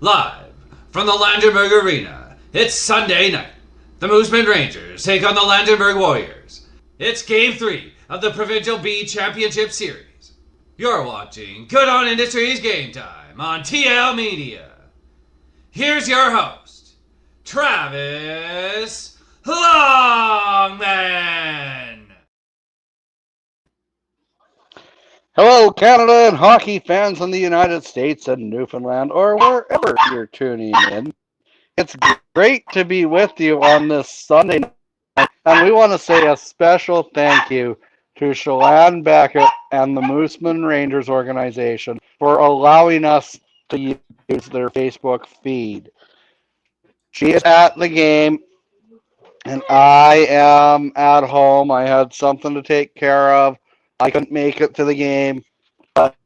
Live from the Langenburg Arena, it's Sunday night. The Moosomin Rangers take on the Langenburg Warriors. It's Game 3 of the Provincial B Championship Series. You're watching Good On Industries Game Time on TL Media. Here's your host, Travis Longman. Hello, Canada and hockey fans in the United States and Newfoundland, or wherever you're tuning in. It's great to be with you on this Sunday night, and we want to say a special thank you to Shalane Beckett and the Moosomin Rangers organization for allowing us to use their Facebook feed. She is at the game, and I am at home. I had something to take care of. I couldn't make it to the game.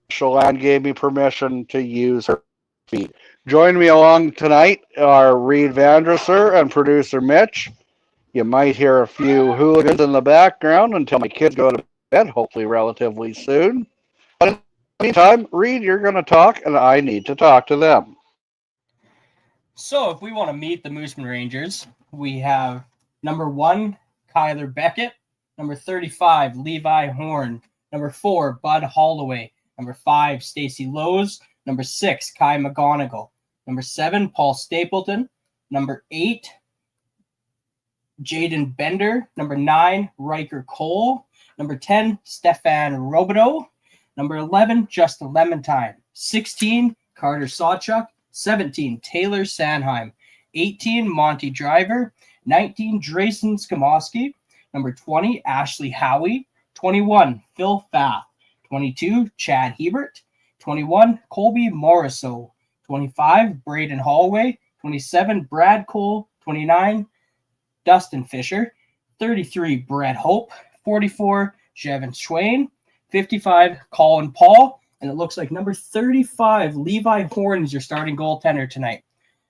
Shalane gave me permission to use her feed. Join me along tonight are Reed Vandresser and producer Mitch. You might hear a few hooligans in the background until my kids go to bed, hopefully relatively soon. But in the meantime, Reed, you're going to talk, and I need to talk to them. So if we want to meet the Moosomin Rangers, we have number 1, Kyler Beckett, number 35, Levi Horn, number 4, Bud Holloway, number 5, Stacy Lowe's, number 6, Kai McGonigal, number 7, Paul Stapleton, number 8, Jaden Bender, number 9, Riker Cole, number 10, Stefan Robideau, number 11, Justin Lemontine, 16, Carter Sawchuk, 17, Taylor Sanheim, 18, Monty Driver, 19, Drayson Skamoski, number 20, Ashley Howie, 21, Phil Fath, 22, Chad Hebert, 21, Colby Morriso, 25, Braden Holloway, 27, Brad Cole, 29, Dustin Fisher, 33, Brett Hope, 44, Jevin Schwain, 55, Colin Paul, and it looks like number 35, Levi Horn is your starting goaltender tonight.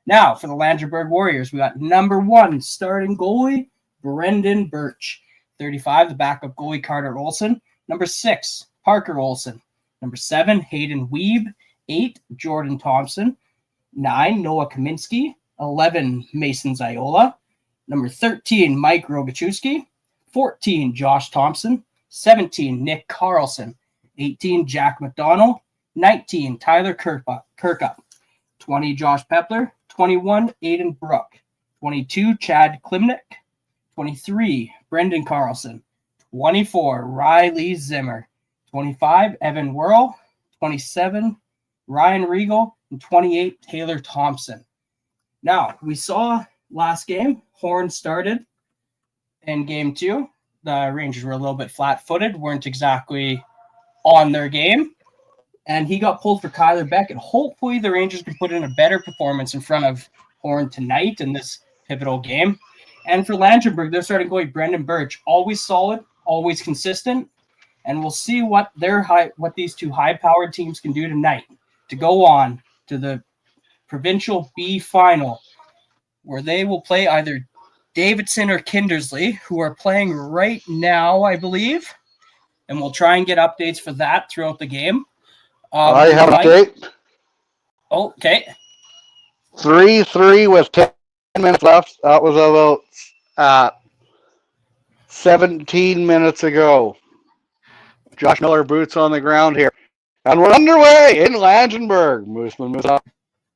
Now, for the Langenburg Warriors, we got number 1 starting goalie, Brendan Birch. 35, the backup goalie, Carter Olson. Number 6, Parker Olson. Number 7, Hayden Weeb. 8, Jordan Thompson. 9, Noah Kaminsky. 11, Mason Ziola. Number 13, Mike Rogachewski. 14, Josh Thompson. 17, Nick Carlson. 18, Jack McDonald. 19, Tyler Kirkup. 20, Josh Pepler. 21, Aiden Brook. 22, Chad Klimnick. 23, Brendan Carlson. 24, Riley Zimmer. 25, Evan Whirl. 27, Ryan Regal. And 28, Taylor Thompson. Now, we saw last game, Horn started in game 2. The Rangers were a little bit flat-footed, weren't exactly on their game. And he got pulled for Kyler Beckett. Hopefully the Rangers can put in a better performance in front of Horn tonight in this pivotal game. And for Langenburg, they're starting goalie Brendan Birch. Always solid, always consistent. And we'll see what these two high-powered teams can do tonight to go on to the Provincial B final, where they will play either Davidson or Kindersley, who are playing right now, I believe. And we'll try and get updates for that throughout the game. I have an update. Okay. 3-3 with 10 minutes left. That was about 17 minutes ago. Josh Miller boots on the ground here. And we're underway in Langenburg. Moosomin moves up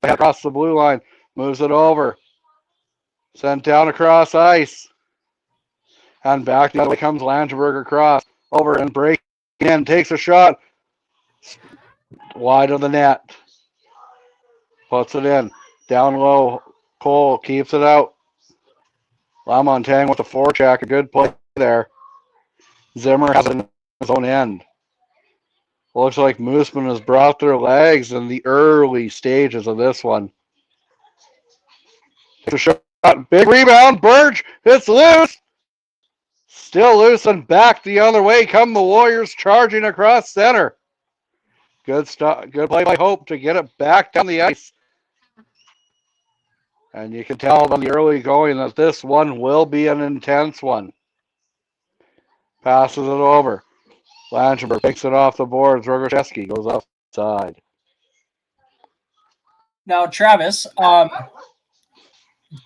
across the blue line. Moves it over. Sent down across ice. And back the other way comes Langenburg across. Over and breaking in. Takes a shot. Wide of the net. Puts it in. Down low. Cole keeps it out. Lamontagne with the forecheck. A good play there. Zimmer has it in his own end. Looks like Moosomin has brought their legs in the early stages of this one. Takes a shot. Big rebound. Birch. It's loose. Still loose and back the other way come the Warriors charging across center. Good stuff. Good play by Hope to get it back down the ice. And you can tell from the early going that this one will be an intense one. Passes it over. Langenburg takes it off the boards. Rogoszewski goes outside. Now, Travis,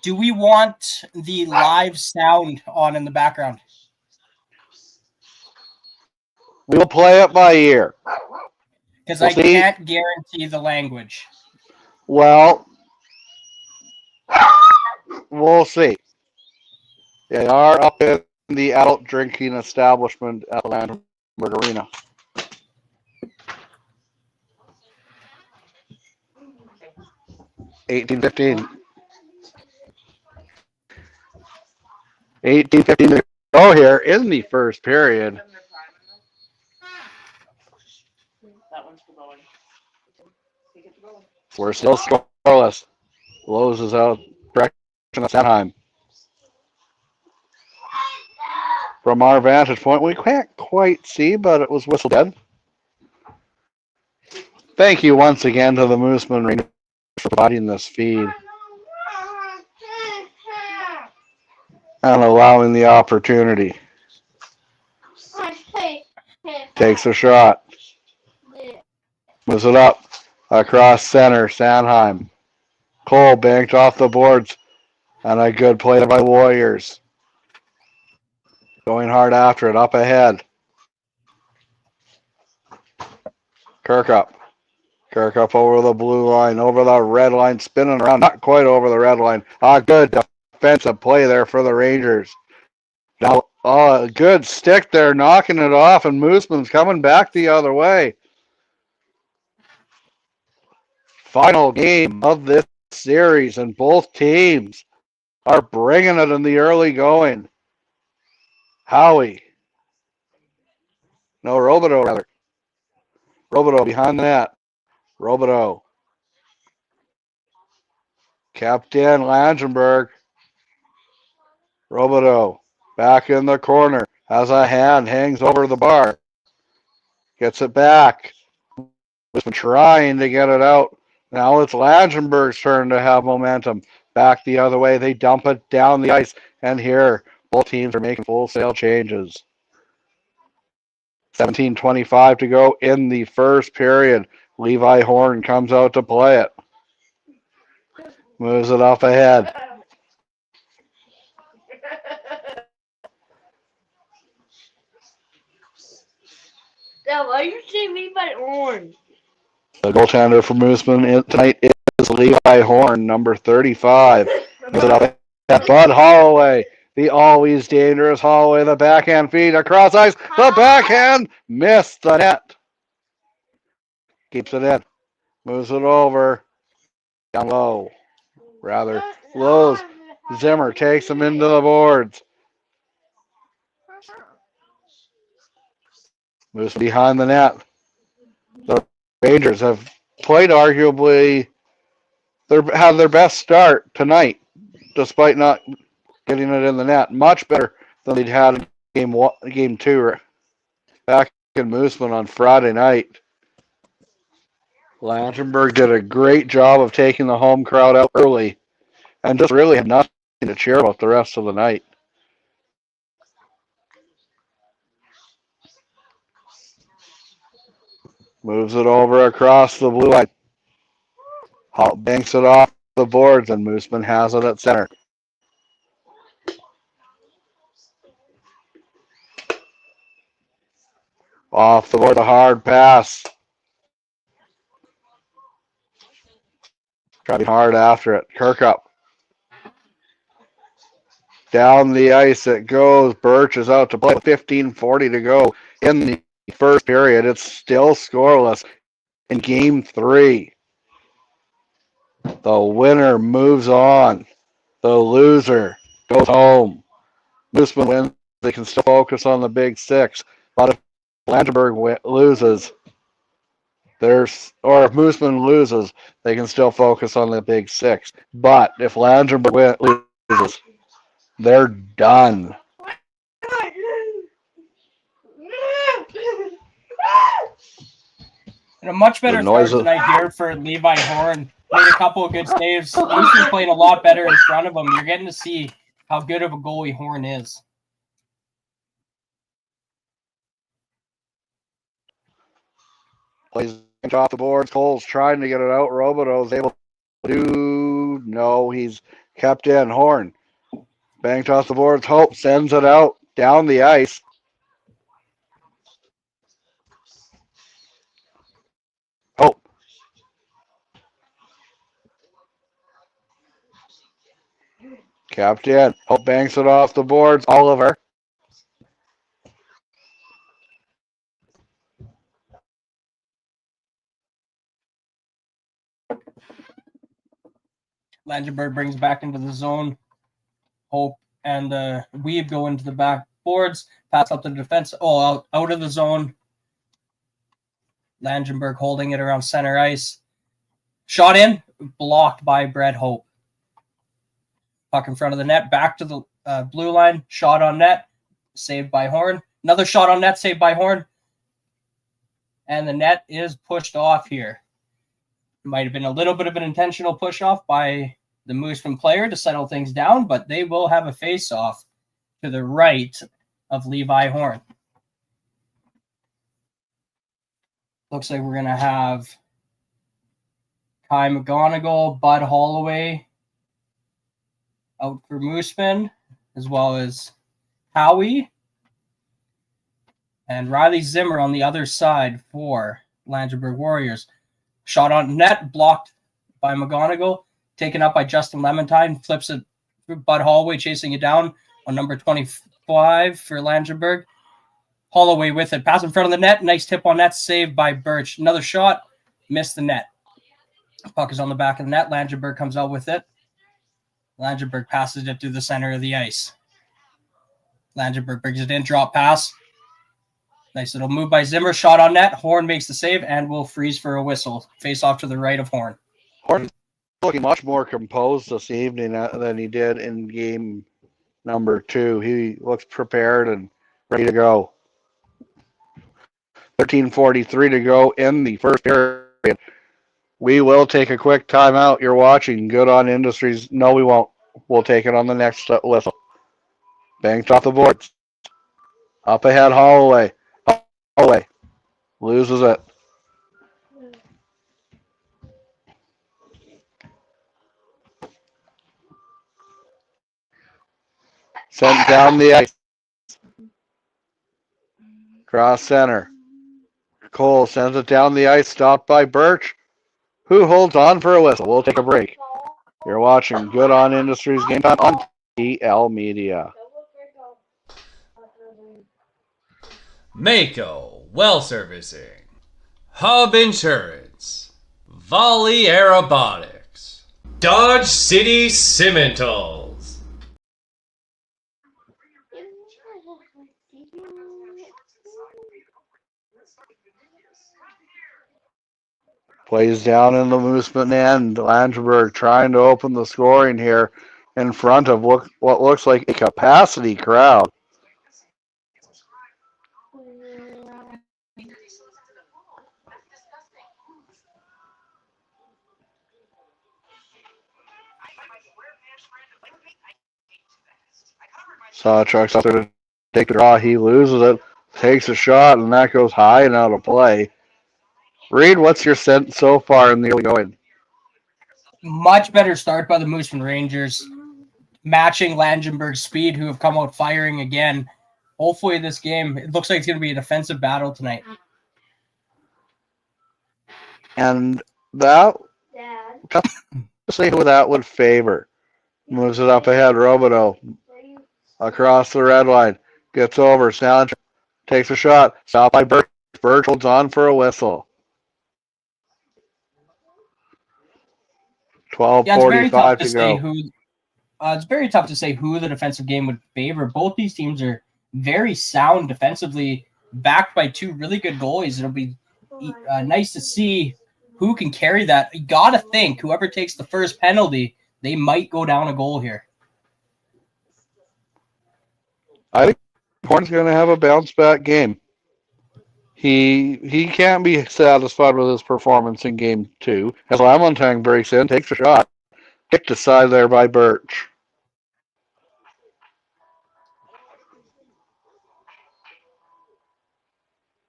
do we want the live sound on in the background? We will play it by ear. Because We'll I see. can't guarantee the language. Well, we'll see. They are up in the adult drinking establishment at Langenburg Arena. $18.15. $18.15 to go here in the first period. We're still scoreless. Lowe's is out direction of Sandheim. From our vantage point, we can't quite see, but it was whistle dead. Thank you once again to the Moosomin Rangers for providing this feed and allowing the opportunity. Takes a shot. Moves it up across center. Sandheim. Cole banked off the boards and a good play by Warriors. Going hard after it. Up ahead. Kirkup. Kirkup over the blue line, over the red line, spinning around, not quite over the red line. Good defensive play there for the Rangers. Now, a good stick there, knocking it off, and Moosomin's coming back the other way. Final game of this series, and both teams are bringing it in the early going. Howie. No, Robideau, rather. Robideau behind the net. Robideau. Captain Langenburg. Robideau back in the corner. Has a hand, hangs over the bar. Gets it back. Was trying to get it out. Now it's Langenburg's turn to have momentum. Back the other way. They dump it down the ice. And here, both teams are making full sail changes. 17:25 to go in the first period. Levi Horn comes out to play it. Moves it up ahead. Dad, why are you saying Levi Horn? The goaltender for Moosomin tonight is Levi Horn, number 35. Moves it up ahead. Bud Holloway, the always dangerous Holloway, the backhand feed across ice. The backhand missed the net. Keeps it in. Moves it over. Down low. Rather lows. Zimmer takes him into the boards. Moves behind the net. The Rangers have played arguably had their best start tonight, despite not getting it in the net. Much better than they'd had in game two back in Moosomin on Friday night. Langenburg did a great job of taking the home crowd out early and just really had nothing to cheer about the rest of the night. Moves it over across the blue line. Banks it off the boards, and Moosomin has it at center. Off the board, a hard pass. Driving hard after it. Kirkup. Down the ice it goes. Birch is out to play. 15:40 to go in the first period. It's still scoreless in game three. The winner moves on. The loser goes home. Moosomin wins. They can still focus on the Big Six. But if Langenburg loses, or if Moosomin loses, they can still focus on the Big Six. But if Langenburg loses, they're done. And a much better start tonight here for Levi Horn. Made a couple of good saves. Moosomin played a lot better in front of him. You're getting to see how good of a goalie Horn is. Plays off the boards. Cole's trying to get it out. Robideau is able No, he's kept in. Horn. Banked off the boards. Hope sends it out down the ice. Hope. Kept in. Hope banks it off the boards. Oliver. Langenburg brings back into the zone. Hope and Weave go into the back boards. Pass up to the defense. Oh, out of the zone. Langenburg holding it around center ice. Shot in. Blocked by Brett Hope. Puck in front of the net. Back to the blue line. Shot on net. Saved by Horn. Another shot on net. Saved by Horn. And the net is pushed off here. Might have been a little bit of an intentional push off by the Moosomin player to settle things down, but they will have a face-off to the right of Levi Horn. Looks like we're going to have Kai McGonigal, Bud Holloway out for Moosomin, as well as Howie and Riley Zimmer on the other side for Langenburg Warriors. Shot on net, blocked by McGonigal, taken up by Justin Lemontine, flips it through Bud Holloway, chasing it down on number 25 for Langenburg. Holloway with it, pass in front of the net, nice tip on net, saved by Birch. Another shot, missed the net. Puck is on the back of the net, Langenburg comes out with it. Langenburg passes it through the center of the ice. Langenburg brings it in, drop pass. Nice little move by Zimmer. Shot on net. Horn makes the save and will freeze for a whistle. Face off to the right of Horn. Horn's looking much more composed this evening than he did in game number 2. He looks prepared and ready to go. 13:43 to go in the first period. We will take a quick timeout. You're watching Good on Industries. No, we won't. We'll take it on the next whistle. Banked off the boards. Up ahead, Holloway. Holloway loses it. Sent down the ice. Cross center. Cole sends it down the ice, stopped by Birch, who holds on for a whistle. We'll take a break. You're watching Good on Industries Game Time on TL Media. Mako Well Servicing, Hub Insurance, Volley Aerobotics, Dodge City Cimentals. Plays down in the Moosomin end. Langenburg trying to open the scoring here in front of what looks like a capacity crowd. Sawchuck's up there to take the draw. He loses it, takes a shot, and that goes high and out of play. Reed, what's your sense so far in the early going? Much better start by the Moosomin Rangers, matching Langenburg's speed, who have come out firing again. Hopefully this game, it looks like it's going to be a defensive battle tonight. And that, tough to say who that would favor. Moves it up ahead, Robideau. Across the red line. Gets over. Salinger takes a shot. Stopped by Birch. Birch holds on for a whistle. 12:45 to go. It's very tough to say who the defensive game would favor. Both these teams are very sound defensively, backed by two really good goalies. It'll be nice to see who can carry that. You got to think whoever takes the first penalty, they might go down a goal here. I think Horn's going to have a bounce-back game. He can't be satisfied with his performance in Game 2. As Lamontang breaks in, takes a shot. Kicked aside there by Birch.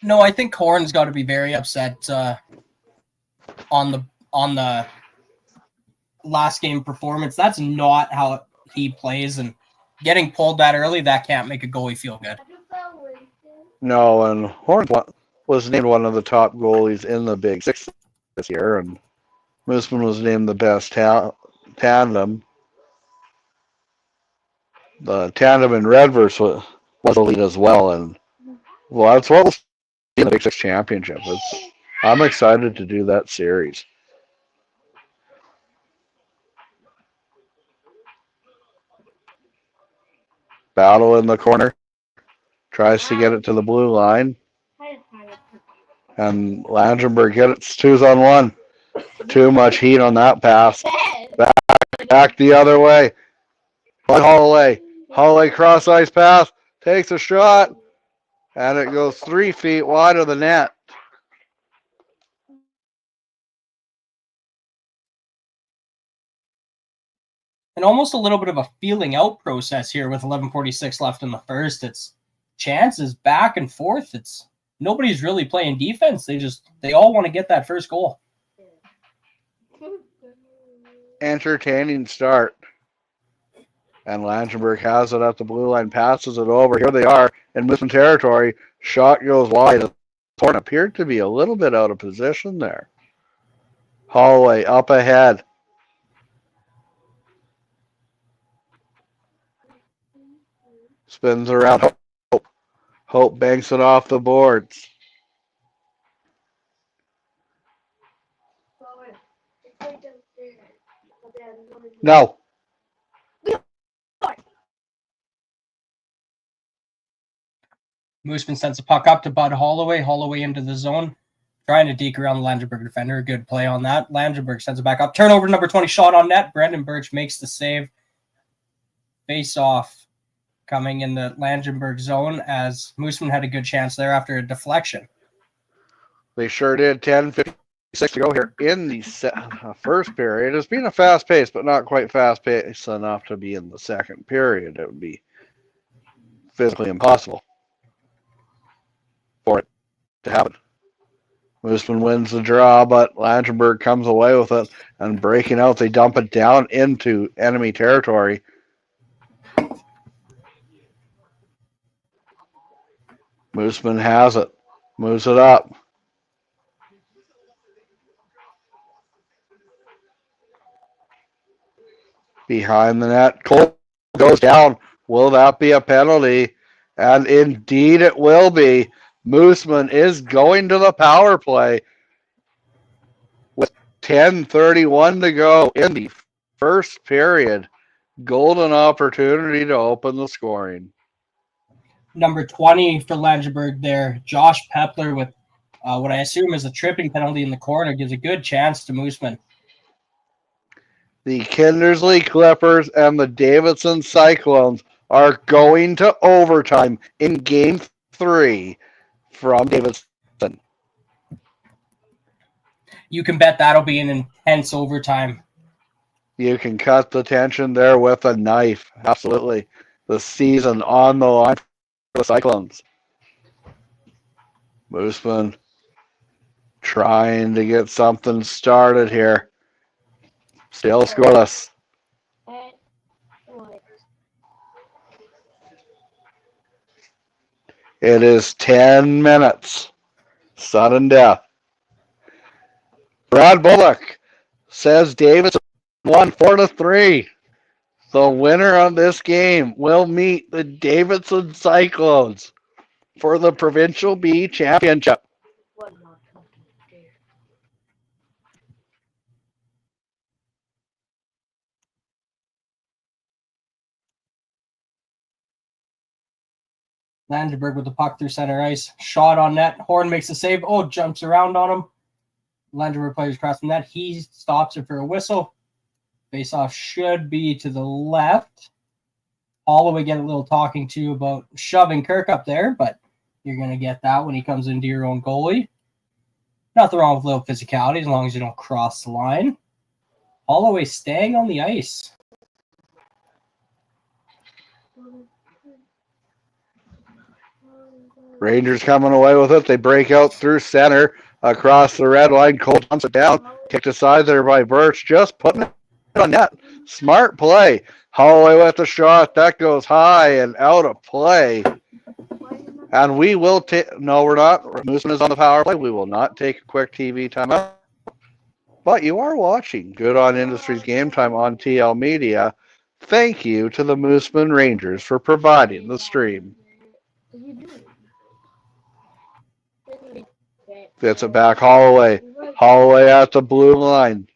No, I think Horn's got to be very upset on the last game performance. That's not how he plays, and getting pulled that early, that can't make a goalie feel good. No, and Horn was named one of the top goalies in the Big Six this year, and Moosomin was named the best tandem. The tandem in Redverse was elite as well, and well, that's what we'll see in the Big Six Championship. I'm excited to do that series. Battle in the corner. Tries to get it to the blue line. And Langenburg gets 2-on-1. Too much heat on that pass. Back the other way. Holloway. Holloway cross ice pass. Takes a shot. And it goes 3 feet wide of the net. And almost a little bit of a feeling out process here with 11:46 left in the first. It's chances back and forth. It's nobody's really playing defense. They all want to get that first goal. Entertaining start. And Langenburg has it at the blue line, passes it over. Here they are in Moosomin territory. Shot goes wide. Horn appeared to be a little bit out of position there. Holloway up ahead. Spins around. Hope banks it off the boards. No. Moosomin sends a puck up to Bud Holloway. Holloway into the zone. Trying to deke around the Langenburg defender. Good play on that. Langenburg sends it back up. Turnover, number 20, shot on net. Brendan Birch makes the save. Face off coming in the Langenburg zone as Moosomin had a good chance there after a deflection. They sure did. 10:56 to go here in the first period. It's been a fast pace, but not quite fast pace enough to be in the second period. It would be physically impossible for it to happen. Moosomin wins the draw, but Langenburg comes away with it, and breaking out, they dump it down into enemy territory. Moosomin has it, moves it up. Behind the net, Cole goes down. Will that be a penalty? And indeed it will be. Moosomin is going to the power play with 10:31 to go in the first period. Golden opportunity to open the scoring. Number 20 for Langenburg there, Josh Pepler with what I assume is a tripping penalty in the corner gives a good chance to Moosomin. The Kindersley Clippers and the Davidson Cyclones are going to overtime in Game 3 from Davidson. You can bet that'll be an intense overtime. You can cut the tension there with a knife. Absolutely. The season on the line for the Cyclones. Moosomin trying to get something started here. Still scoreless. It is 10 minutes. Sudden death. Brad Bullock says Davidson won 4-3. The winner of this game will meet the Davidson Cyclones for the Provincial B Championship. Langenburg with the puck through center ice. Shot on net. Horn makes the save. Oh, jumps around on him. Langenburg plays across from that. He stops it for a whistle. Face-off should be to the left. Holloway get a little talking to about shoving Kirk up there, but you're going to get that when he comes into your own goalie. Nothing wrong with a little physicality as long as you don't cross the line. Holloway staying on the ice. Rangers coming away with it. They break out through center across the red line. Cole dumps it down. Kicked aside there by Birch. Just putting it on net. Smart play. Holloway with the shot. That goes high and out of play. And we will take. No, we're not. Moosomin is on the power play. We will not take a quick TV timeout. But you are watching Good on Industries Game Time on TL Media. Thank you to the Moosomin Rangers for providing the stream. Gets it back Holloway. Holloway at the blue line.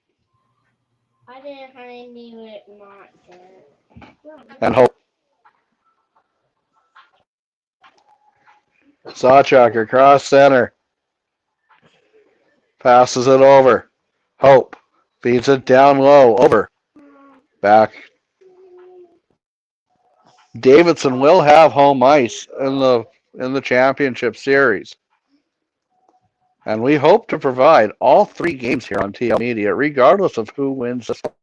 And Hope. Sawchuck across center. Passes it over. Hope. Feeds it down low. Over. Back. Davidson will have home ice in the championship series. And we hope to provide all 3 games here on TL Media, regardless of who wins this one.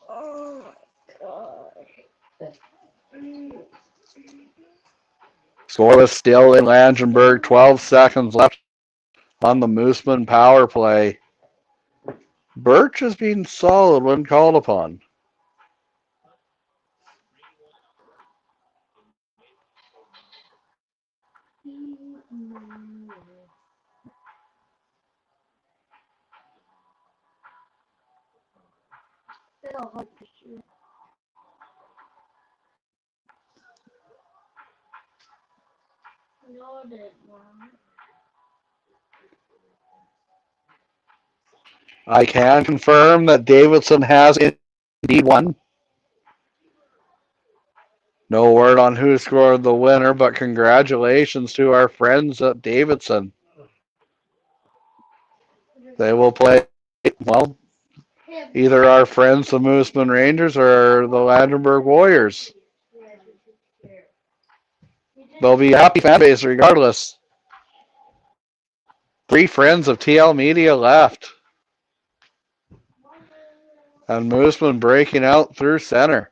Oh my god. Scoreless still in Langenburg. 12 seconds left on the Moosomin power play. Birch has been solid when called upon. I can confirm that Davidson has indeed won. No word on who scored the winner, but congratulations to our friends at Davidson. They will play, well, either our friends, the Moosomin Rangers, or the Langenburg Warriors. They'll be a happy fan base regardless. 3 friends of TL Media left. And Moosomin breaking out through center.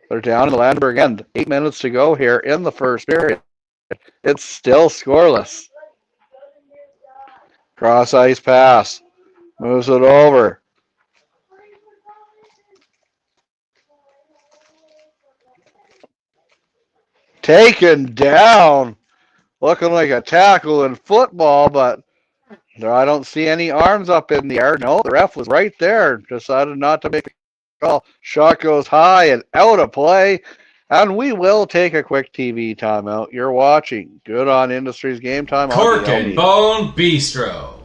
They're down in the Langenburg end. 8 minutes to go here in the first period. It's still scoreless. Cross ice pass. Moves it over. Taken down. Looking like a tackle in football, but I don't see any arms up in the air. No, the ref was right there. Decided not to make a call. Shot goes high and out of play. And we will take a quick TV timeout. You're watching Good on Industries Game Time. Cork and Bone Bistro.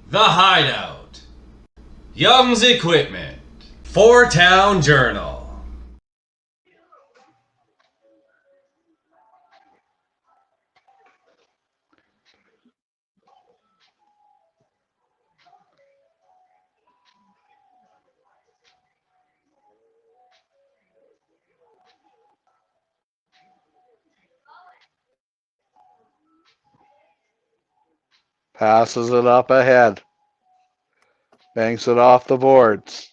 The Hideout. Young's Equipment. 4Town Journal. Passes it up ahead. Banks it off the boards.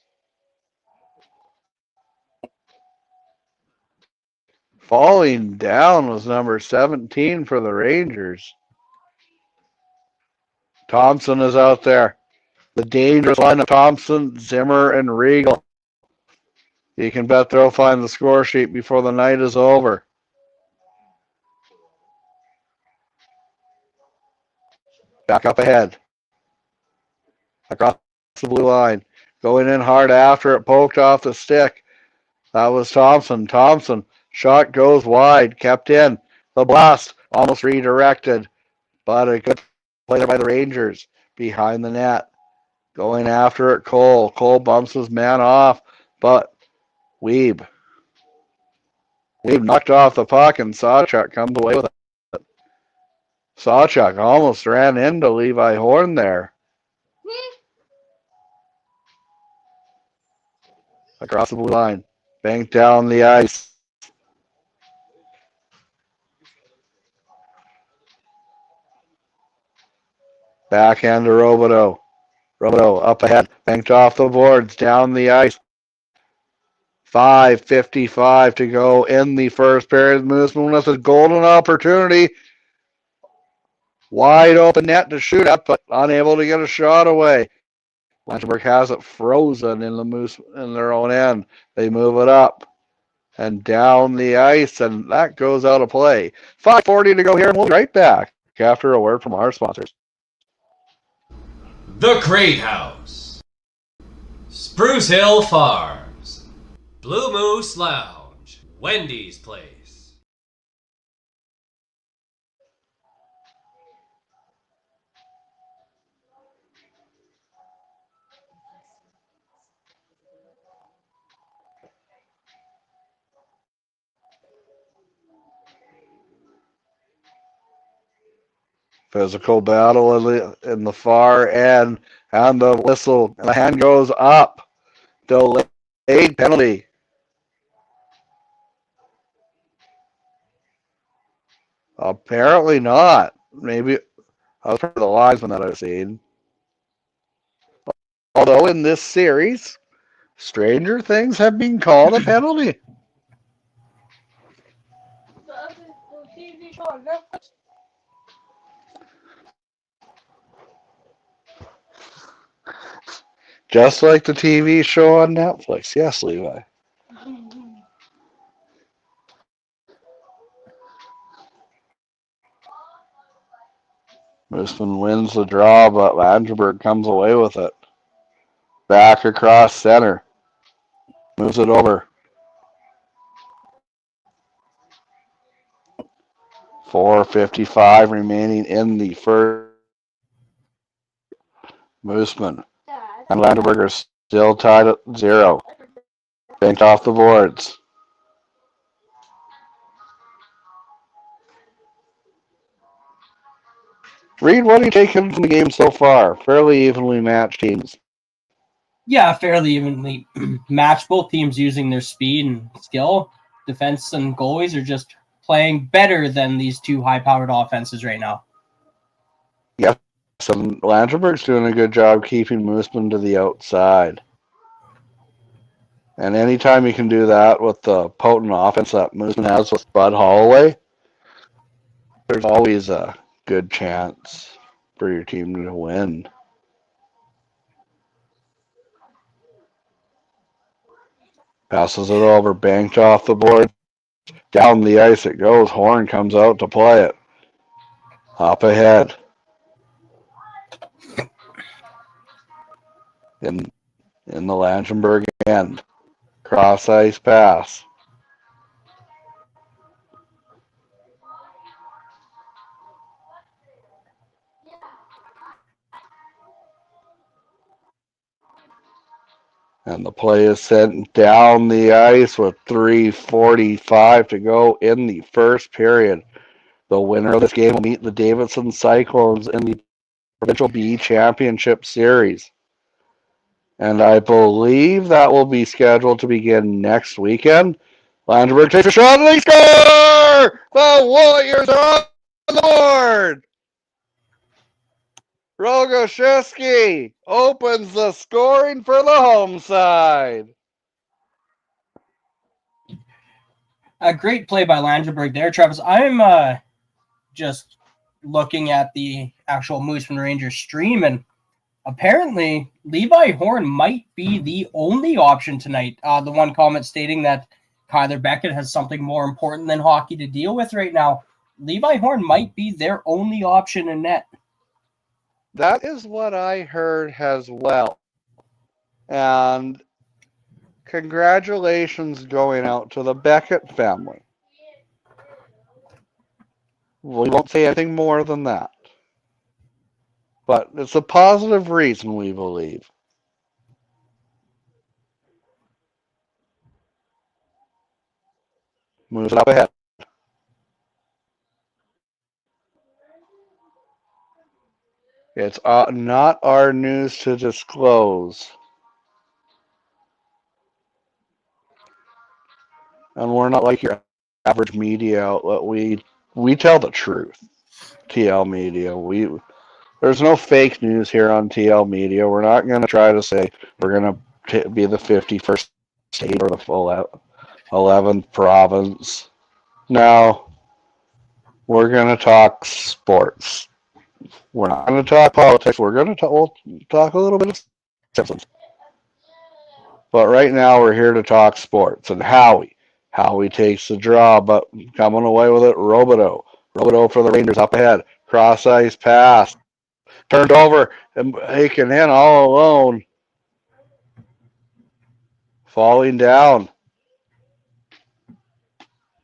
Falling down was number 17 for the Rangers. Thompson is out there. The dangerous line of Thompson, Zimmer, and Regal. You can bet they'll find the score sheet before the night is over. Back up ahead. Across the blue line. Going in hard after it, poked off the stick. That was Thompson. Thompson. Shot goes wide. Kept in. The blast almost redirected. But a good play there by the Rangers. Behind the net. Going after it, Cole. Cole bumps his man off. But Weeb knocked off the puck and Sawchuck comes away with it. Sawchuck almost ran into Levi Horn there. Across the blue line. Banked down the ice. Backhand to Robideau. Robideau up ahead. Banked off the boards. Down the ice. 5:55 to go in the first period. Moosomin with a golden opportunity. Wide open net to shoot at, but unable to get a shot away. Langenburg has it frozen in the Moose in their own end. They move it up and down the ice, and that goes out of play. 5:40 to go here, and we'll be right back after a word from our sponsors. The Crate House, Spruce Hill Farms, Blue Moose Lounge, Wendy's Place. Physical battle in the far end, and the whistle, and the hand goes up. Delayed penalty. Apparently not. Maybe I was part of the linesman that I've seen. Although in this series, stranger things have been called a penalty. The TV show on Netflix. Just like the TV show on Netflix. Yes, Levi. Moosomin wins the draw, but Langenburg comes away with it. Back across center. Moves it over. 4:55 remaining in the first. Moosomin Dad. and Langenburg are still tied at 0. Banked off the boards. Reed, what are you taking from the game so far? Fairly evenly matched teams. Yeah, fairly evenly matched. Both teams using their speed and skill. Defense and goalies are just playing better than these two high-powered offenses right now. Yes, and Langenburg's doing a good job keeping Moosomin to the outside. And anytime you can do that with the potent offense that Moosomin has with Bud Holloway, there's always a good chance for your team to win. Passes it over, banked off the board. Down the ice it goes. Horn comes out to play it. Up ahead. In the Langenburg end. Cross ice pass. And the play is sent down the ice with 3:45 to go in the first period. The winner of this game will meet the Davidson Cyclones in the Provincial B Championship Series. And I believe that will be scheduled to begin next weekend. Langenburg takes a shot and they score! The Warriors are on the board! Rogoshevsky opens the scoring for the home side. A great play by Langenburg there, Travis. I'm just looking at the actual Moosomin Rangers stream, and apparently Levi Horn might be the only option tonight. The one comment stating that Kyler Beckett has something more important than hockey to deal with right now. Levi Horn might be their only option in net. That is what I heard as well. And congratulations going out to the Beckett family. We won't say anything more than that. But it's a positive reason, we believe. Moves it up ahead. It's not our news to disclose. And we're not like your average media outlet. We tell the truth. TL Media. There's no fake news here on TL Media. We're not going to try to say we're going to be the 51st state or the full 11th province. No. We're going to talk sports. We're not going to talk politics. We're going to talk a little bit of Simpsons. But right now we're here to talk sports. And Howie takes the draw, but coming away with it, Robideau. Robideau for the Rangers up ahead. Cross ice pass. Turned over and taken in all alone. Falling down.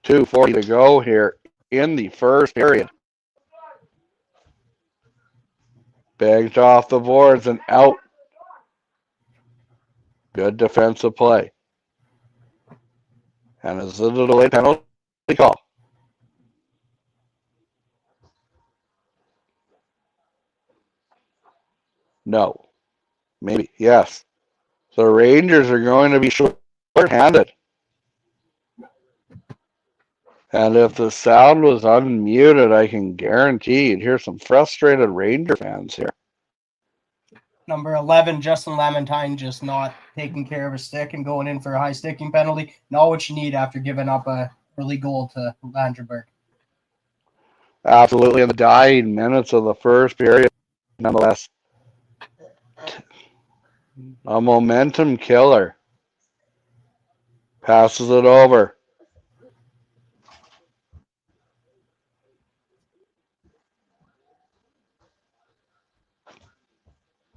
2:40 to go here in the first period. Bagged off the boards and out. Good defensive play. And is it a delayed penalty call? No. Maybe. Yes. The Rangers are going to be short-handed. And if the sound was unmuted, I can guarantee you'd hear some frustrated Ranger fans here. Number 11, Justin Lamentine, just not taking care of a stick and going in for a high sticking penalty. Not what you need after giving up a early goal to Langenburg. Absolutely in the dying minutes of the first period, nonetheless. A momentum killer. Passes it over.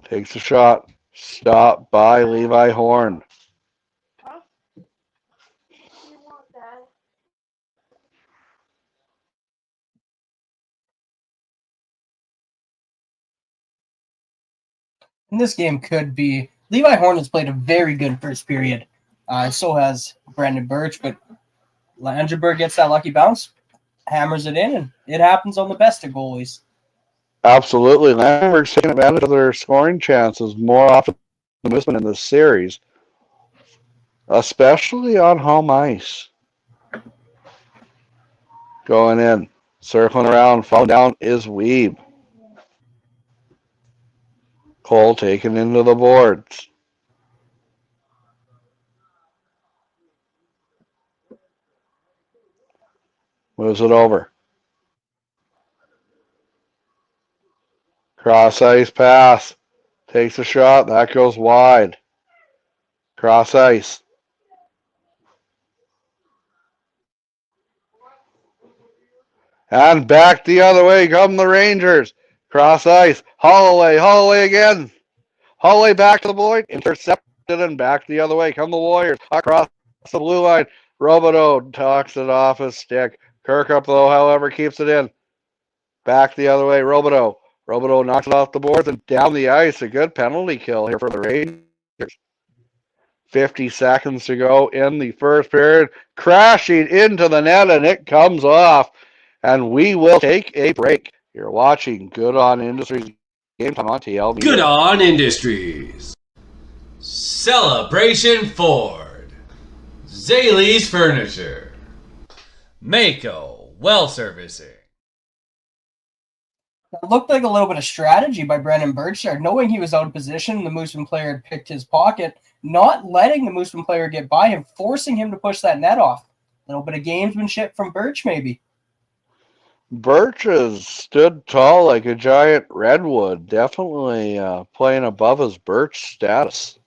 Takes a shot. Stopped by Levi Horn. Huh? You want that? And this game could be. Levi Horn has played a very good first period. So has Brendan Birch, but Langenburg gets that lucky bounce, hammers it in, and it happens on the best of goalies. Absolutely. Langenburg's taking advantage of their scoring chances more often than Moosomin in this series, especially on home ice. Going in, circling around, falling down is Weeb. Cole taken into the boards. Moves it over. Cross ice pass. Takes a shot. That goes wide. Cross ice. And back the other way come the Rangers. Cross ice. Holloway again. Holloway back to the point. Intercepted and back the other way come the Warriors. Across the blue line. Robideau talks it off his stick. Kirkup, though, however, keeps it in. Back the other way. Robideau knocks it off the boards and down the ice. A good penalty kill here for the Rangers. 50 seconds to go in the first period. Crashing into the net, and it comes off. And we will take a break. You're watching Good On Industries Game Time on TLB. Good On Industries. Celebration Ford. Zaley's Furniture. Mako Well Servicing. It looked like a little bit of strategy by Brendan Birch there, knowing he was out of position. The Moosomin player had picked his pocket, not letting the Moosomin player get by him, forcing him to push that net off. A little bit of gamesmanship from Birch, maybe. Birch has stood tall like a giant redwood, definitely playing above his Birch status.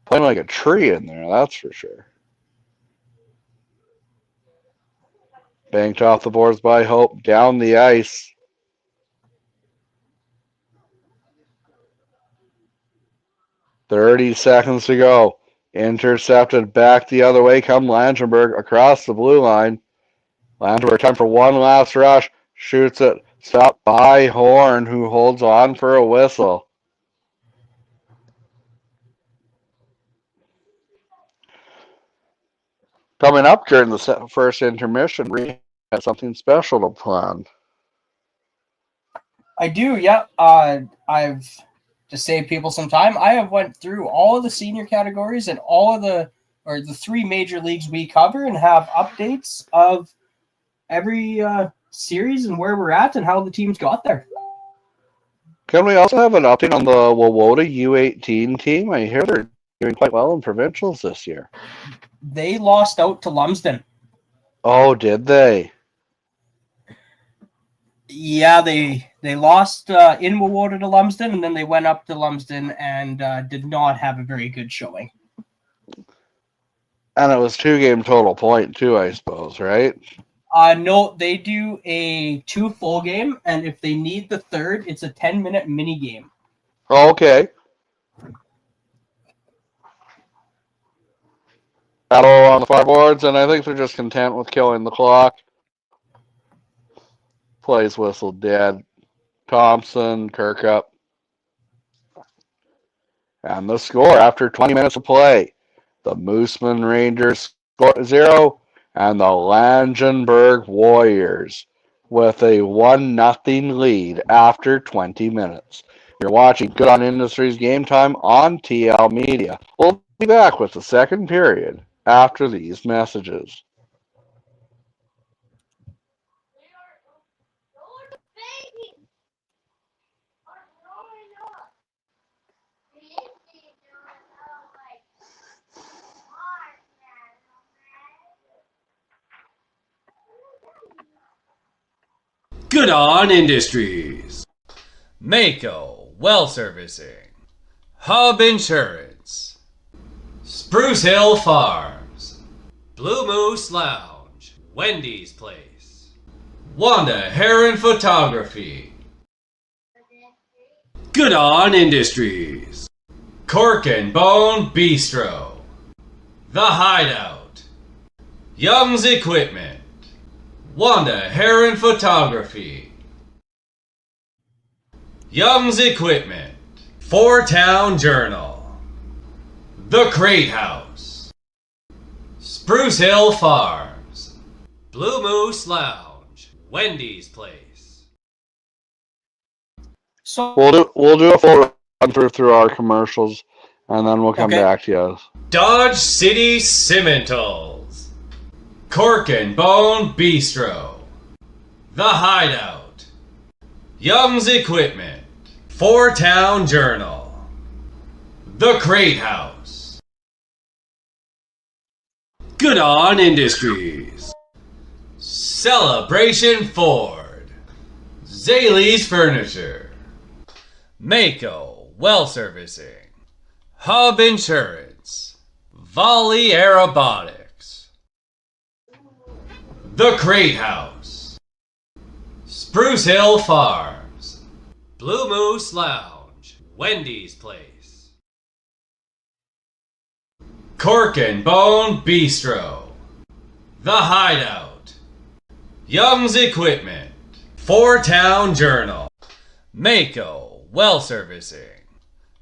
Playing like a tree in there, that's for sure. Banked off the boards by Hope, down the ice. .30 seconds to go. Intercepted back the other way. Come Langenburg across the blue line. Langenburg time for one last rush. Shoots it. Stopped by Horn, who holds on for a whistle. Coming up during the first intermission, we have something special to plan. I do, yeah. I've, to save people some time, I have went through all of the senior categories and all of the three major leagues we cover and have updates of every series and where we're at and how the teams got there. Can we also have an update on the Wawota U18 team? I hear they're doing quite well in provincials this year. They lost out to Lumsden. Oh, did they? Yeah, they lost in Milwaukee to Lumsden, and then they went up to Lumsden and did not have a very good showing. And it was 2-game total point too, I suppose, right? No, they do a 2 full game, and if they need the third, it's a 10-minute mini game. Oh, okay. Battle on the far boards, and I think they're just content with killing the clock. Plays whistle dead. Thompson, Kirkup. And the score after 20 minutes of play. The Moosomin Rangers score 0, and the Langenburg Warriors with a 1-0 lead after 20 minutes. You're watching Good On Industries Game Time on TL Media. We'll be back with the second period after these messages. Good On Industries. Mako Well Servicing. Hub Insurance. Spruce Hill Farms. Blue Moose Lounge. Wendy's Place. Wanda Heron Photography. Good On Industries. Cork and Bone Bistro. The Hideout. Young's Equipment. Wanda Heron Photography. Young's Equipment. 4-Town Journal. The Crate House. Spruce Hill Farms. Blue Moose Lounge. Wendy's Place. So We'll do a full run through our commercials, and then we'll come back to you. Dodge City Cimentals. Cork and Bone Bistro. The Hideout. Young's Equipment. 4-Town Journal. The Crate House. Good On Industries. Celebration Ford. Zaley's Furniture. Mako Well Servicing. Hub Insurance. Volley Aerobotics. The Crate House. Spruce Hill Farms. Blue Moose Lounge. Wendy's Place. Cork and Bone Bistro. The Hideout. Young's Equipment. 4-Town Journal. Mako Well Servicing.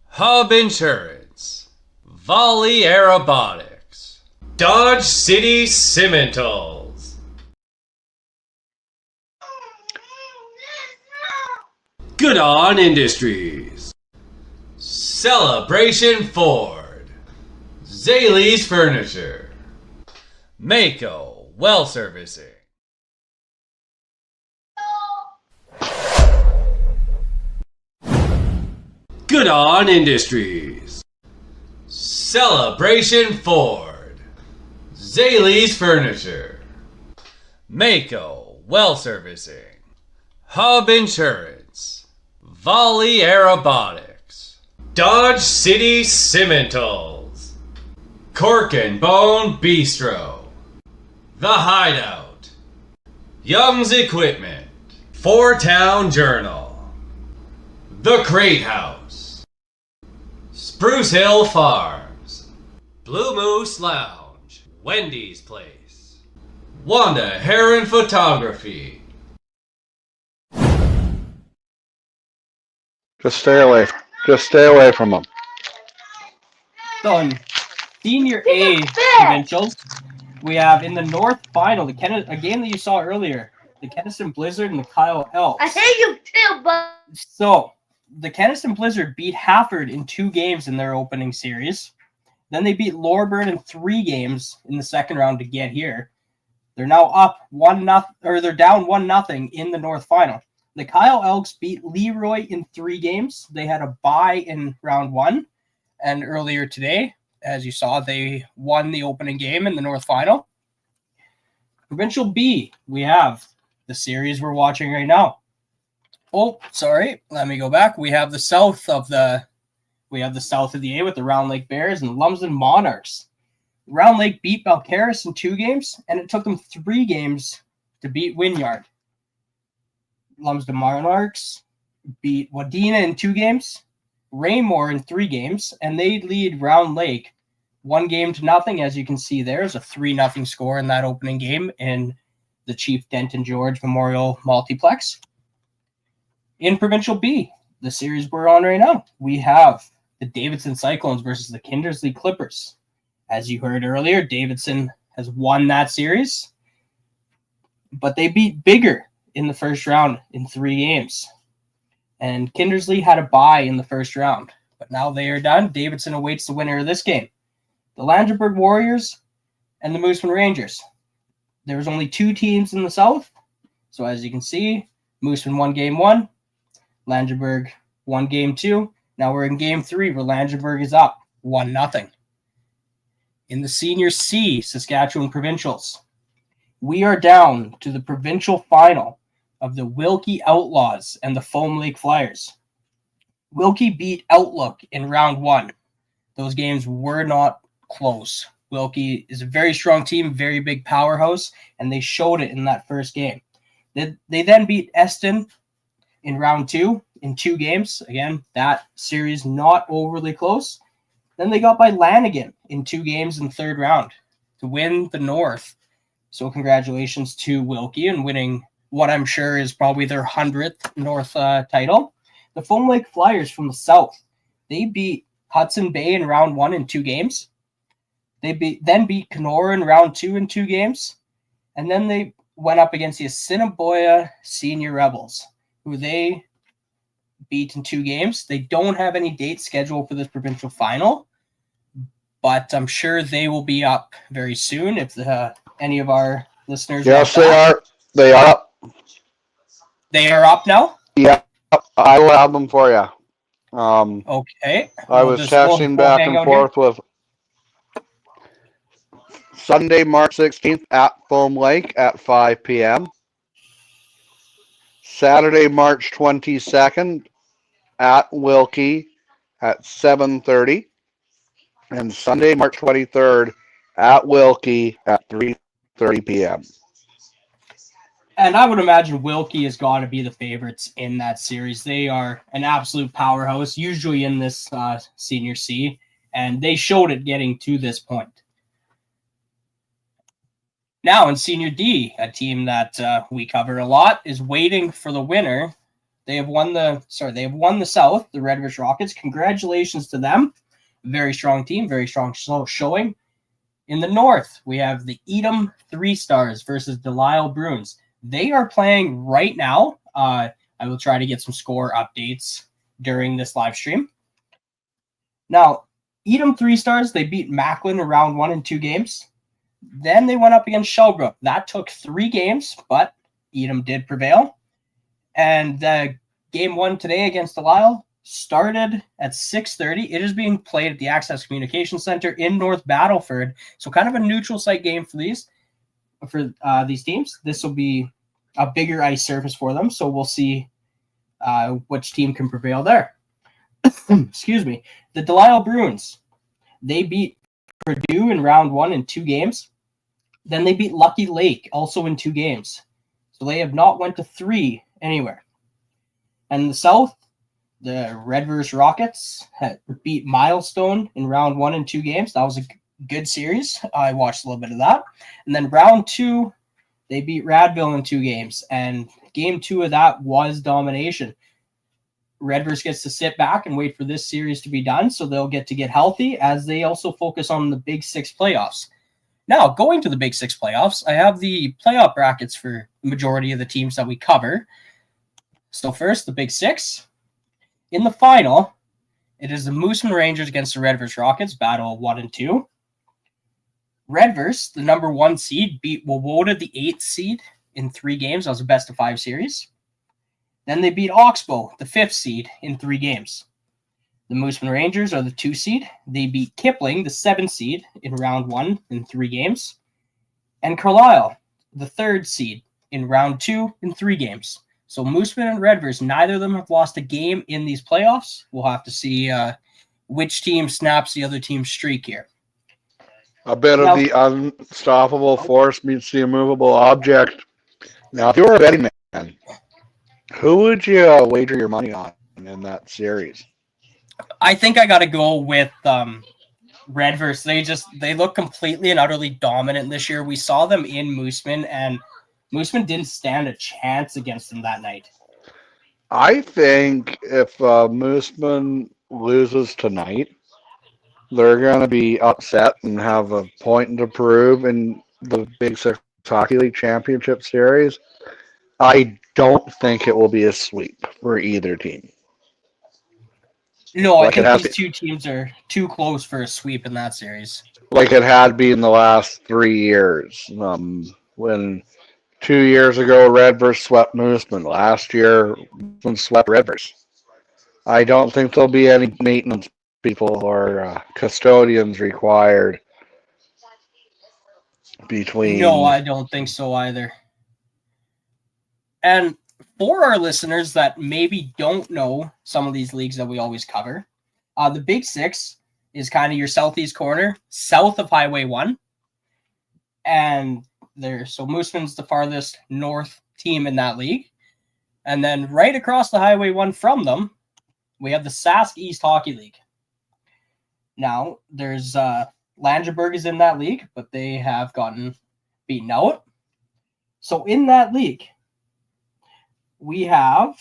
Hub Insurance. Volley Aerobotics. Dodge City Cimentals. Good On Industries. Celebration Ford. Zaley's Furniture. Mako Well Servicing. Good On Industries. Celebration Ford. Zaley's Furniture. Mako Well Servicing. Hub Insurance. Volley Aerobotics. Dodge City Cimentals. Cork and Bone Bistro. The Hideout. Young's Equipment. 4-Town Journal. The Crate House. Spruce Hill Farms. Blue Moose Lounge. Wendy's Place. Wanda Heron Photography. Just stay away from them. So in Senior A provincials, we have in the North Final a game that you saw earlier, the Kenison Blizzard and the Kyle Elks. I hate you too, but So the Kenison Blizzard beat Hafford in 2 games in their opening series. Then they beat Loreburn in 3 games in the second round to get here. They're now up 1-0, or they're down 1-0 in the North Final. The Kyle Elks beat Leroy in 3 games. They had a bye in round 1. And earlier today, as you saw, they won the opening game in the North Final. Provincial B, we have the series we're watching right now. Oh, sorry. Let me go back. We have the south of the A with the Round Lake Bears and Lumsden Monarchs. Round Lake beat Balcarres in 2 games, and it took them 3 games to beat Wynyard. Lumsden Monarchs beat Wadena in 2 games, Raymore in 3 games, and they lead Round Lake 1-0. As you can see, there's a 3-0 score in that opening game in the Chief Denton George Memorial Multiplex. In Provincial B, the series we're on right now, we have the Davidson Cyclones versus the Kindersley Clippers. As you heard earlier, Davidson has won that series, but they beat Bigger in the first round in 3 games. And Kindersley had a bye in the first round, but now they are done. Davidson awaits the winner of this game. The Langenburg Warriors and the Moosomin Rangers. There was only 2 teams in the South, so as you can see, Moosomin won game 1, Langenburg won game 2. Now we're in game 3 where Langenburg is up 1-0. In the Senior C, Saskatchewan Provincials, we are down to the provincial final of the Wilkie Outlaws and the Foam Lake Flyers. Wilkie beat Outlook in round 1. Those games were not close. Wilkie is a very strong team, very big powerhouse, and they showed it in that first game. They then beat Eston in round 2 in 2 games. Again, that series not overly close. Then they got by Lanigan in 2 games in the 3rd round to win the North. So congratulations to Wilkie in winning what I'm sure is probably their 100th North title. The Foam Lake Flyers from the South, they beat Hudson Bay in round 1 in 2 games. They then beat Kenora in round 2 in 2 games. And then they went up against the Assiniboia Senior Rebels, who they beat in 2 games. They don't have any dates scheduled for this provincial final, but I'm sure they will be up very soon if any of our listeners. Yes, they are. They are up. They are up now? Yeah, I will have them for you. Okay. I was texting back and forth with Sunday, March 16th at Foam Lake at 5 p.m. Saturday, March 22nd at Wilkie at 7:30. And Sunday, March 23rd at Wilkie at 3:30 p.m. And I would imagine Wilkie has got to be the favorites in that series. They are an absolute powerhouse, usually in this Senior C, and they showed it getting to this point. Now in Senior D, a team that we cover a lot is waiting for the winner. They have won the South, the Red Rich Rockets. Congratulations to them. Very strong team, very strong showing. In the North, we have the Edom 3 Stars versus Delisle Bruins. They are playing right now. I will try to get some score updates during this live stream. Now, Edom 3 Stars, they beat Macklin in round 1 in 2 games. Then they went up against Shellbrook. That took 3 games, but Edom did prevail. And game 1 today against Delisle started at 6:30. It is being played at the Access Communication Center in North Battleford. So kind of a neutral site game for these teams. This will be a bigger ice surface for them. So we'll see which team can prevail there. Excuse me. The Delisle Bruins, they beat Purdue in round 1 in 2 games. Then they beat Lucky Lake also in 2 games. So they have not went to 3 anywhere. And in the South, the Red Rivers Rockets beat Milestone in round 1 in 2 games. That was a good series. I watched a little bit of that. And then round 2, they beat Radville in 2 games. And game 2 of that was domination. Red Rivers gets to sit back and wait for this series to be done, so they'll get healthy as they also focus on the Big 6 playoffs. Now, going to the Big 6 playoffs, I have the playoff brackets for the majority of the teams that we cover. So first, the Big 6. In the final, it is the Moosomin Rangers against the Red Rivers Rockets, battle 1 and 2. Red Rivers, the number 1 seed, beat Wawota, the 8th seed, in 3 games. That was a best-of-5 series. Then they beat Oxbow, the 5th seed, in 3 games. The Moosomin Rangers are the 2 seed. They beat Kipling, the 7th seed, in round 1 in 3 games. And Carlisle, the 3rd seed, in round 2 in 3 games. So Moosomin and Redverse, neither of them have lost a game in these playoffs. We'll have to see which team snaps the other team's streak here. A bit Now- of the unstoppable force meets the immovable object. Now, if you were a betting man, who would you wager your money on in that series? I think I got to go with Redverse. They look completely and utterly dominant this year. We saw them in Moosomin, and Moosomin didn't stand a chance against them that night. I think if Moosomin loses tonight, they're going to be upset and have a point to prove in the Big Six Hockey League Championship Series. I don't think it will be a sweep for either team. No, Like I it think has these two teams are too close for a sweep in that series. Like it had been the last 3 years. When 2 years ago, Redverse swept Moosomin. Last year, Moosomin swept Redverse. I don't think there'll be any maintenance people or custodians required between. No, I don't think so either. And for our listeners that maybe don't know some of these leagues that we always cover, the Big Six is kind of your southeast corner, south of Highway 1. And so Moosomin's the farthest north team in that league. And then right across the Highway 1 from them, we have the Sask East Hockey League. Now, there's Langenburg is in that league, but they have gotten beaten out. So in that league, we have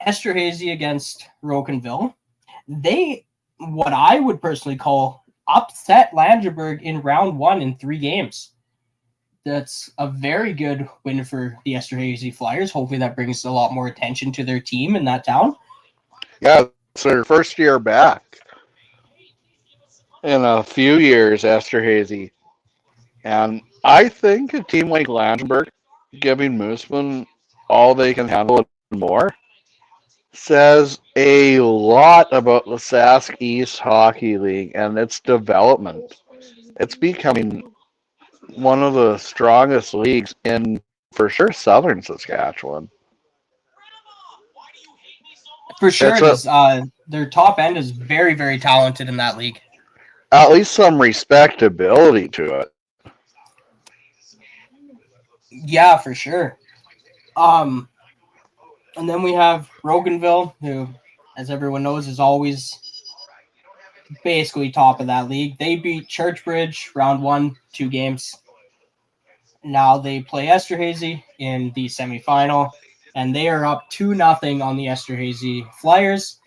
Esterhazy against Rocanville. They, what I would personally call, upset Langenburg in round 1 in 3 games. That's a very good win for the Esterhazy Flyers. Hopefully that brings a lot more attention to their team in that town. Yeah, it's their first year back in a few years, Esterhazy. And I think a team like Langenburg giving Moosomin all they can handle and more says a lot about the Sask East Hockey League and its development. It's becoming one of the strongest leagues in, for sure, southern Saskatchewan. For sure, it is. Their top end is very, very talented in that league. At least some respectability to it. Yeah, for sure. And then we have Rocanville, who, as everyone knows, is always basically top of that league. They beat Churchbridge round 1, 2 games. Now they play Esterhazy in the semifinal, and they are up 2-0 on the Esterhazy Flyers.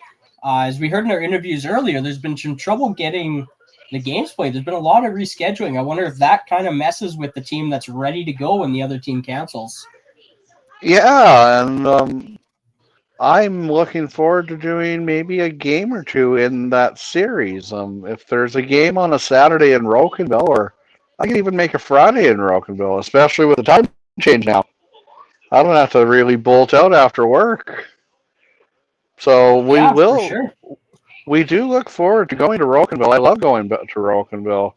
As we heard in our interviews earlier, there's been some trouble getting the games played. There's been a lot of rescheduling. I wonder if that kind of messes with the team that's ready to go when the other team cancels. Yeah, and I'm looking forward to doing maybe a game or two in that series. If there's a game on a Saturday in Rocanville, or I can even make a Friday in Rocanville, especially with the time change now. I don't have to really bolt out after work. So For sure. We do look forward to going to Rocanville. I love going to Rocanville.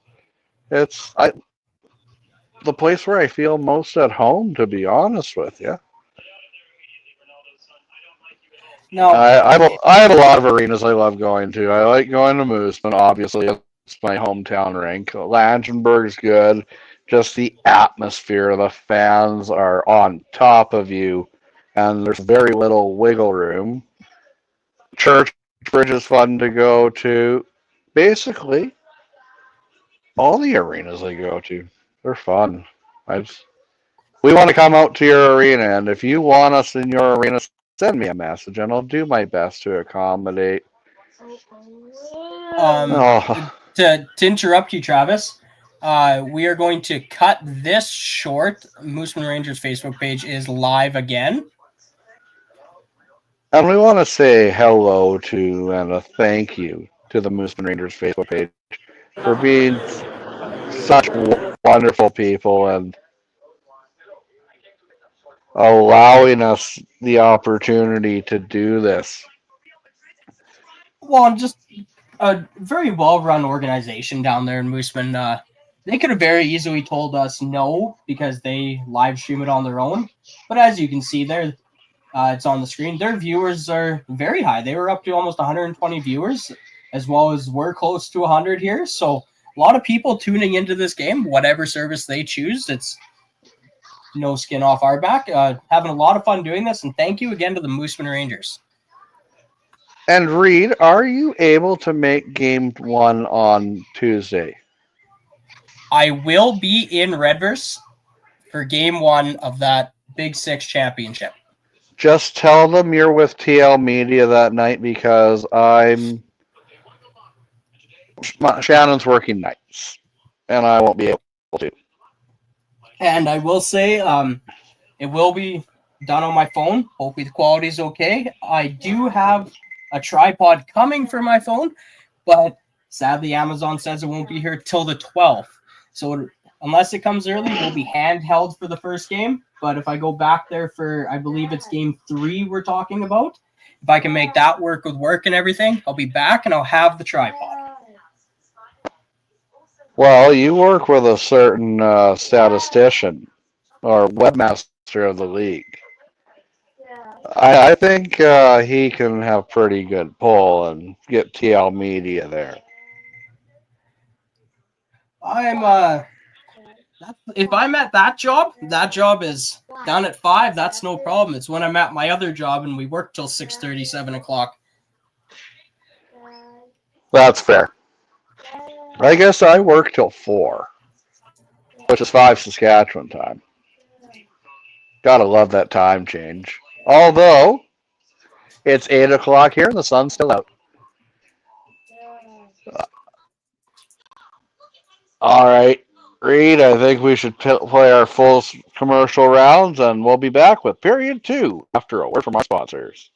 It's the place where I feel most at home, to be honest with you. No, I have a lot of arenas I love going to. I like going to Moosomin, obviously. It's my hometown rink. Langenburg's good. Just the atmosphere, the fans are on top of you, and there's very little wiggle room. Churchbridge is fun to go to. Basically, all the arenas I go to, they're fun. We want to come out to your arena, and if you want us in your arena, send me a message, and I'll do my best to accommodate. To interrupt you, Travis, we are going to cut this short. Moosomin Rangers Facebook page is live again. And we want to say hello to and a thank you to the Moosomin Rangers Facebook page for being such wonderful people and allowing us the opportunity to do this. Well, just a very well-run organization down there in Moosomin. They could have very easily told us no because they live stream it on their own. But as you can see there, it's on the screen. Their viewers are very high. They were up to almost 120 viewers, as well as we're close to 100 here. So a lot of people tuning into this game, whatever service they choose. It's no skin off our back. Having a lot of fun doing this, and thank you again to the Moosomin Rangers. And Reed, are you able to make game 1 on Tuesday? I will be in Redverse for game 1 of that Big Six championship. Just tell them you're with TL Media that night because Shannon's working nights, and I won't be able to. And I will say, it will be done on my phone. Hopefully the quality is okay. I do have a tripod coming for my phone, but sadly Amazon says it won't be here till the 12th. So unless it comes early, we'll be handheld for the first game. But if I go back there for, I believe it's game 3 we're talking about, if I can make that work with work and everything, I'll be back and I'll have the tripod. Well, you work with a certain statistician or webmaster of the league. I think he can have pretty good pull and get TL Media there. If I'm at that job is done at 5. That's no problem. It's when I'm at my other job and we work till 6:30, 7 o'clock. That's fair. I guess I work till 4, which is 5 Saskatchewan time. Gotta love that time change. Although, it's 8 o'clock here and the sun's still out. All right, Reed, I think we should play our full commercial rounds, and we'll be back with period 2 after a word from our sponsors.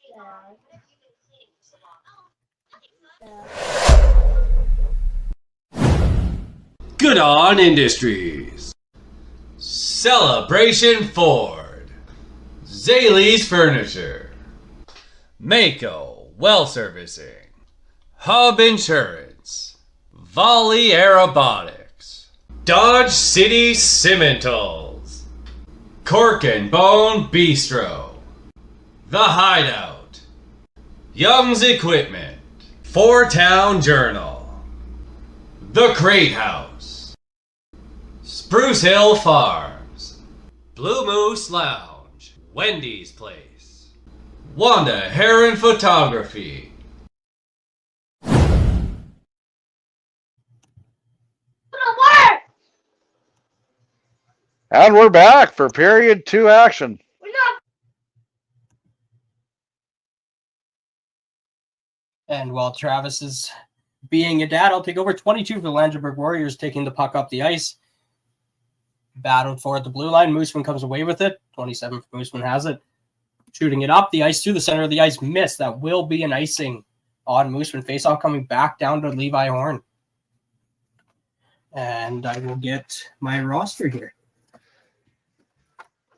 Good on Industries. Celebration Ford. Zaley's Furniture. Mako Well Servicing. Hub Insurance. Volley Aerobotics. Dodge City Cimentals. Cork and Bone Bistro. The Hideout. Young's Equipment. Four Town Journal. The Crate House. Spruce Hill Farms. Blue Moose Lounge. Wendy's Place. Wanda Heron Photography. And we're back for period 2 action. And while Travis is being a dad, I'll take over 22 for the Langenburg Warriors, taking the puck up the ice. Battled for at the blue line. Moosomin comes away with it. 27 for Moosomin has it. Shooting it up the ice through the center of the ice. Miss. That will be an icing on Moosomin. Faceoff coming back down to Levi Horn. And I will get my roster here.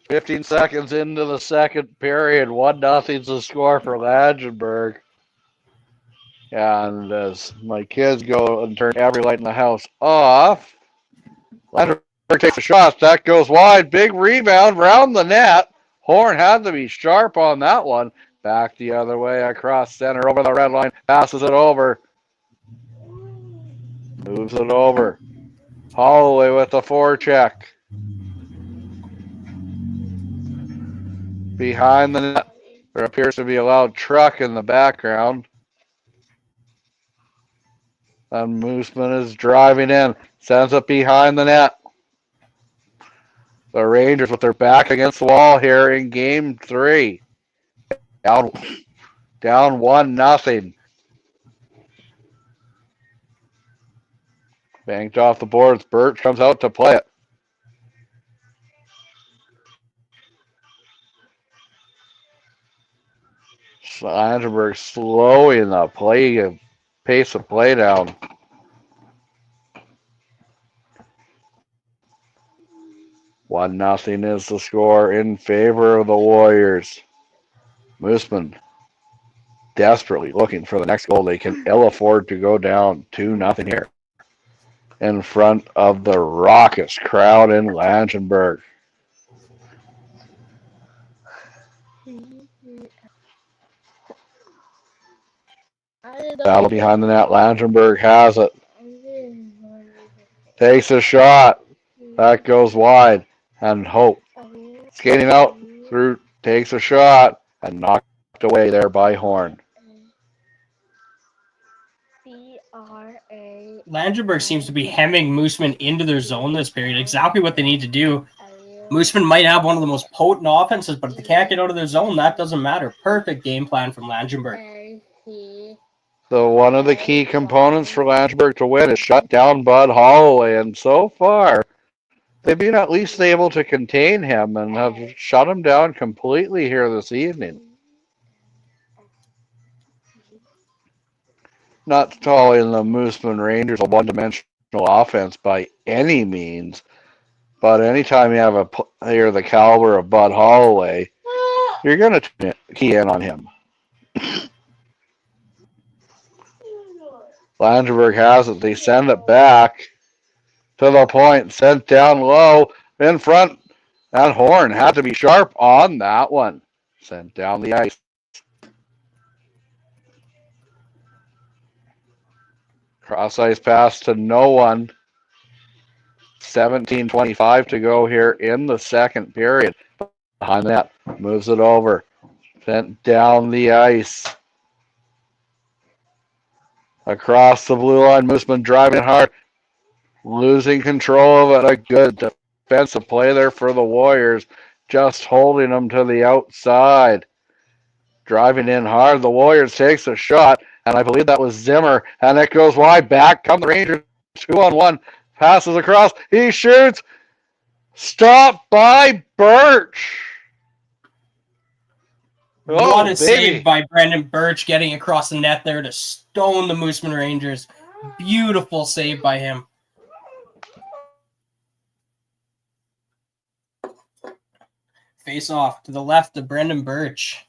15 seconds into the second period, 1-0's the score for Langenburg. And as my kids go and turn every light in the house off, Langenburg takes a shot. That goes wide. Big rebound around the net. Horn had to be sharp on that one. Back the other way across center over the red line. Passes it over. Moves it over. Holloway with the forecheck. Behind the net, there appears to be a loud truck in the background. And Moosomin is driving in. Sends it behind the net. The Rangers with their back against the wall here in game 3. Down 1-0. Banked off the boards. Birch comes out to play it. Langenburg slowing the pace of play down. One nothing is the score in favor of the Warriors. Moosomin desperately looking for the next goal. They can ill afford to go down 2-0 here. in front of the raucous crowd in Langenburg. Battle behind the net. Langenburg has it. Takes a shot. That goes wide. And Hope skating out through, takes a shot and knocked away there by Horn. Langenburg seems to be hemming Moosomin into their zone this period. Exactly what they need to do. Moosomin might have one of the most potent offenses, but if they can't get out of their zone, that doesn't matter. Perfect game plan from Langenburg. So one of the key components for Langenburg to win is shut down Bud Holloway, and so far they've been at least able to contain him and have shut him down completely here this evening. Not calling the Moosomin Rangers a one-dimensional offense by any means, but anytime you have a player the caliber of Bud Holloway, you're going to key in on him. Langenburg has it. They send it back to the point, sent down low in front. That Horn had to be sharp on that one. Sent down the ice. Cross ice pass to no one. 17:25 to go here in the second period. Behind that, moves it over. Sent down the ice. Across the blue line, Moosomin driving hard. Losing control of it. A good defensive play there for the Warriors. Just holding them to the outside. Driving in hard. The Warriors takes a shot. And I believe that was Zimmer. And it goes wide. Back come the Rangers. 2-on-1. Passes across. He shoots. Stopped by Birch. What a save by Brendan Birch getting across the net there to stone the Moosomin Rangers. Beautiful save by him. Face off to the left of Brendan Birch.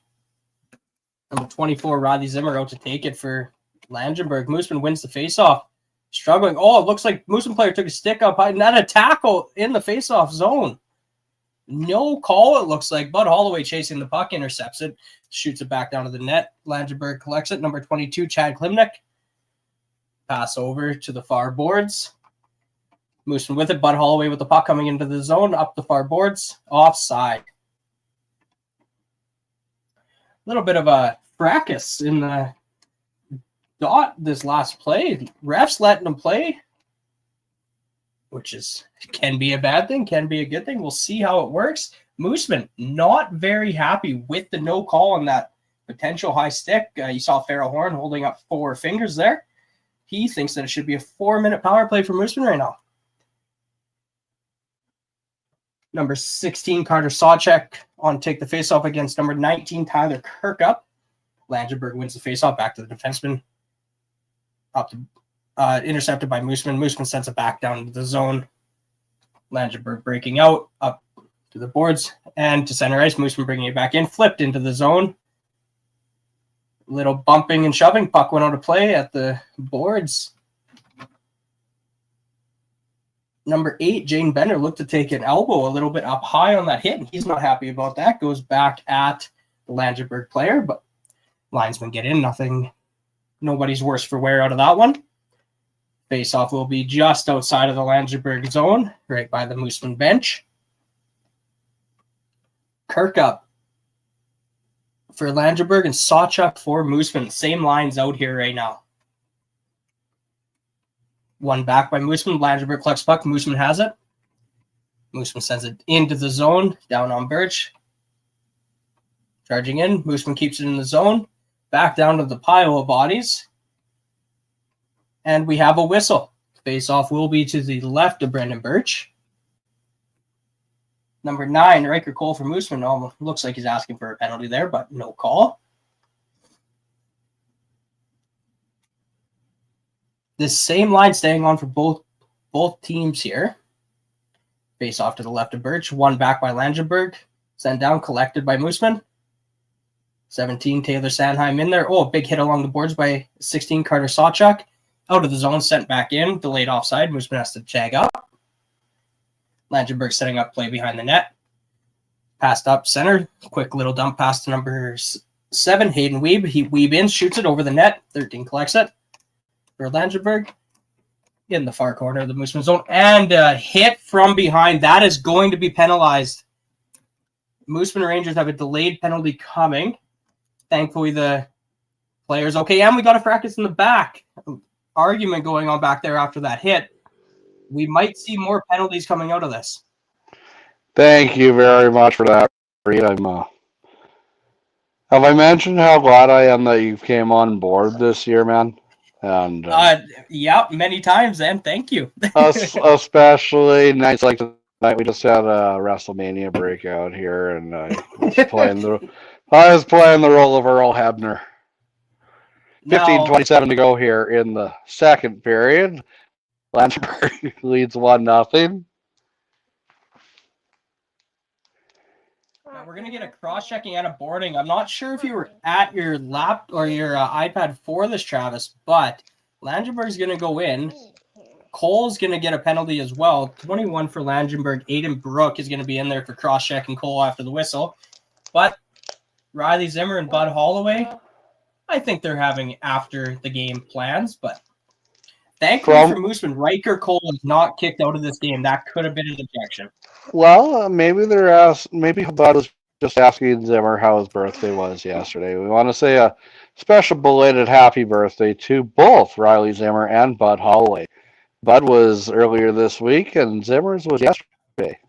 Number 24, Rodney Zimmer out to take it for Langenburg. Moosomin wins the face-off. Struggling. Oh, it looks like Moosomin player took a stick up high. And that a tackle in the face-off zone. No call, it looks like. Bud Holloway chasing the puck, intercepts it, shoots it back down to the net. Langenburg collects it. Number 22, Chad Klimnik. Pass over to the far boards. Moosomin with it. Bud Holloway with the puck coming into the zone. Up the far boards. Offside. A little bit of a fracas in the dot this last play. Refs letting them play, which can be a bad thing, can be a good thing. We'll see how it works. Moosomin not very happy with the no call on that potential high stick. You saw Farrell Horn holding up 4 fingers there. He thinks that it should be a 4-minute power play for Moosomin right now. Number 16, Carter Sawchek on take the faceoff against number 19, Tyler Kirkup. Langenburg wins the faceoff back to the defenseman. Up to intercepted by Moosomin. Moosomin sends it back down into the zone. Langenburg breaking out, up to the boards, and to center ice. Moosomin bringing it back in, flipped into the zone. Little bumping and shoving. Puck went out of play at the boards. Number 8, Jane Bender looked to take an elbow a little bit up high on that hit, and he's not happy about that. Goes back at the Langenburg player, but linesmen get in. Nobody's worse for wear out of that one. Face-off will be just outside of the Langenburg zone, right by the Moosomin bench. Kirkup for Langenburg and Sawchuk for Moosomin. Same lines out here right now. One back by Moosomin. Langenburg collects puck. Moosomin has it. Moosomin sends it into the zone, down on Birch. Charging in. Moosomin keeps it in the zone. Back down to the pile of bodies. And we have a whistle. Face-off will be to the left of Brendan Birch. Number 9, Riker Cole for Moosomin. Almost looks like he's asking for a penalty there, but no call. This same line staying on for both teams here. Face off to the left of Birch. One back by Langenburg. Sent down, collected by Moosomin. 17, Taylor Sandheim in there. Oh, a big hit along the boards by 16, Carter Sawchuk. Out of the zone, sent back in, delayed offside. Moosomin has to jag up. Langenburg setting up play behind the net. Passed up center. Quick little dump pass to number 7, Hayden Weeb. He Weeb in, shoots it over the net. 13 collects it for Langenburg. In the far corner of the Moosomin zone. And hit from behind. That is going to be penalized. Moosomin Rangers have a delayed penalty coming. Thankfully, the players okay. And we got a fracas in the back. Argument going on back there after that hit. We might see more penalties coming out of this. Thank you very much for that, Reed. Have I mentioned how glad I am that you came on board this year, man? And yeah, many times, and thank you. especially nights like tonight. We just had a WrestleMania breakout here, and I was playing the role of Earl Hebner. 15:27 to go here in the second period. Langenburg leads 1-0. We're going to get a cross-checking and a boarding. I'm not sure if you were at your lap or your iPad for this, Travis, but Langenburg's going to go in. Cole's going to get a penalty as well. 21 for Langenburg. Aiden Brook is going to be in there for cross-checking Cole after the whistle. But Riley Zimmer and Bud Holloway, I think they're having after-the-game plans, but thankfully for Moosomin, Riker Cole is not kicked out of this game. That could have been an objection. Well, maybe maybe Bud was just asking Zimmer how his birthday was yesterday. We want to say a special belated happy birthday to both Riley Zimmer and Bud Holloway. Bud was earlier this week, and Zimmer's was yesterday.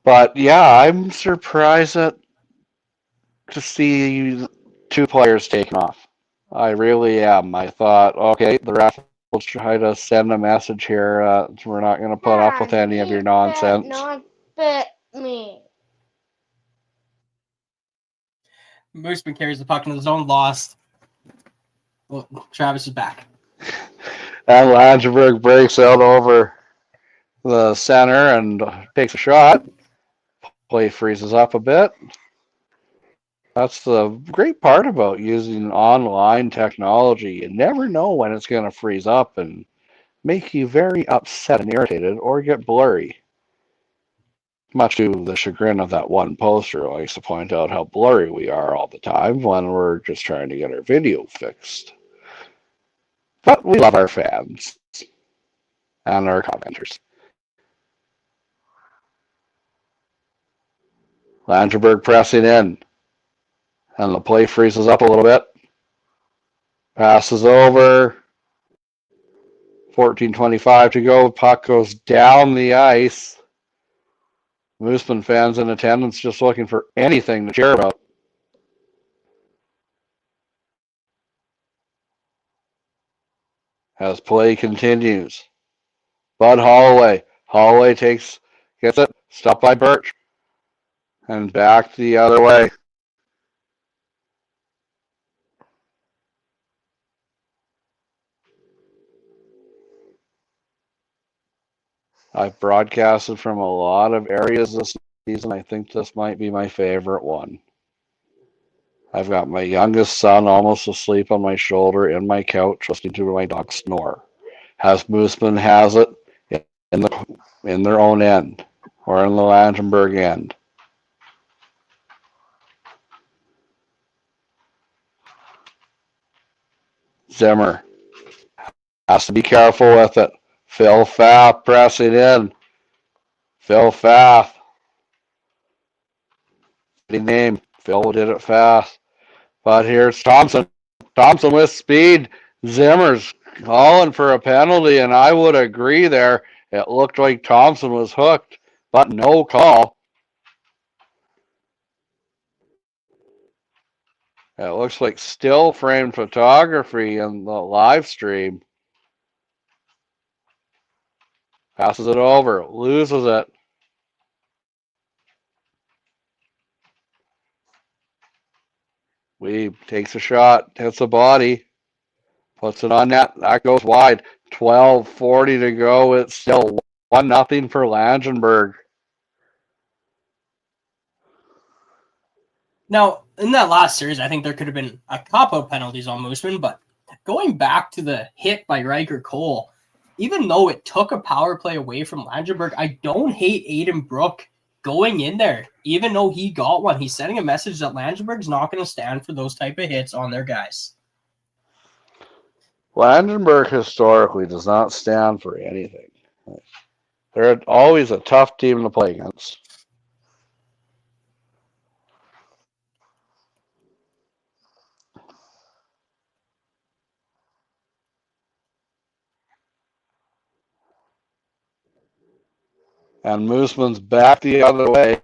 But yeah, I'm surprised to see 2 players taken off. I really am. I thought, okay, the ref will try to send a message here. We're not going to put up with any of your nonsense. Not bet me. Moosomin carries the puck into the zone, lost. Well, Travis is back. And Langenburg breaks out over the center and takes a shot. Play freezes up a bit. That's the great part about using online technology. You never know when it's going to freeze up and make you very upset and irritated or get blurry. Much to the chagrin of that one poster who likes to point out how blurry we are all the time when we're just trying to get our video fixed. But we love our fans and our commenters. Langenburg pressing in. And the play freezes up a little bit. Passes over. 14:25 to go. Puck goes down the ice. Moosomin fans in attendance just looking for anything to cheer about. As play continues. Bud Holloway. Holloway gets it. Stopped by Birch. And back the other way. I've broadcasted from a lot of areas this season. I think this might be my favorite one. I've got my youngest son almost asleep on my shoulder in my couch listening to my dog snore. Moosomin has it in their own end or in the Langenburg end. Zimmer has to be careful with it. Phil Pfaff pressing in. Phil Pfaff. Good name. Phil did it fast. But here's Thompson. Thompson with speed. Zimmer's calling for a penalty, and I would agree there. It looked like Thompson was hooked, but no call. It looks like still frame photography in the live stream. Passes it over, loses it. Weeb takes a shot, hits the body, puts it on net. That goes wide. 12:40 to go. It's still 1-0 for Langenburg. Now, in that last series, I think there could have been a couple of penalties on Moosomin, but going back to the hit by Riker Cole, even though it took a power play away from Langenburg, I don't hate Aiden Brook going in there. Even though he got one, he's sending a message that Langenburg's not going to stand for those type of hits on their guys. Langenburg historically does not stand for anything. They're always a tough team to play against. And Moosomin's back the other way.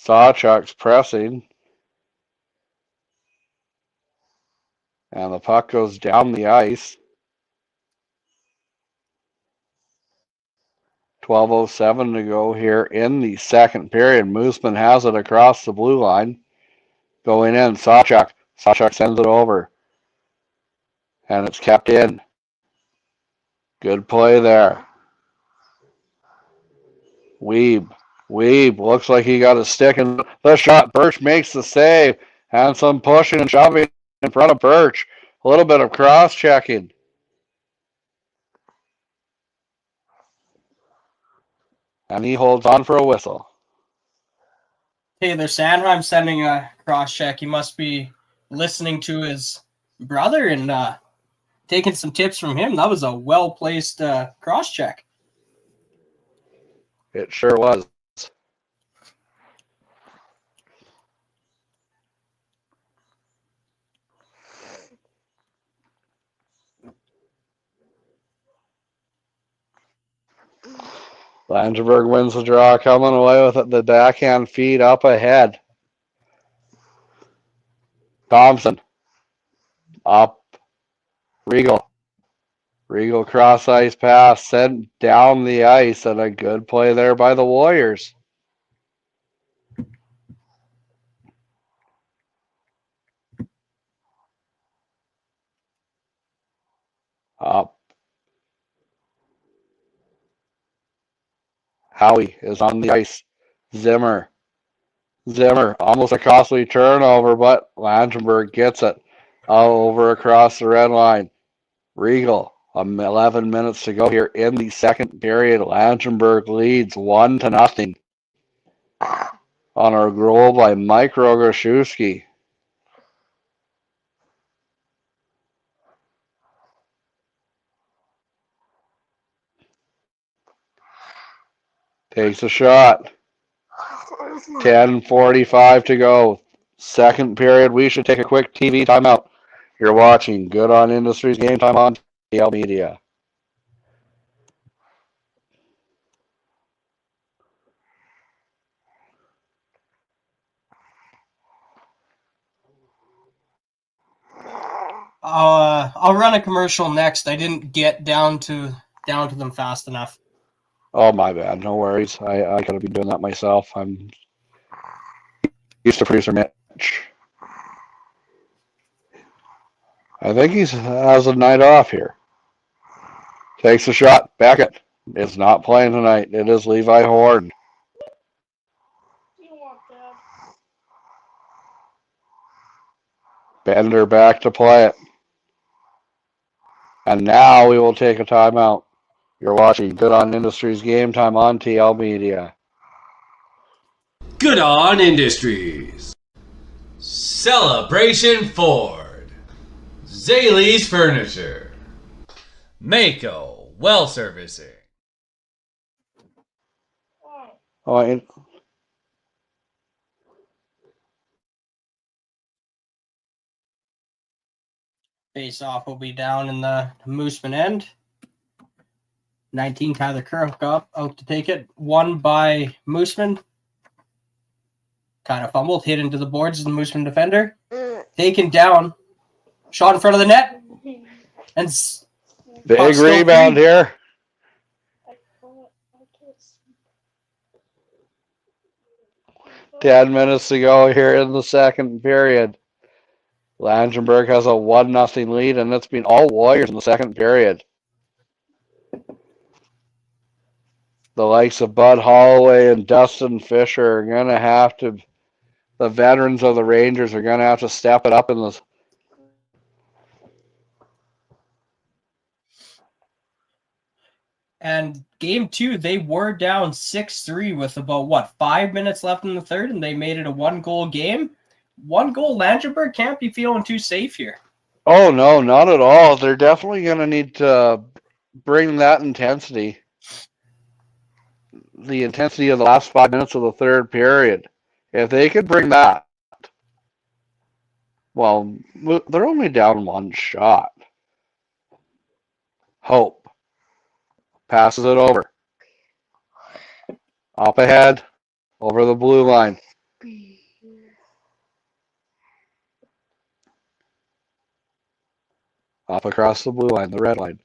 Sawchuk's pressing. And the puck goes down the ice. 12:07 to go here in the second period. Moosomin has it across the blue line. Going in, Sawchuk. Sawchuk sends it over. And it's kept in. Good play there. Weeb looks like he got a stick in the shot. Birch makes the save. And some pushing and shoving in front of Birch. A little bit of cross-checking. And he holds on for a whistle. Taylor Sandheim sending a cross-check. He must be listening to his brother and taking some tips from him. That was a well-placed cross-check. It sure was. Langenburg wins the draw, coming away with it, the backhand feed up ahead. Thompson. Up. Regal cross ice pass sent down the ice, and a good play there by the Warriors. Up. Howie is on the ice. Zimmer, almost a costly turnover, but Langenburg gets it over across the red line. Regal, 11 minutes to go here in the second period. Langenburg leads 1-0 on a goal by Mike Rogaszewski. Takes a shot. 10:45 to go. Second period. We should take a quick TV timeout. You're watching Good on Industries Game Time on TL Media. I'll run a commercial next. I didn't get down to them fast enough. Oh, my bad. No worries. I gotta be doing that myself. I'm used to producer Mitch. I think he has a night off here. Takes a shot. Beckett is not playing tonight. It is Levi Horn. Bender back to play it. And now we will take a timeout. You're watching Good on Industries Game Time on TL Media. Good on Industries. Celebration Ford. Zaley's Furniture. Mako Well Servicing. Oh, Face-off will be down in the Moosomin end. 19, Tyler Kirk out to take it. Won by Moosomin. Kind of fumbled, hit into the boards of the Moosomin defender. Taken down. Shot in front of the net. And big rebound here. Ten minutes to go here in the second period. Langenburg has a 1-0 lead, and it's been all Warriors in the second period. The likes of Bud Holloway and Dustin Fisher are going to have to, the veterans of the Rangers are going to have to step it up in this. And game 2, they were down 6-3 with about, 5 minutes left in the third, and they made it a 1-goal game. 1-goal Langenburg can't be feeling too safe here. Oh, no, not at all. They're definitely going to need to bring that intensity. The intensity of the last 5 minutes of the third period. If they could bring that, well, they're only down 1 shot. Hope passes it over. Up ahead, over the blue line. Up across the blue line, the red line.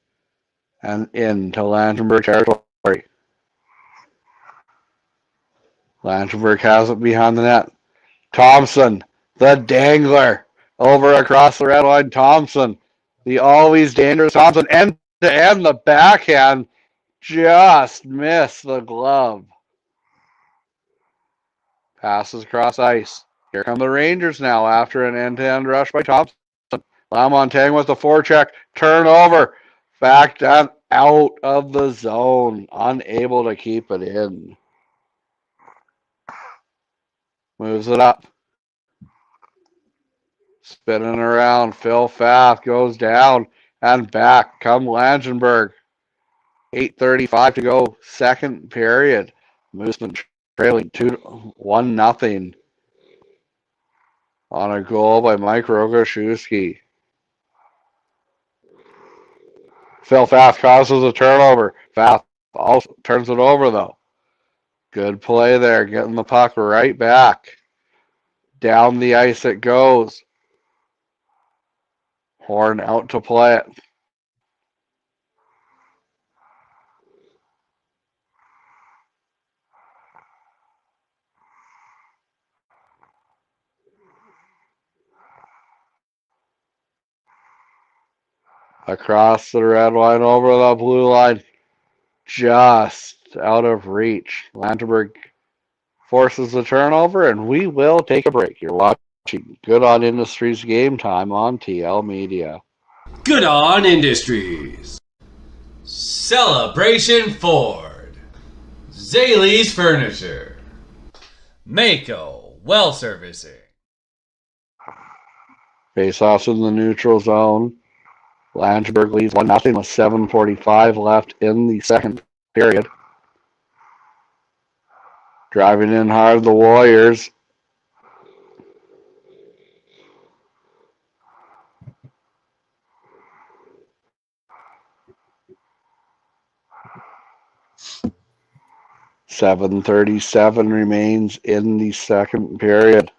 And into Langenburg territory. Langenburg has it behind the net. Thompson, the dangler, over across the red line. Thompson, the always dangerous Thompson, end to end, the backhand just missed the glove. Passes across ice. Here come the Rangers now after an end-to-end rush by Thompson. Lamontagne with the forecheck. Turnover. Back down out of the zone. Unable to keep it in. Moves it up. Spinning around. Phil Pfaff goes down and back. Come Langenburg. 8:35 to go. Second period. Moosomin trailing 1-0 on a goal by Mike Rogoszewski. Phil Pfaff causes a turnover. Pfaff also turns it over, though. Good play there, getting the puck right back. Down the ice it goes. Horn out to play it. Across the red line, over the blue line. Just out of reach. Langenburg forces the turnover, and we will take a break. You're watching Good On Industries Game Time on TL Media. Good On Industries. Celebration Ford. Zaley's Furniture. Mako Well Servicing. Face-offs in the neutral zone. Langenburg leads 1-0 with 7:45 left in the second period. Driving in hard, the Warriors. .737 remains in the second period.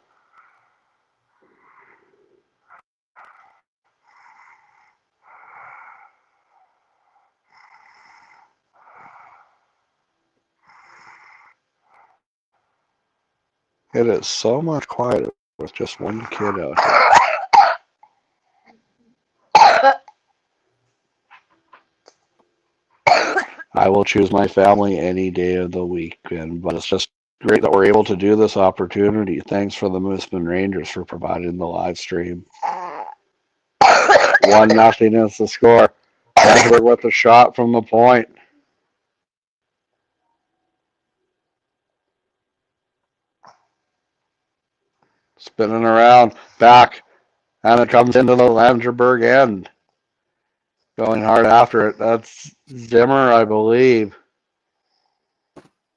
It is so much quieter with just one kid out here. I will choose my family any day of the week, but it's just great that we're able to do this opportunity. Thanks for the Moosomin Rangers for providing the live stream. 1-0 is the score. Langenburg with a shot from the point. Spinning around, back, and it comes into the Langenburg end. Going hard after it. That's Zimmer, I believe.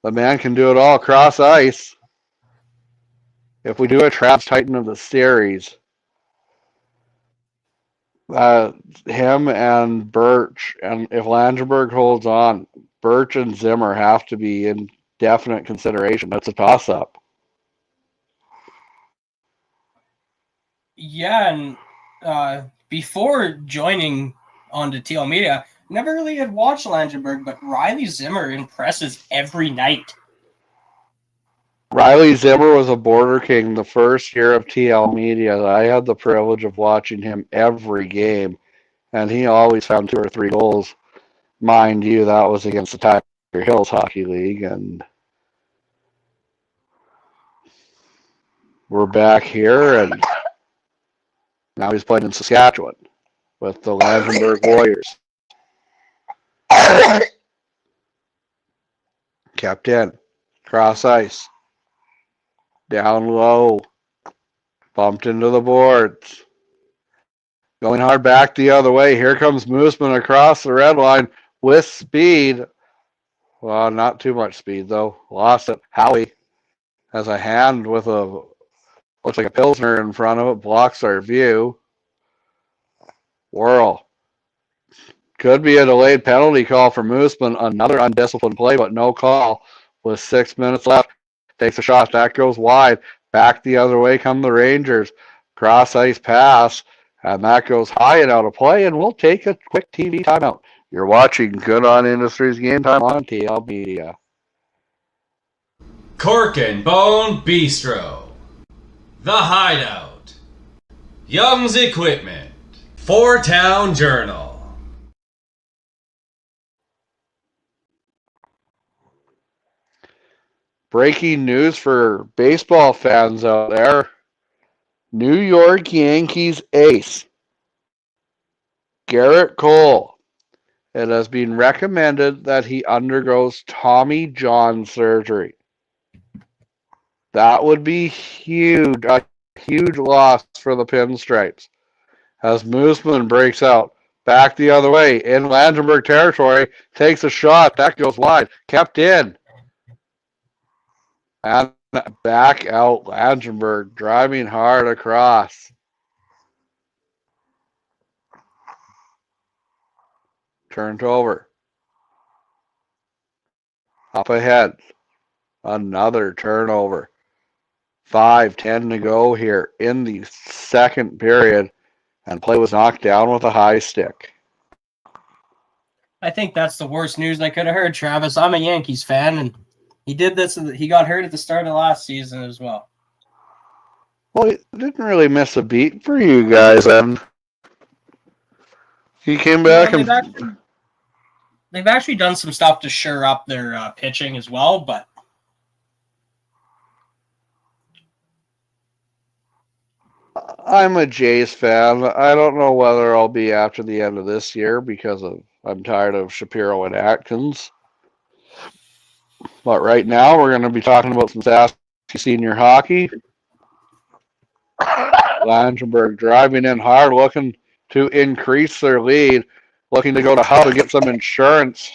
The man can do it all across ice. If we do a Traps Titan of the series, him and Birch, and if Langenburg holds on, Birch and Zimmer have to be in definite consideration. That's a toss-up. Yeah, and before joining onto TL Media, never really had watched Langenburg, but Riley Zimmer impresses every night. Riley Zimmer was a Border King the first year of TL Media. I had the privilege of watching him every game, and he always found 2 or 3 goals. Mind you, that was against the Tiger Hills Hockey League, and we're back here, and now he's playing in Saskatchewan with the Langenburg Warriors. kept in. Cross ice. Down low. Bumped into the boards. Going hard back the other way. Here comes Moosomin across the red line with speed. Well, not too much speed, though. Lost it. Howie has a hand with a, looks like a Pilsner in front of it. Blocks our view. Whirl. Could be a delayed penalty call for Moosomin. Another undisciplined play, but no call. With 6 minutes left. Takes a shot. That goes wide. Back the other way come the Rangers. Cross ice pass. And that goes high and out of play. And we'll take a quick TV timeout. You're watching Good On Industries Game Time on TL Media. Cork and Bone Bistro. The Hideout. Young's Equipment. Four Town Journal. Breaking news for baseball fans out there. New York Yankees ace Garrett Cole. It has been recommended that he undergoes Tommy John surgery. That would be huge, a huge loss for the Pinstripes. As Moosomin breaks out, back the other way, in Langenburg territory, takes a shot, that goes wide, kept in. And back out Langenburg, driving hard across. Turned over. Up ahead. Another turnover. 5:10 to go here in the second period. And play was knocked down with a high stick. I think that's the worst news I could have heard, Travis. I'm a Yankees fan, and he did this. He got hurt at the start of last season as well. Well, it didn't really miss a beat for you guys, and he came back and they've actually done some stuff to shore up their pitching as well, but I'm a Jays fan. I don't know whether I'll be after the end of this year because I'm tired of Shapiro and Atkins. But right now, we're going to be talking about some Saskatchewan senior hockey. Langenburg driving in hard, looking to increase their lead, looking to go to Hub and get some insurance.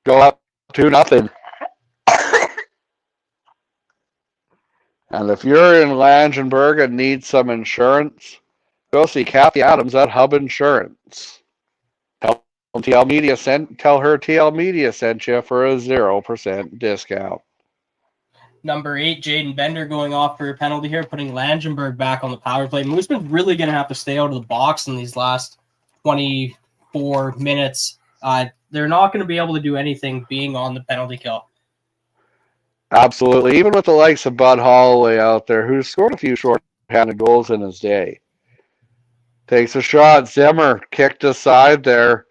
Go up 2-0. And if you're in Langenburg and need some insurance, go see Kathy Adams at Hub Insurance. Tell her TL Media sent you for a 0% discount. number 8, Jaden Bender going off for a penalty here, putting Langenburg back on the power play. Moosomin's really going to have to stay out of the box in these last 24 minutes. They're not going to be able to do anything being on the penalty kill. Absolutely. Even with the likes of Bud Holloway out there, who scored a few short-handed goals in his day. Takes a shot. Zimmer kicked aside there.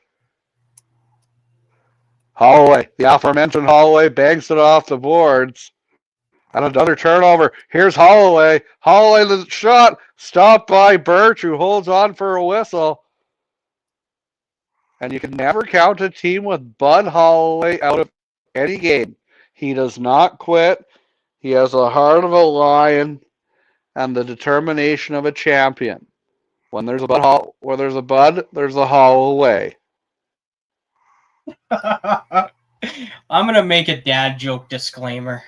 Holloway, the aforementioned Holloway, bangs it off the boards. And another turnover. Here's Holloway. Holloway, the shot. Stopped by Birch, who holds on for a whistle. And you can never count a team with Bud Holloway out of any game. He does not quit. He has the heart of a lion and the determination of a champion. When there's a Bud, where there's a Bud, there's a Holloway. I'm going to make a dad joke disclaimer.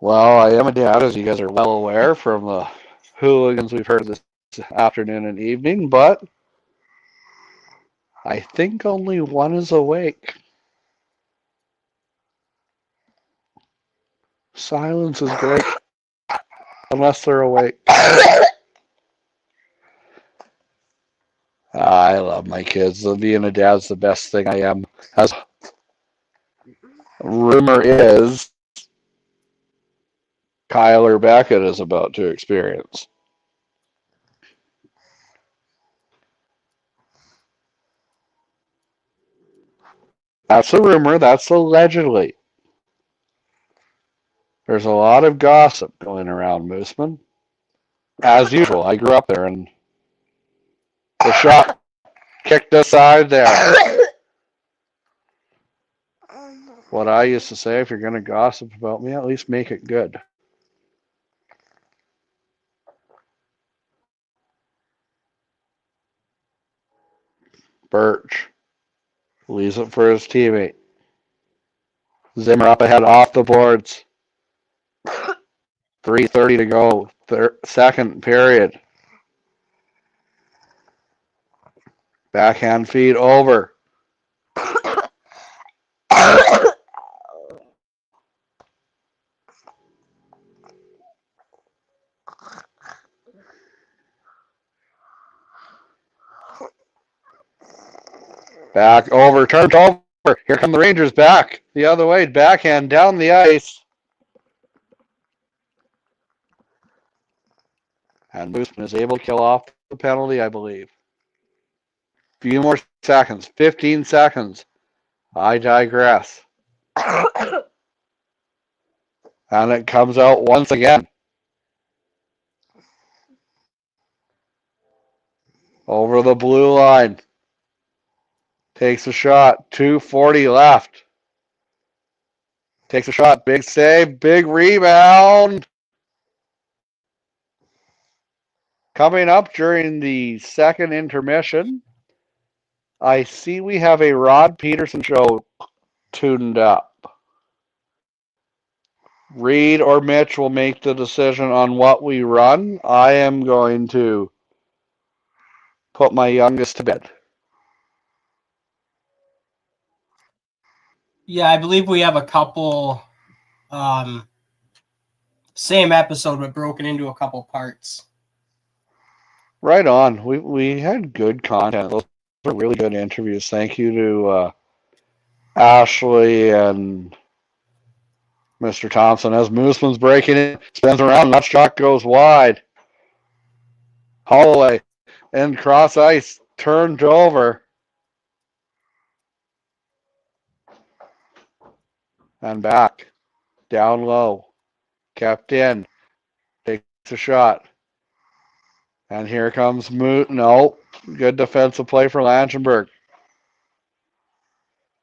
Well, I am a dad, as you guys are well aware from the hooligans we've heard this afternoon and evening, but I think only one is awake. Silence is great, unless they're awake. I love my kids. Being a dad's the best thing I am. As rumor is, Kyler Beckett is about to experience. That's a rumor. That's allegedly. There's a lot of gossip going around Moosomin. As usual, I grew up there, and the shot kicked aside there. What I used to say, if you're going to gossip about me, at least make it good. Birch leaves it for his teammate. Zimmer up ahead off the boards. 3:30 to go. Second period. Backhand feed over. Back over. Turned over. Here come the Rangers back. The other way. Backhand down the ice. And Moosomin is able to kill off the penalty, I believe. Few more seconds. 15 seconds. I digress. And it comes out once again. Over the blue line. Takes a shot. 2:40 left. Takes a shot. Big save. Big rebound. Coming up during the second intermission, I see we have a Rod Peterson show tuned up. Reed or Mitch will make the decision on what we run. I am going to put my youngest to bed. Yeah, I believe we have a couple same episode but broken into a couple parts. Right on. We had good content. Those were really good interviews. Thank you to Ashley and Mr. Thompson. As Moosomin's breaking in, spins around, that shot goes wide. Holloway in cross ice, turned over. And back. Down low. Kept in. Takes a shot. And here comes Moot. No. Good defensive play for Langenburg.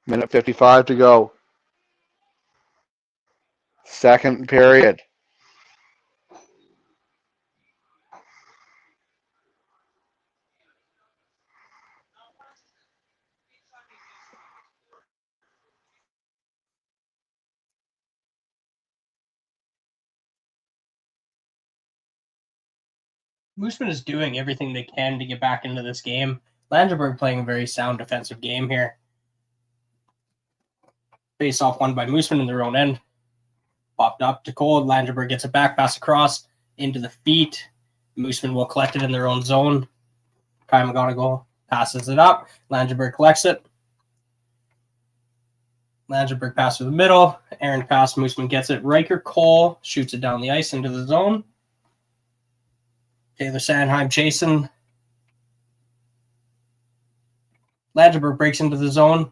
Minute 55 to go. Second period. Moosomin is doing everything they can to get back into this game. Langenburg playing a very sound defensive game here. Face off won by Moosomin in their own end. Popped up to Cole. Langenburg gets it back, pass across into the feet. Moosomin will collect it in their own zone. Kai McGonigal passes it up. Langenburg collects it. Langenburg pass through the middle. Aaron pass. Moosomin gets it. Riker Cole shoots it down the ice into the zone. Taylor Sandheim chasing. Langenburg breaks into the zone.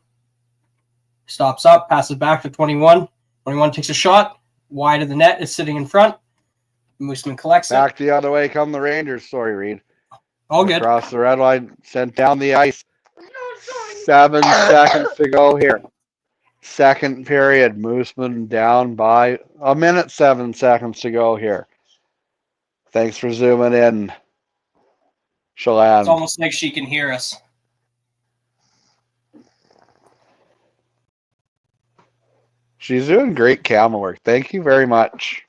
Stops up, passes back to 21. 21 takes a shot. Wide of the net, is sitting in front. Moosomin collects it. Back the other way come the Rangers. Sorry, Reed. All good. Across the red line, sent down the ice. 7 seconds to go here. Second period. Moosomin down by a minute, 7 seconds to go here. Thanks for zooming in, Shalane. It's almost like she can hear us. She's doing great camera work. Thank you very much.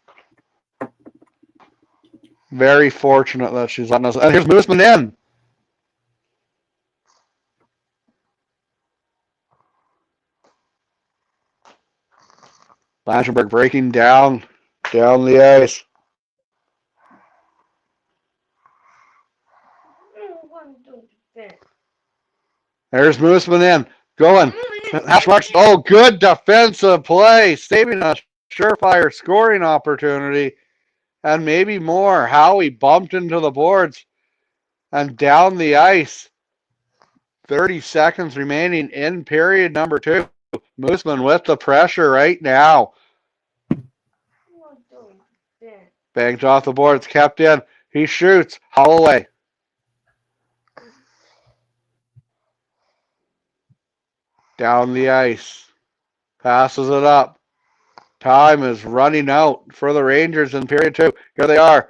Very fortunate that she's letting us. And here's Moosomin in. Langenburg breaking down the ice. There's Moosomin in. Going. Hash marks. Oh, good defensive play. Saving a surefire scoring opportunity. And maybe more. Howie bumped into the boards and down the ice. 30 seconds remaining in period number 2. Moosomin with the pressure right now. Banged off the boards. Kept in. He shoots. Holloway. Down the ice. Passes it up. Time is running out for the Rangers in period 2. Here they are.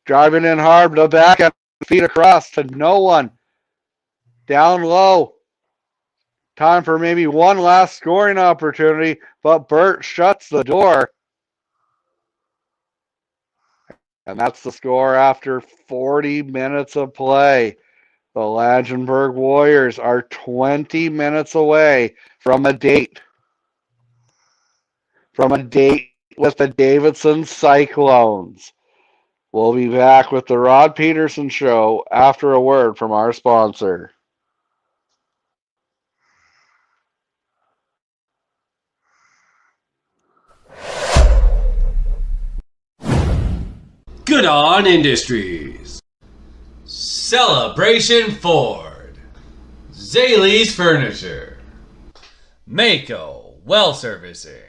Driving in hard. The back end. Feet across to no one. Down low. Time for maybe one last scoring opportunity, but Burt shuts the door. And that's the score after 40 minutes of play. The Langenburg Warriors are 20 minutes away from a date. With the Davidson Cyclones. We'll be back with the Rod Peterson Show after a word from our sponsor. Good On Industries, Celebration Ford, Zaley's Furniture, Mako Well Servicing,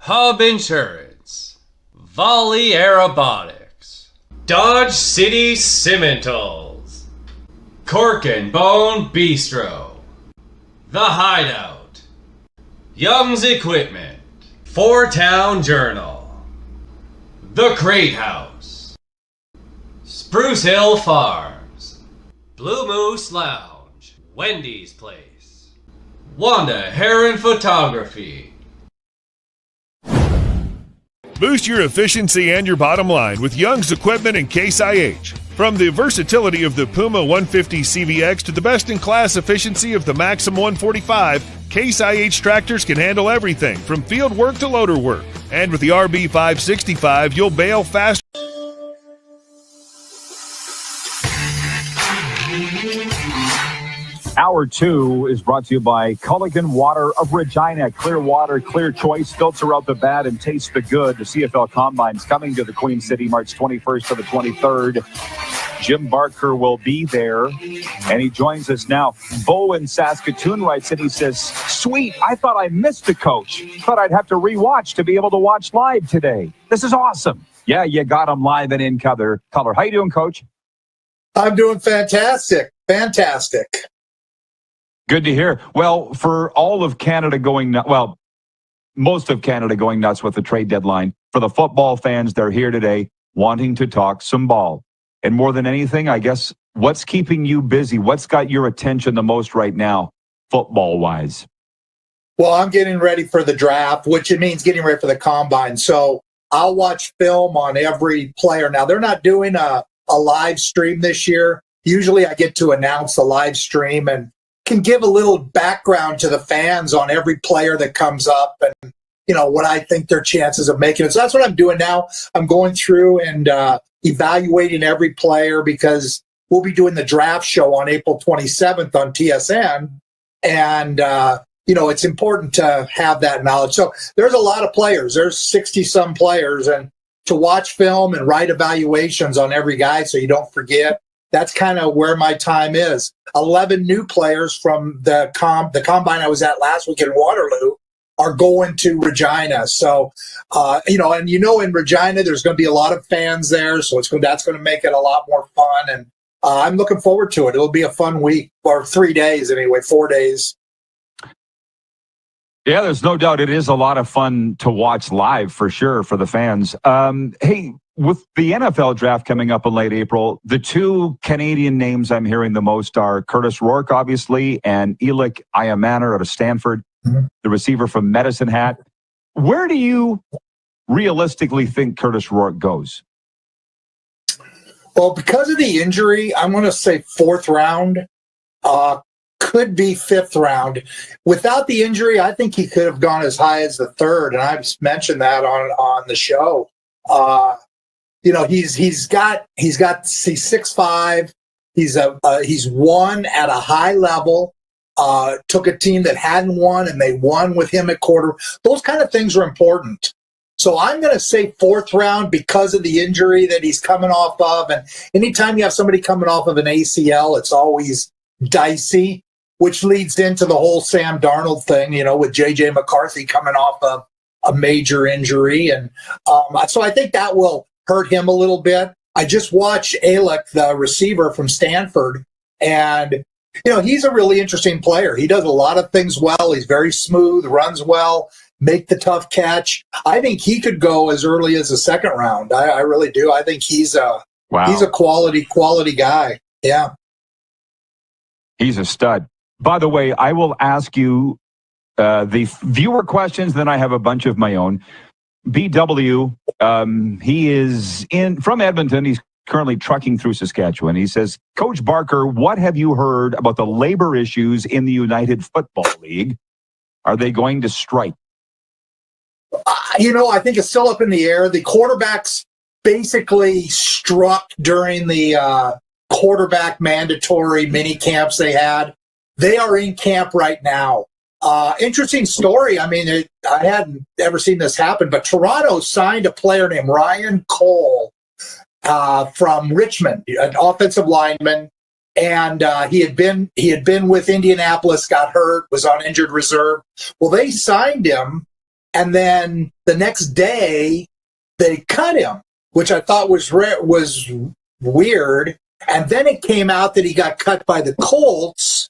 Hub Insurance, Volley Aerobotics, Dodge City Cimentals, Cork and Bone Bistro, The Hideout, Young's Equipment, Four Town Journal, The Crate House, Spruce Hill Farms, Blue Moose Lounge, Wendy's Place, Wanda Heron Photography. Boost your efficiency and your bottom line with Young's Equipment and Case IH. From the versatility of the Puma 150 CVX to the best-in-class efficiency of the Maxim 145, Case IH tractors can handle everything from field work to loader work. And with the RB 565, you'll bail faster. Hour 2 is brought to you by Culligan Water of Regina. Clear water, clear choice, filter out the bad and taste the good. The CFL Combine's coming to the Queen City March 21st to the 23rd. Jim Barker will be there, and he joins us now. Bo in Saskatoon writes in, he says, sweet, I thought I missed the coach. Thought I'd have to rewatch to be able to watch live today. This is awesome. Yeah, you got him live and in color. How you doing, Coach? I'm doing fantastic. Fantastic. Good to hear. Well, for all of Canada going nuts, well, most of Canada going nuts with the trade deadline, for the football fans, they're here today wanting to talk some ball. And more than anything, I guess, what's keeping you busy? What's got your attention the most right now, football-wise? Well, I'm getting ready for the draft, which it means getting ready for the combine. So I'll watch film on every player. Now, they're not doing a live stream this year. Usually I get to announce the live stream and can give a little background to the fans on every player that comes up and, you know, what I think their chances of making it. So that's what I'm doing now. I'm going through and evaluating every player because we'll be doing the draft show on April 27th on TSN. And, you know, it's important to have that knowledge. So there's a lot of players. There's 60-some players. And to watch film and write evaluations on every guy so you don't forget, that's kind of where my time is. 11 new players from the combine I was at last week in Waterloo are going to Regina. So, you know, and you know, in Regina, there's going to be a lot of fans there. So that's going to make it a lot more fun. And I'm looking forward to it. It'll be a fun week, or 3 days anyway, 4 days. Yeah, there's no doubt it is a lot of fun to watch live for sure for the fans. Hey, with the NFL draft coming up in late April, the two Canadian names I'm hearing the most are Curtis Rourke, obviously, and Elik Ayamaner out of Stanford, the receiver from Medicine Hat. Where do you realistically think Curtis Rourke goes? Well, because of the injury, I'm going to say 4th round. Could be 5th round. Without the injury, I think he could have gone as high as the 3rd, and I've mentioned that on the show. You know, he's 6'5". He's won at a high level. Took a team that hadn't won, and they won with him at quarter. Those kind of things are important. So I'm going to say 4th round because of the injury that he's coming off of. And anytime you have somebody coming off of an ACL, it's always dicey, which leads into the whole Sam Darnold thing, you know, with J.J. McCarthy coming off of a major injury. And so I think that will hurt him a little bit. I just watched Elik, the receiver from Stanford, and, you know, he's a really interesting player. He does a lot of things well. He's very smooth, runs well. make the tough catch. I think he could go as early as the second round. I really do. I think he's a quality guy. Yeah. He's a stud. By the way, I will ask you the viewer questions, then I have a bunch of my own. BW, he is from Edmonton. He's currently trucking through Saskatchewan. He says, Coach Barker, what have you heard about the labor issues in the United Football League? Are they going to strike? I think it's still up in the air. The quarterbacks basically struck during the quarterback mandatory mini camps they had. They are in camp right now. Interesting story. I mean, I hadn't ever seen this happen, but Toronto signed a player named Ryan Cole from Richmond, an offensive lineman, and he had been with Indianapolis, got hurt, was on injured reserve. Well, they signed him, and then the next day they cut him, which I thought was weird. And then it came out that he got cut by the Colts.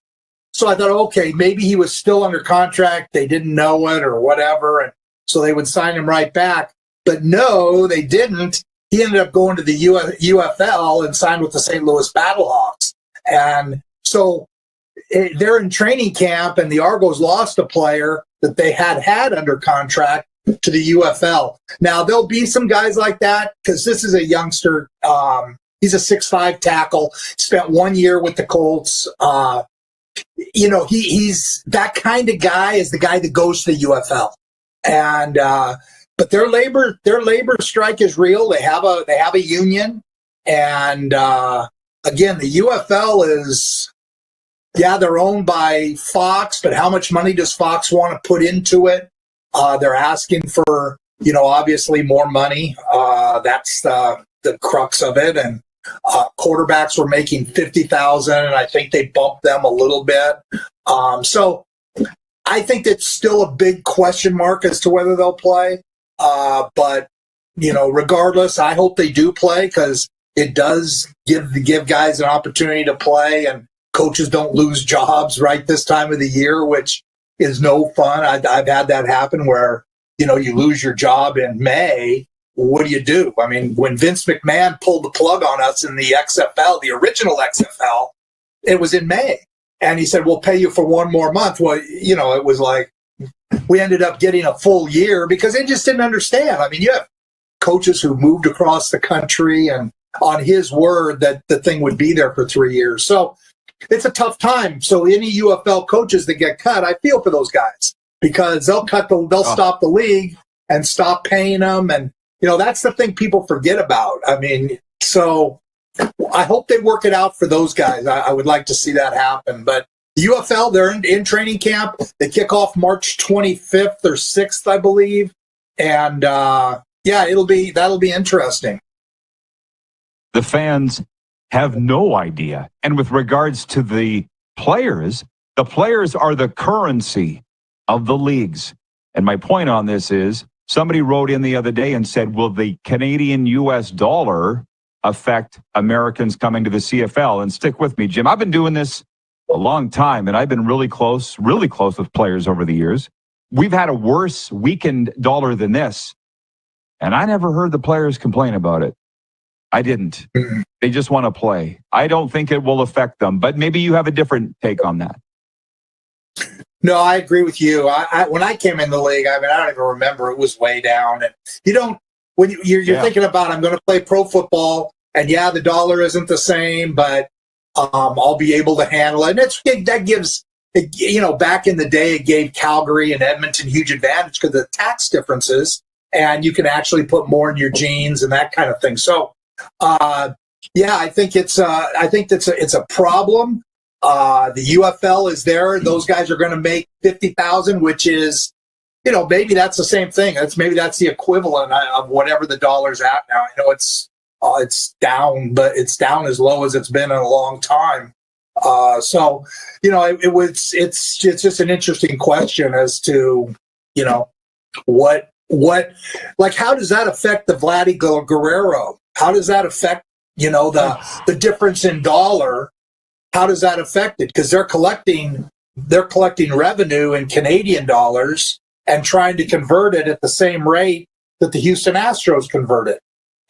So I thought, okay, maybe he was still under contract. They didn't know it or whatever. And so they would sign him right back. But no, they didn't. He ended up going to the UFL and signed with the St. Louis Battlehawks. And so they're in training camp, and the Argos lost a player that they had under contract to the UFL. Now, there'll be some guys like that because this is a youngster. He's a 6'5" tackle, spent 1 year with the Colts. He's that kind of guy is the guy that goes to the UFL. And but their labor strike is real. They have a union. And again, the UFL is they're owned by Fox, but how much money does Fox want to put into it? They're asking for, obviously more money. That's the crux of it. And quarterbacks were making $50,000, and I think they bumped them a little bit. So I think that's still a big question mark as to whether they'll play. But regardless, I hope they do play because it does give guys an opportunity to play, and coaches don't lose jobs right this time of the year, which is no fun. I've had that happen where you lose your job in May. What do? I mean, when Vince McMahon pulled the plug on us in the XFL, the original XFL, it was in May. And he said, we'll pay you for one more month. Well, it was like we ended up getting a full year because they just didn't understand. I mean, you have coaches who moved across the country and on his word that the thing would be there for 3 years. So it's a tough time. So any UFL coaches that get cut, I feel for those guys because they'll stop the league and stop paying them. And that's the thing people forget about. I mean, so I hope they work it out for those guys. I would like to see that happen. But the UFL, they're in training camp. They kick off March 25th or 6th, I believe. And that'll be interesting. The fans have no idea. And with regards to the players are the currency of the leagues. And my point on this is, somebody wrote in the other day and said, will the Canadian US dollar affect Americans coming to the CFL? And stick with me, Jim. I've been doing this a long time, and I've been really close with players over the years. We've had a worse weakened dollar than this, and I never heard the players complain about it. I didn't. They just want to play. I don't think it will affect them, but maybe you have a different take on that. No, I agree with you. When I came in the league, I don't even remember. It was way down. And when you're thinking about, I'm going to play pro football, and the dollar isn't the same, but I'll be able to handle it. And that gives, back in the day, it gave Calgary and Edmonton huge advantage because of the tax differences, and you can actually put more in your jeans and that kind of thing. So, I think it's a problem. The UFL is there. Those guys are going to make $50,000, which is, maybe that's the same thing. Maybe that's the equivalent of whatever the dollar's at now. I know it's down, but it's down as low as it's been in a long time. It's just an interesting question as to, what, how does that affect the Vladdy Guerrero? How does that affect, the difference in dollar? How does that affect it? Because they're collecting revenue in Canadian dollars, and trying to convert it at the same rate that the Houston Astros converted.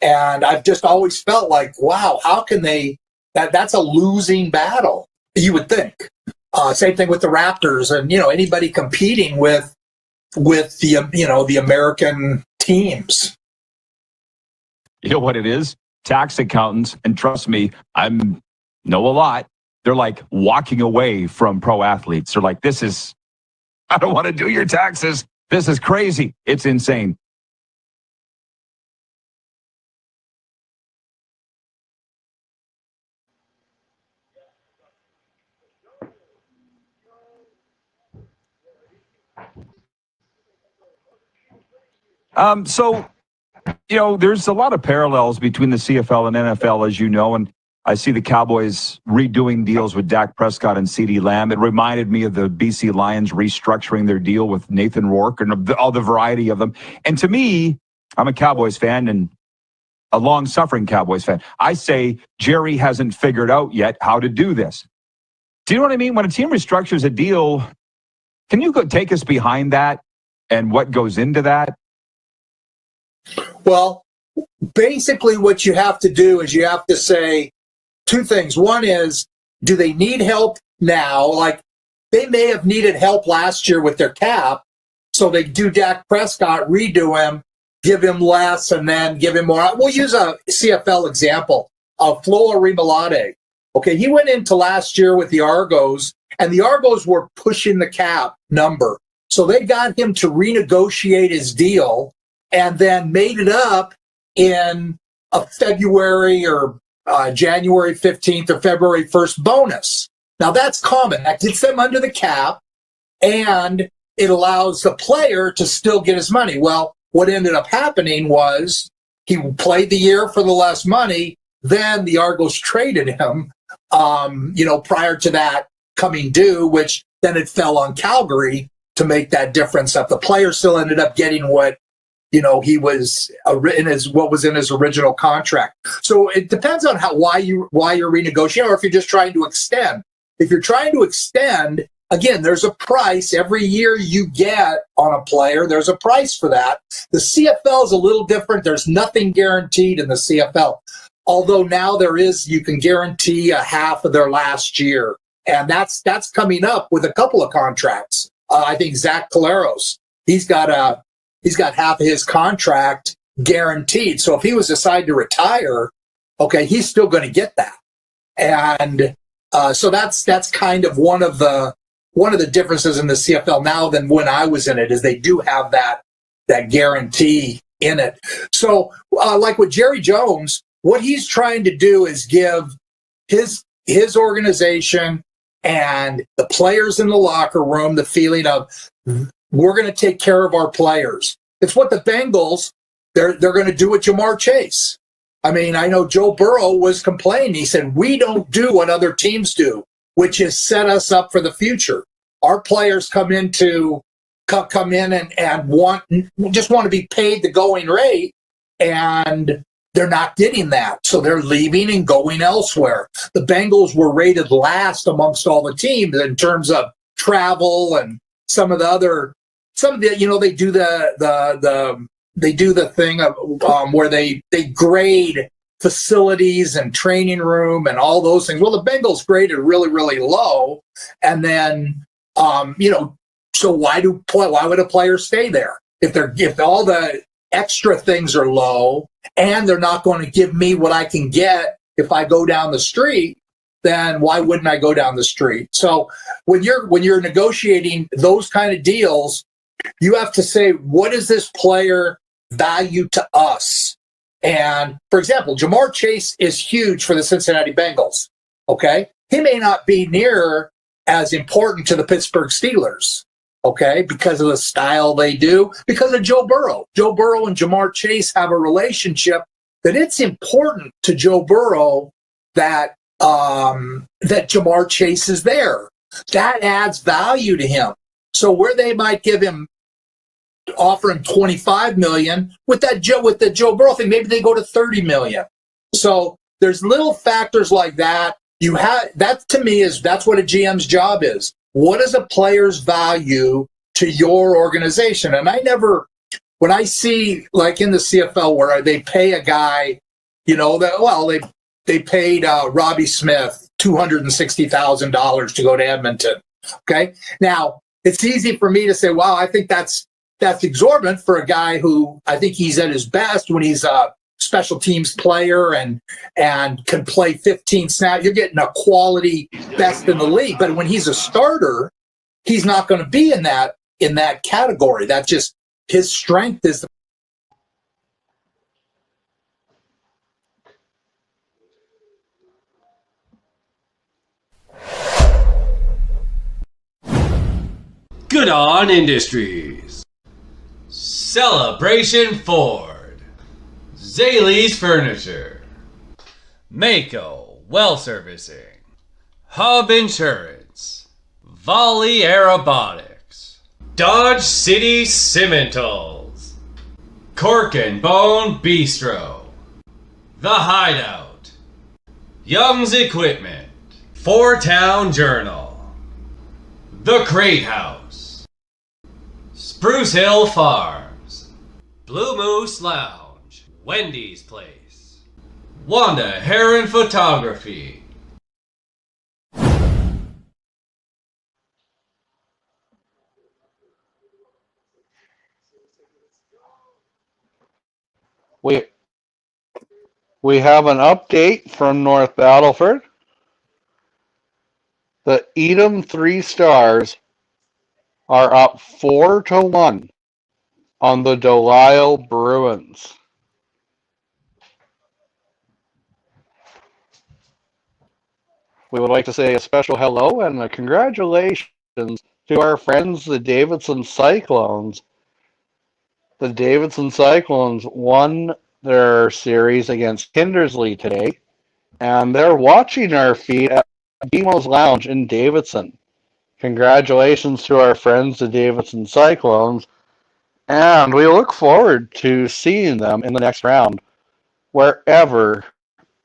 And I've just always felt like, wow, how can they? That's a losing battle, you would think. Same thing with the Raptors, and anybody competing with the American teams. You know what it is? Tax accountants, and trust me, I know a lot. They're like walking away from pro athletes. They're like, I don't want to do your taxes. This is crazy. It's insane. So, there's a lot of parallels between the CFL and NFL, as you know, and I see the Cowboys redoing deals with Dak Prescott and CeeDee Lamb. It reminded me of the BC Lions restructuring their deal with Nathan Rourke and all the variety of them. And to me, I'm a Cowboys fan and a long-suffering Cowboys fan. I say Jerry hasn't figured out yet how to do this. Do you know what I mean? When a team restructures a deal, can you take us behind that and what goes into that? Well, basically what you have to do is you have to say two things. One is, do they need help now? Like, they may have needed help last year with their cap, so they do Dak Prescott, redo him, give him less, and then give him more. We'll use a CFL example of Flo Arimolade. Okay, he went into last year with the Argos, and the Argos were pushing the cap number. So they got him to renegotiate his deal and then made it up in a February or January 15th or February 1st bonus. Now, that's common. That gets them under the cap, and it allows the player to still get his money. Well, what ended up happening was he played the year for the less money. Then the Argos traded him, prior to that coming due, which then it fell on Calgary to make that difference up. The player still ended up getting what he was what was in his original contract. So it depends on why you're renegotiating, or if you're just trying to extend. If you're trying to extend, again, there's a price every year you get on a player. There's a price for that. The CFL is a little different. There's nothing guaranteed in the CFL. Although now you can guarantee a half of their last year. And that's coming up with a couple of contracts. I think Zach Caleros, he's got half of his contract guaranteed. So if he was decided to retire, okay, he's still going to get that. And so that's kind of one of the differences in the CFL now than when I was in it, is they do have that guarantee in it. So like with Jerry Jones, what he's trying to do is give his organization and the players in the locker room the feeling of, we're going to take care of our players. It's what the Bengals, they're going to do with Jamar Chase. I mean, I know Joe Burrow was complaining. He said, we don't do what other teams do, which is set us up for the future. Our players come in and just want to be paid the going rate, and they're not getting that. So they're leaving and going elsewhere. The Bengals were rated last amongst all the teams in terms of travel and some of the they do the thing of where they grade facilities and training room and all those things. Well, the Bengals graded really, really low, and then so why would a player stay there if all the extra things are low and they're not going to give me what I can get if I go down the street? Then why wouldn't I go down the street? So when you're negotiating those kind of deals, you have to say, what is this player value to us? And for example, Jamar Chase is huge for the Cincinnati Bengals. Okay. He may not be near as important to the Pittsburgh Steelers. Okay. Because of the style they do, because of Joe Burrow. Joe Burrow and Jamar Chase have a relationship that it's important to Joe Burrow that Jamar Chase is there. That adds value to him. So where they might offer him $25 million with the Joe Burrow thing, maybe they go to $30 million. So there's little factors like that. That to me that's what a GM's job is. What is a player's value to your organization. And I never, when I see like in the CFL where they pay a guy, they paid Robbie Smith $260,000 to go to Edmonton. Okay. Now it's easy for me to say, wow, I think that's exorbitant for a guy who I think he's at his best when he's a special teams player and can play 15 snaps. You're getting a quality best in the league. But when he's a starter, he's not going to be in that category. That's just his strength is. Good on Industries. Celebration Ford. Zaley's Furniture. Mako Well Servicing. Hub Insurance. Volley Aerobotics. Dodge City Cimentals. Cork and Bone Bistro. The Hideout. Young's Equipment. Four Town Journal. The Crate House. Spruce Hill Farms. Blue Moose Lounge. Wendy's Place. Wanda Heron Photography. We have an update from North Battleford. The Edam 3 Stars are up 4-1 on the Delisle Bruins. We would like to say a special hello and a congratulations to our friends, the Davidson Cyclones. The Davidson Cyclones won their series against Kindersley today, and they're watching our feed at Demo's Lounge in Davidson. Congratulations to our friends, the Davidson Cyclones, and we look forward to seeing them in the next round, wherever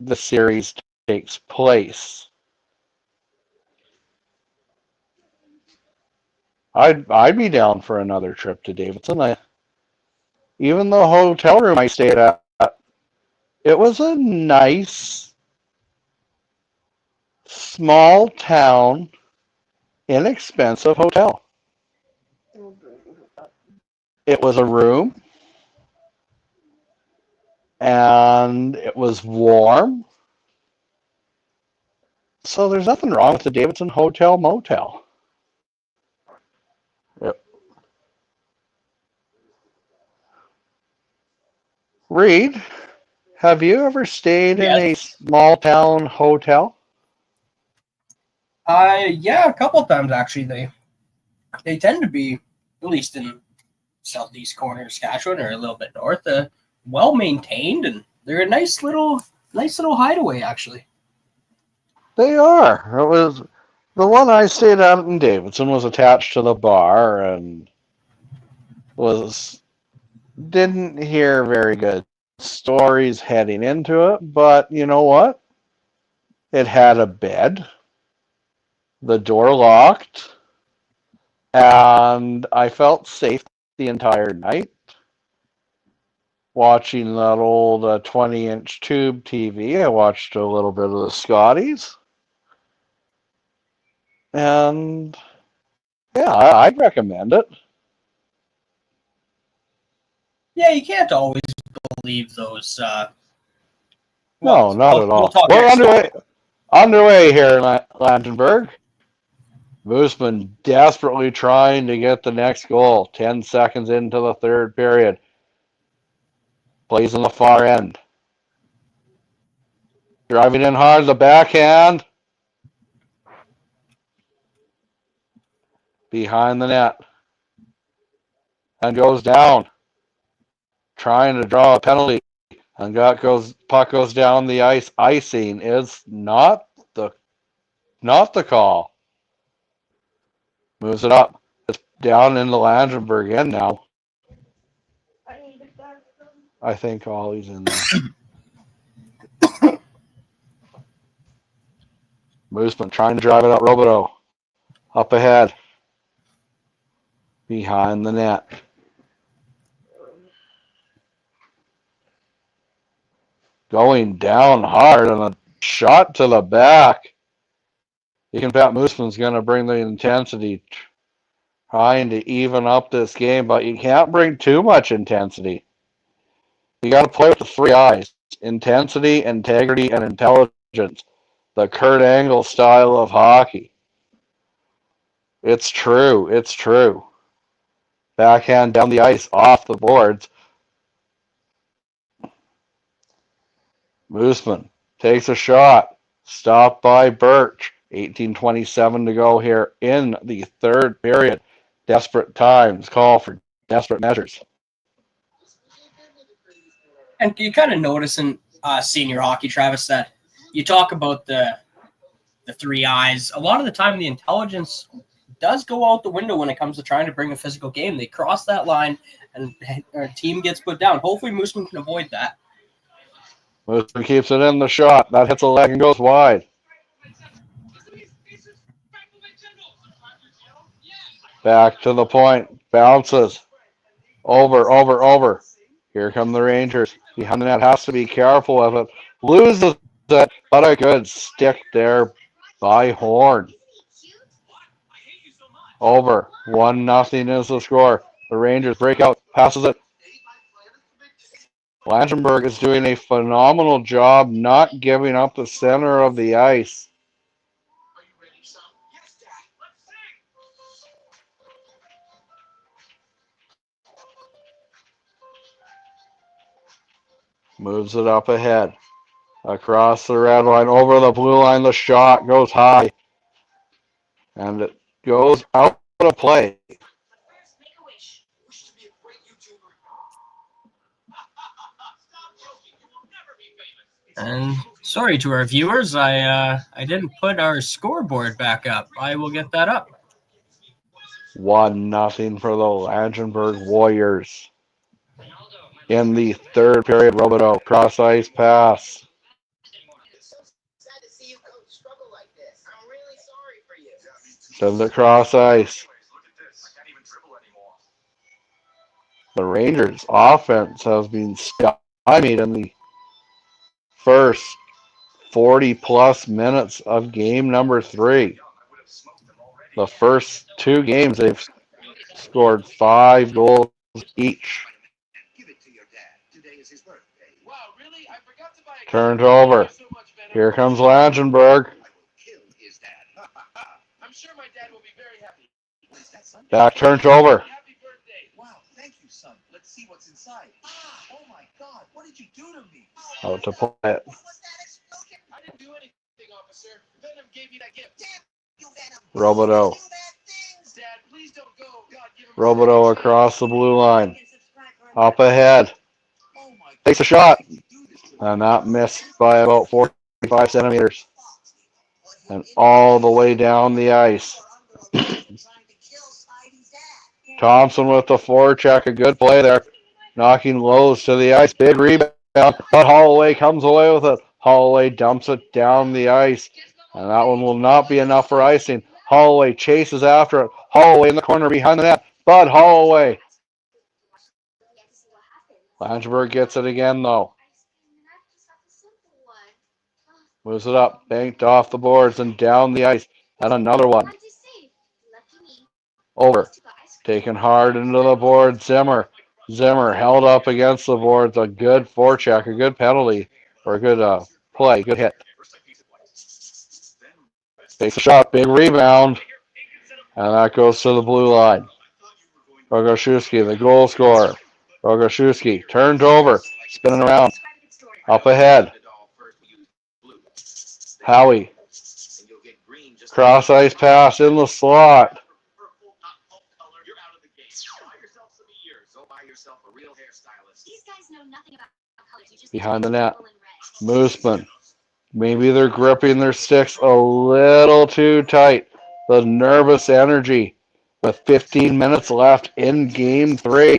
the series takes place. I'd be down for another trip to Davidson. Even the hotel room I stayed at, it was a nice, small town, inexpensive hotel. It was a room, and it was warm. So there's nothing wrong with the Davidson Hotel Motel. Yep. Reed, have you ever stayed in a small town hotel? Yeah, a couple of times actually. They tend to be, at least in southeast corner of Saskatchewan or a little bit north, well maintained, and they're a nice little hideaway actually. They are. It was the one I stayed at in Davidson was attached to the bar and didn't hear very good stories heading into it, but you know what? It had a bed, the door locked, and I felt safe the entire night watching that old 20-inch tube TV. I watched a little bit of the Scotties, and yeah, I'd recommend it. Yeah, you can't always believe those. No, not at all. We'll We're underway here in Langenburg. Moosomin desperately trying to get the next goal. 10 seconds into the third period. Plays on the far end. Driving in hard, the backhand. Behind the net. And goes down. Trying to draw a penalty. And puck goes down the ice. Icing is not the call. Moves it up. It's down in the Langenburg end now. I think Ollie's in there. Moosomin trying to drive it out. Robideau up ahead. behind the net. Going down hard and a shot to the back. You can bet Moosomin's going to bring the intensity, trying to even up this game, but you can't bring too much intensity. You got to play with the three I's: intensity, integrity, and intelligence. The Kurt Angle style of hockey. It's true. It's true. Backhand down the ice, off the boards. Moosomin takes a shot. Stopped by Birch. 18:27 to go here in the third period. Desperate times call for desperate measures. And you kind of notice in senior hockey, Travis, that you talk about the three eyes. A lot of the time, the intelligence does go out the window when it comes to trying to bring a physical game. They cross that line, and our team gets put down. Hopefully, Moosomin can avoid that. Moosomin keeps it in the shot. That hits a leg and goes wide. Back to the point. Bounces. Over. Here come the Rangers. Behind the net, has to be careful of it. Loses it, but a good stick there by Horn. Over. 1-0 is the score. The Rangers break out, passes it. Langenburg is doing a phenomenal job not giving up the center of the ice. Moves it up ahead. Across the red line, over the blue line, the shot goes high. And it goes out of play. And sorry to our viewers, I didn't put our scoreboard back up. I will get that up. 1-0 for the Langenburg Warriors. In the third period, Robideau cross ice pass. To the cross ice. The Rangers' offense has been stymied in the first 40-plus minutes of game number 3. The first 2 games, they've scored 5 goals each. Turned over. Here comes Langenburg. Back turned over. Out to play it. Robideau. Robideau across the blue line. Up ahead. Takes a shot. And that missed by about 45 centimeters. And all the way down the ice. Thompson with the forecheck. A good play there. Knocking lows to the ice. Big rebound. But Holloway comes away with it. Holloway dumps it down the ice. And that one will not be enough for icing. Holloway chases after it. Holloway in the corner behind the net. Bud Holloway. Langenburg gets it again, though. Moves it up. Banked off the boards and down the ice. And another one. Over. Taken hard into the board. Zimmer held up against the boards. A good forecheck. A good penalty. Or a good play. Good hit. Takes a shot. Big rebound. And that goes to the blue line. Rogoszewski, the goal scorer. Rogoszewski turned over. Spinning around. Up ahead. Howie. Cross ice pass in the slot. Behind the net. Moosomin. Maybe they're gripping their sticks a little too tight. The nervous energy with 15 minutes left in game 3.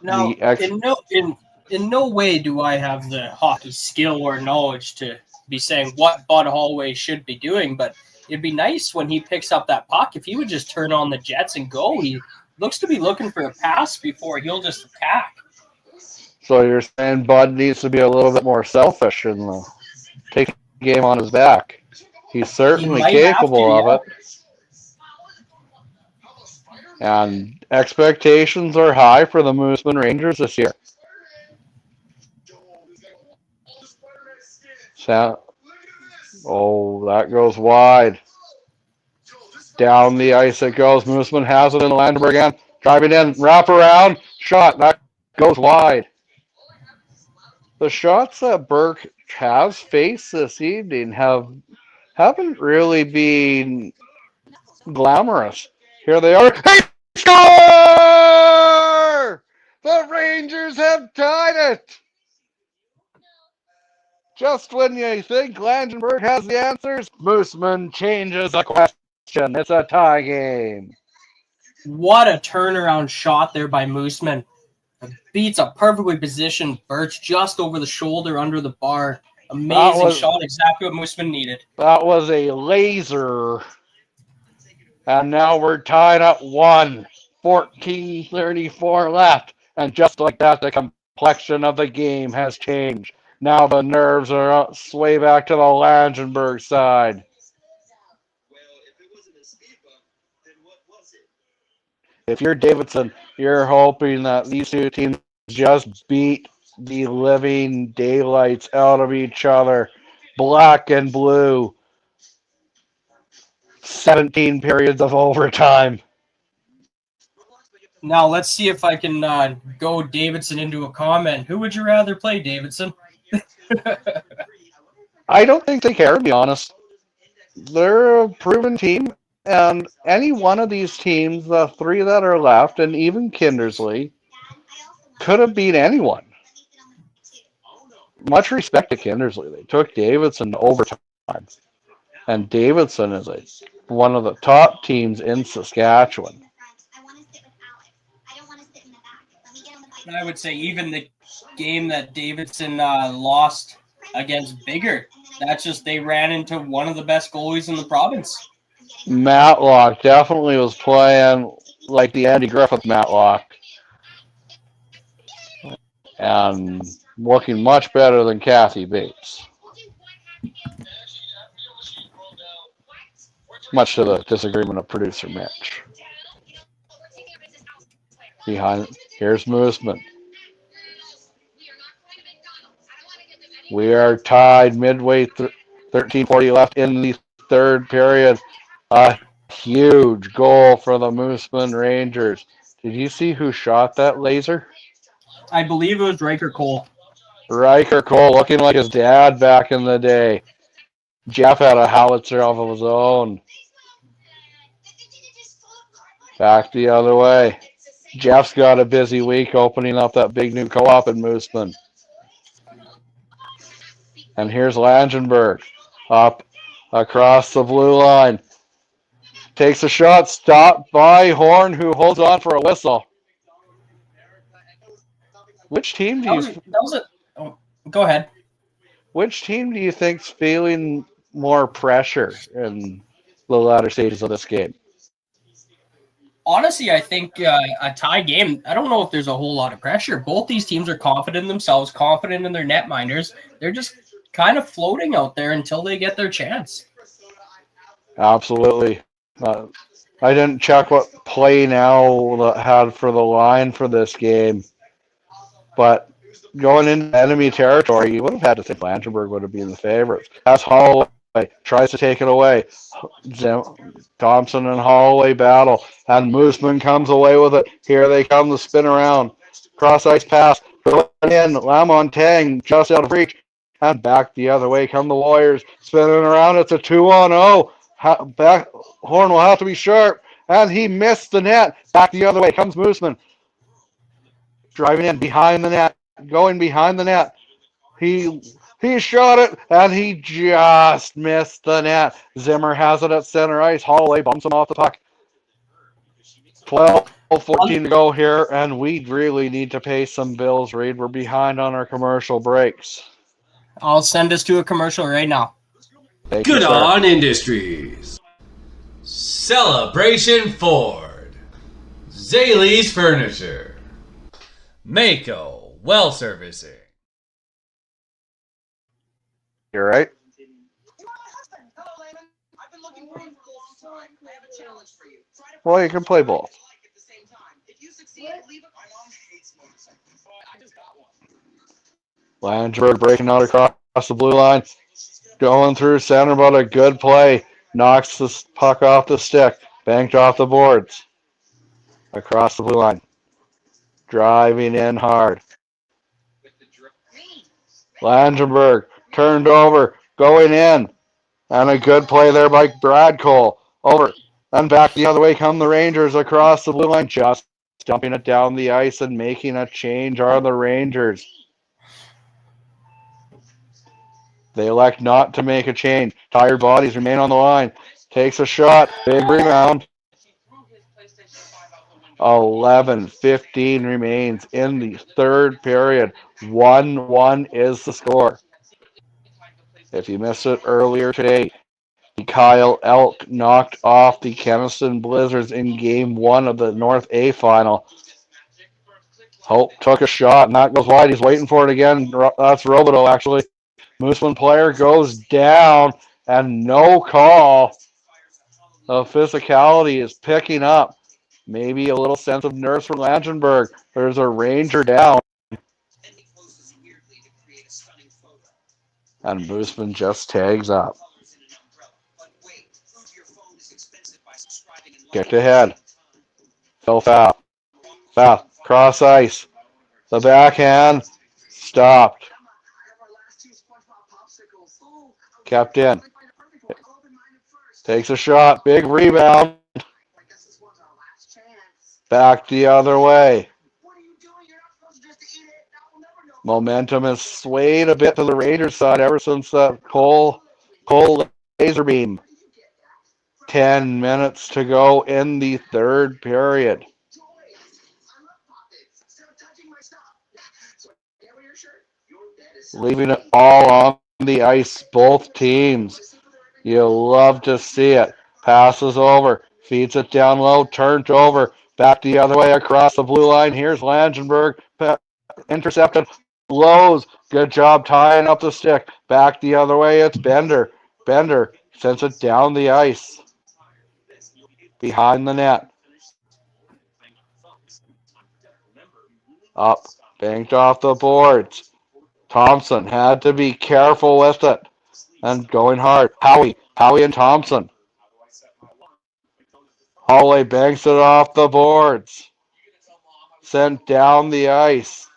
Now, in no way do I have the hockey skill or knowledge to be saying what Bud Holloway should be doing, but it'd be nice when he picks up that puck if he would just turn on the jets and go. He looks to be looking for a pass before he'll just attack. So you're saying Bud needs to be a little bit more selfish and take the game on his back. He's certainly capable of it. And expectations are high for the Moosomin Rangers this year. Oh, that goes wide. Down the ice it goes. Moosomin has it in the Langenburg again. Driving in, wrap around, shot. That goes wide. The shots that Burke has faced this evening haven't really been glamorous. Here they are. Hey, score! The Rangers have tied it. Just when you think Langenburg has the answers, Moosomin changes the question. It's a tie game. What a turnaround shot there by Moosomin. Beats a perfectly positioned Birch just over the shoulder under the bar. Amazing shot, exactly what Moosomin needed. That was a laser. And now we're tied at 1. 14:34 left. And just like that, the complexion of the game has changed. Now the nerves are sway back to the Langenburg side. If you're Davidson, you're hoping that these two teams just beat the living daylights out of each other. Black and blue. 17 periods of overtime. Now let's see if I can go Davidson into a comment. Who would you rather play, Davidson? I don't think they care, to be honest. They're a proven team, and any one of these teams, the 3 that are left, and even Kindersley, could have beat anyone. Much respect to Kindersley. They took Davidson to overtime, and Davidson is one of the top teams in Saskatchewan. I would say even the game that Davidson lost against Bigger, that's just they ran into one of the best goalies in the province. Matlock definitely was playing like the Andy Griffith Matlock. And looking much better than Kathy Bates. Much to the disagreement of producer Mitch. Here's Moosomin. We are tied midway, 13:40 left in the third period. A huge goal for the Moosomin Rangers. Did you see who shot that laser? I believe it was Riker Cole. Riker Cole, looking like his dad back in the day. Jeff had a howitzer of his own. Back the other way. Jeff's got a busy week opening up that big new co-op in Moosomin. And here's Langenburg up across the blue line. Takes a shot, stopped by Horn, who holds on for a whistle. Which team do you... Go ahead. Which team do you think's feeling more pressure in the latter stages of this game? Honestly, I think a tie game, I don't know if there's a whole lot of pressure. Both these teams are confident in themselves, confident in their netminders. They're just kind of floating out there until they get their chance. Absolutely. I didn't check what play now had for the line for this game, but going into enemy territory, you would have had to think Langenburg would have been the favorites. As Holloway tries to take it away. Thompson and Holloway battle, and Moosomin comes away with it. Here they come, the spin around. Cross-ice pass. In, Lamontagne just out of reach. And back the other way come the Warriors. Spinning around, it's a 2-on-0. Horn will have to be sharp. And he missed the net. Back the other way comes Moosomin. Driving in behind the net. Going behind the net. He shot it, and he just missed the net. Zimmer has it at center ice. Holloway bumps him off the puck. 12-14 to go here, and we really need to pay some bills, Reed. We're behind on our commercial breaks. I'll send us to a commercial right now. Good on Industries. Celebration Ford, Zaley's Furniture, Mako Well Servicing. You're right. Well, you can play both. Langenburg breaking out across the blue line. Going through center, but a good play. Knocks the puck off the stick. Banked off the boards. Across the blue line. Driving in hard. Langenburg turned over. Going in. And a good play there by Brad Cole. Over. And back the other way come the Rangers across the blue line. Just dumping it down the ice and making a change are the Rangers. They elect not to make a change. Tired bodies remain on the line. Takes a shot. Big rebound. 11:15 remains in the third period. 1-1 is the score. If you missed it earlier today, Kyle Elk knocked off the Keniston Blizzards in Game 1 of the North A Final. Hope took a shot, and that goes wide. He's waiting for it again. That's Robideau, actually. Moosomin player goes down, and no call. The physicality is picking up. Maybe a little sense of nerves from Langenburg. There's a Ranger down. And Moosomin just tags up. Kicked ahead. Fell foul. Foul. Cross ice. The backhand. Stopped. Kept in. Takes a shot. Big rebound. Back the other way. Momentum has swayed a bit to the Rangers side ever since that Cole laser beam. 10 minutes to go in the third period. Leaving it all on the ice, both teams. You love to see it. Passes over, feeds it down low, turned over, back the other way across the blue line. Here's Langenburg, intercepted. Lowe's, good job tying up the stick. Back the other way, it's Bender. Bender sends it down the ice. Behind the net. Up, banked off the boards. Thompson had to be careful with it. And going hard. Howie and Thompson. Holloway banks it off the boards. Sent down the ice.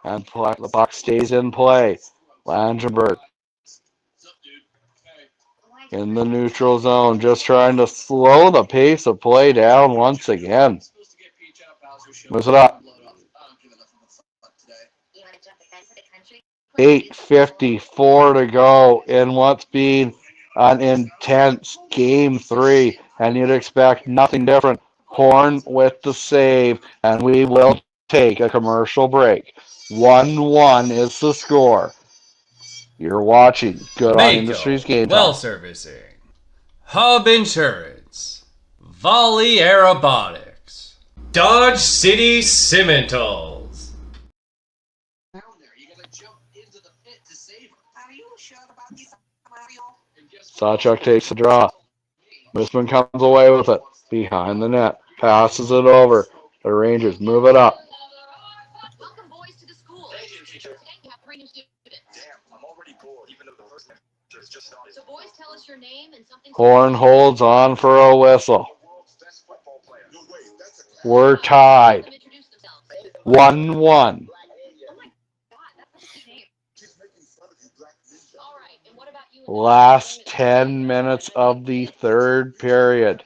And the puck stays in play. Langenburg in the neutral zone, just trying to slow the pace of play down once again. Moves it up. 8:54 to go in what's been an intense Game 3, and you'd expect nothing different. Horn with the save, and we will take a commercial break. 1-1 is the score. You're watching Good on Industries Game Time. Well Servicing, Hub Insurance, Volley Aerobotics, Dodge City Cimentals. Sawchuk takes the draw. Moosomin comes away with it. Behind the net. Passes it over. The Rangers move it up. Welcome, boys, to the school. Today we have 3 new students. Damn, I'm already bored, even though the first lecture just started. So, boys, tell us your name and something. Horn holds on for a whistle. We're tied. 1-1. Last 10 minutes of the third period.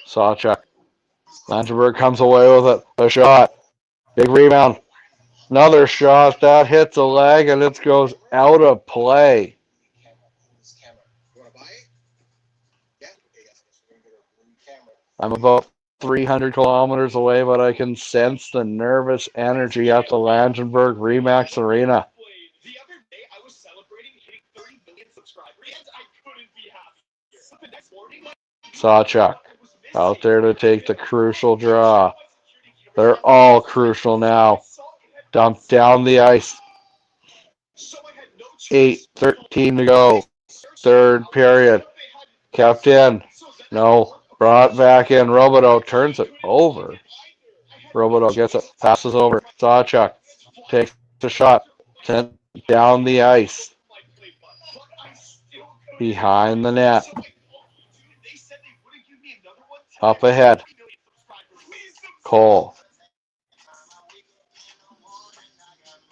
Sawchuk. Langenburg comes away with it. A shot. Big rebound. Another shot. That hits a leg and it goes out of play. I'm about 300 kilometers away, but I can sense the nervous energy at the Langenburg Remax Arena. Sawchuk out there to take the crucial draw. They're all crucial now. Dumped down the ice. 8:13 to go. Third period. Kept in. No. Brought back in. Robideau turns it over. Robideau gets it. Passes over. Sawchuk takes the shot. Sent down the ice. Behind the net. Up ahead. Cole.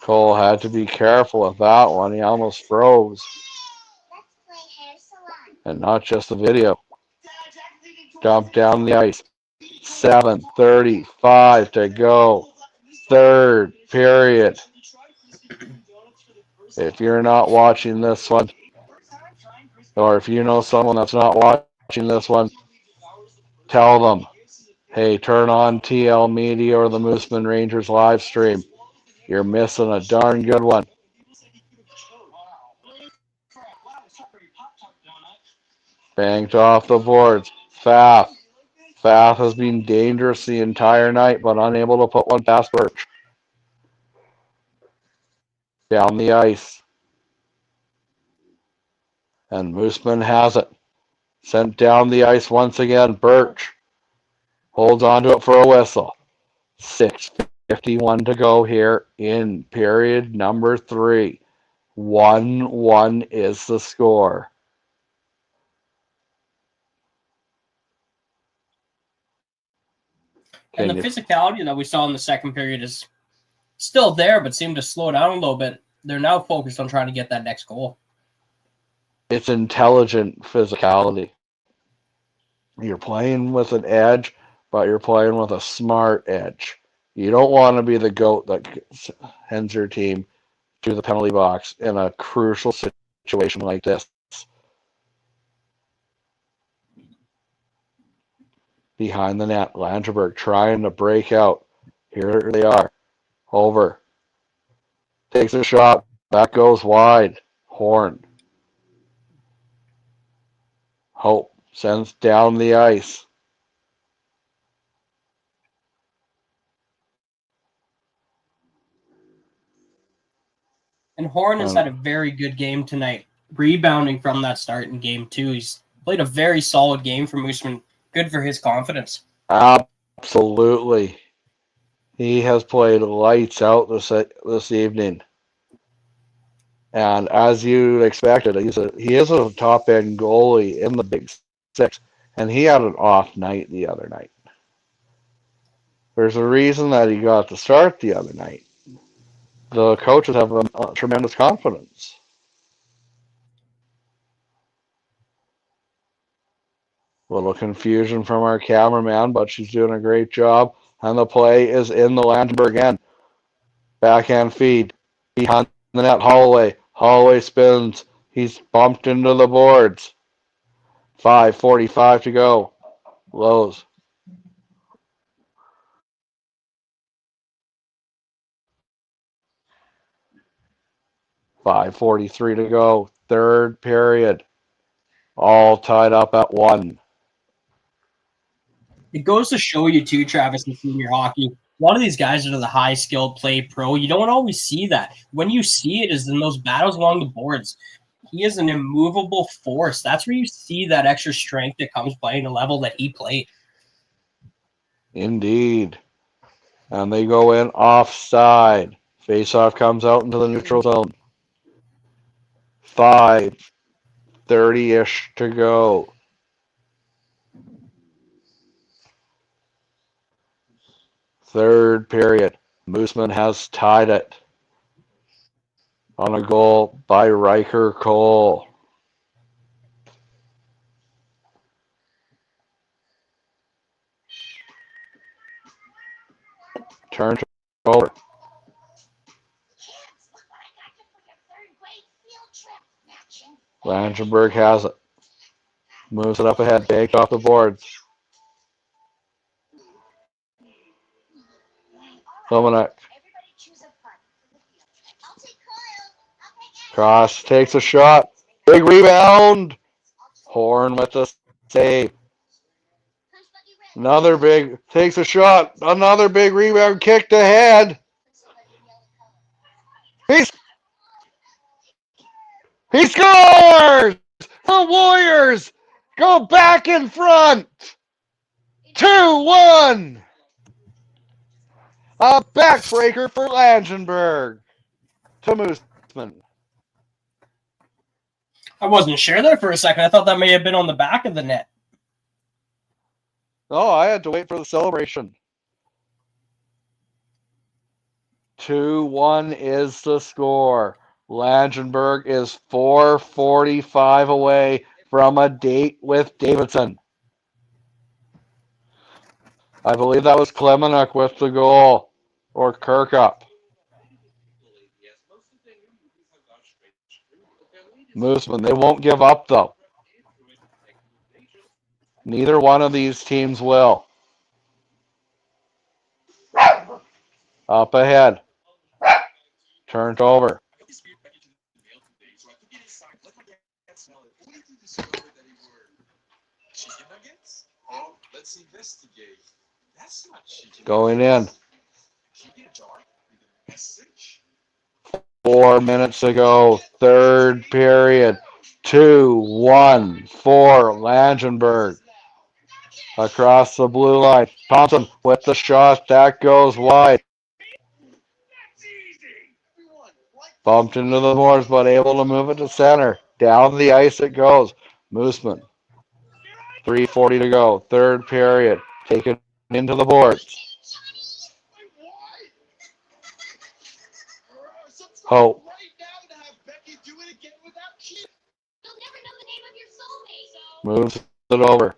Cole had to be careful with that one. He almost froze. And not just the video. Dumped down the ice. 7:35 to go. Third period. If you're not watching this one, or if you know someone that's not watching this one, tell them, hey, turn on TL Media or the Moosomin Rangers live stream. You're missing a darn good one. Banked off the boards. Pfaff. Pfaff has been dangerous the entire night, but unable to put one past Birch. Down the ice. And Moosomin has it. Sent down the ice once again. Birch holds on to it for a whistle. 6:51 to go here in period number 3. 1-1 is the score. And the physicality that we saw in the second period is still there, but seemed to slow down a little bit. They're now focused on trying to get that next goal. It's intelligent physicality. You're playing with an edge, but you're playing with a smart edge. You don't want to be the goat that sends your team to the penalty box in a crucial situation like this. Behind the net, Langenburg trying to break out. Here they are. Over. Takes a shot. That goes wide. Horn. Hope sends down the ice. And Horn has had a very good game tonight, rebounding from that start in game 2. He's played a very solid game for Moosomin. Good for his confidence. Absolutely. He has played lights out this evening. And as you expected, he is a top-end goalie in the Big Six, and he had an off night the other night. There's a reason that he got the start the other night. The coaches have a tremendous confidence. A little confusion from our cameraman, but she's doing a great job. And the play is in the Langenburg end. Backhand feed. Behind the net, Holloway. Holloway spins. He's bumped into the boards. 5:45 to go. Lowe's. $5:43 to go. Third period. All tied up at 1. It goes to show you, too, Travis, in senior hockey. A lot of these guys are the high-skilled play pro. You don't always see that. When you see it is in those battles along the boards. He is an immovable force. That's where you see that extra strength that comes playing the level that he played. Indeed. And they go in offside. Faceoff comes out into the neutral zone. 5:30-ish to go. Third period. Moosomin has tied it on a goal by Riker Cole. Turn over. Langenburg has it. Moves it up ahead. Baked off the boards. Klemenuk. Cross takes a shot. Big rebound. Horn with the save. Another big, takes a shot. Another big rebound, kicked ahead. He scores! The Warriors go back in front. 2-1. A backbreaker for Langenburg. To Moosomin. I wasn't sure there for a second. I thought that may have been on the back of the net. Oh, I had to wait for the celebration. 2-1 is the score. Langenburg is 4:45 away from a date with Davidson. I believe that was Klemenuk with the goal, or Kirkup. Moosomin, they won't give up though. Neither one of these teams will. Up ahead. Turned over. Going in. 4 minutes ago, third period. 2-1 for Langenburg. Across the blue line. Thompson with the shot. That goes wide. Bumped into the boards, but able to move it to center. Down the ice it goes. Moosomin. 3:40 to go. Third period. Taken into the boards. Hope. Moves it over.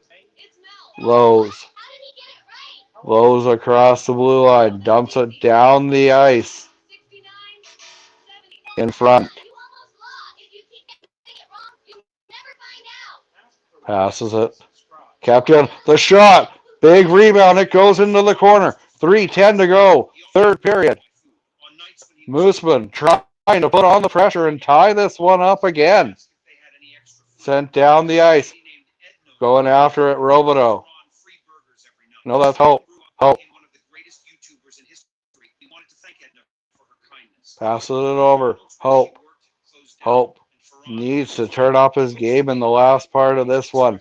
Lowe's. Lowe's across the blue line. Dumps it down the ice. In front. Passes it. Captain, the shot. Big rebound. It goes into the corner. 3:10 to go. Third period. Moosomin trying to put on the pressure and tie this one up again. Sent down the ice. Going after it, Robideau. No, that's Hope. Hope. Passes it over. Hope. Hope needs to turn up his game in the last part of this one.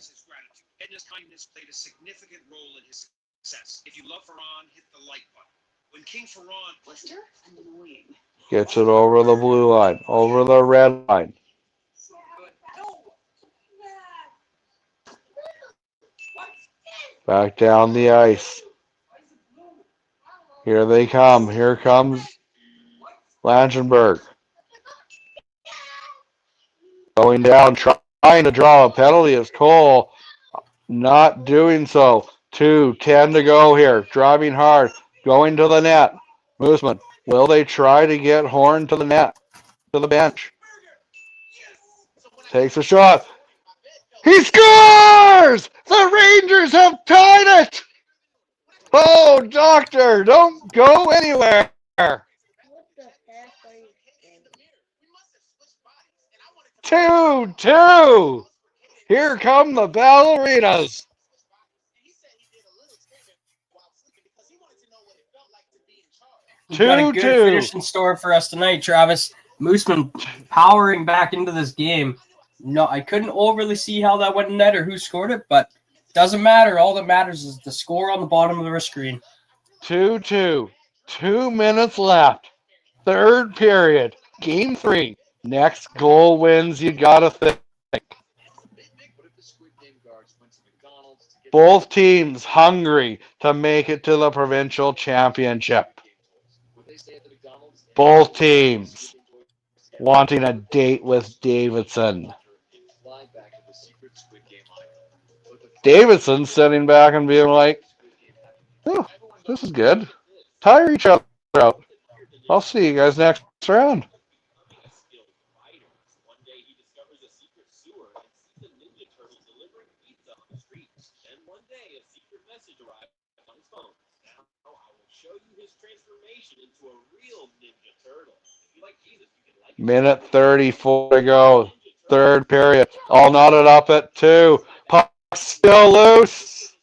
Gets it over the blue line, over the red line. Back down the ice. Here they come. Here comes Langenburg. Going down, trying to draw a penalty is Cole. Not doing so. 2:10 to go here. Driving hard. Going to the net. Moosomin. Will they try to get Horn to the net? To the bench. Takes a shot. He scores! The Rangers have tied it! Oh, Doctor, don't go anywhere. 2-2. Here come the ballerinas. You've got a good 2-2. finish in store for us tonight, Travis. Moosomin powering back into this game. No, I couldn't overly see how that went in net or who scored it, but doesn't matter. All that matters is the score on the bottom of the screen. 2-2. 2 minutes left. Third period. Game 3. Next goal wins, you gotta think. Both teams hungry to make it to the provincial championship. Both teams wanting a date with Davidson. Davidson sitting back and being like, oh, this is good. Tire each other out. I'll see you guys next round. Minute 34 to go. Third period. All knotted up at 2. Puck still loose.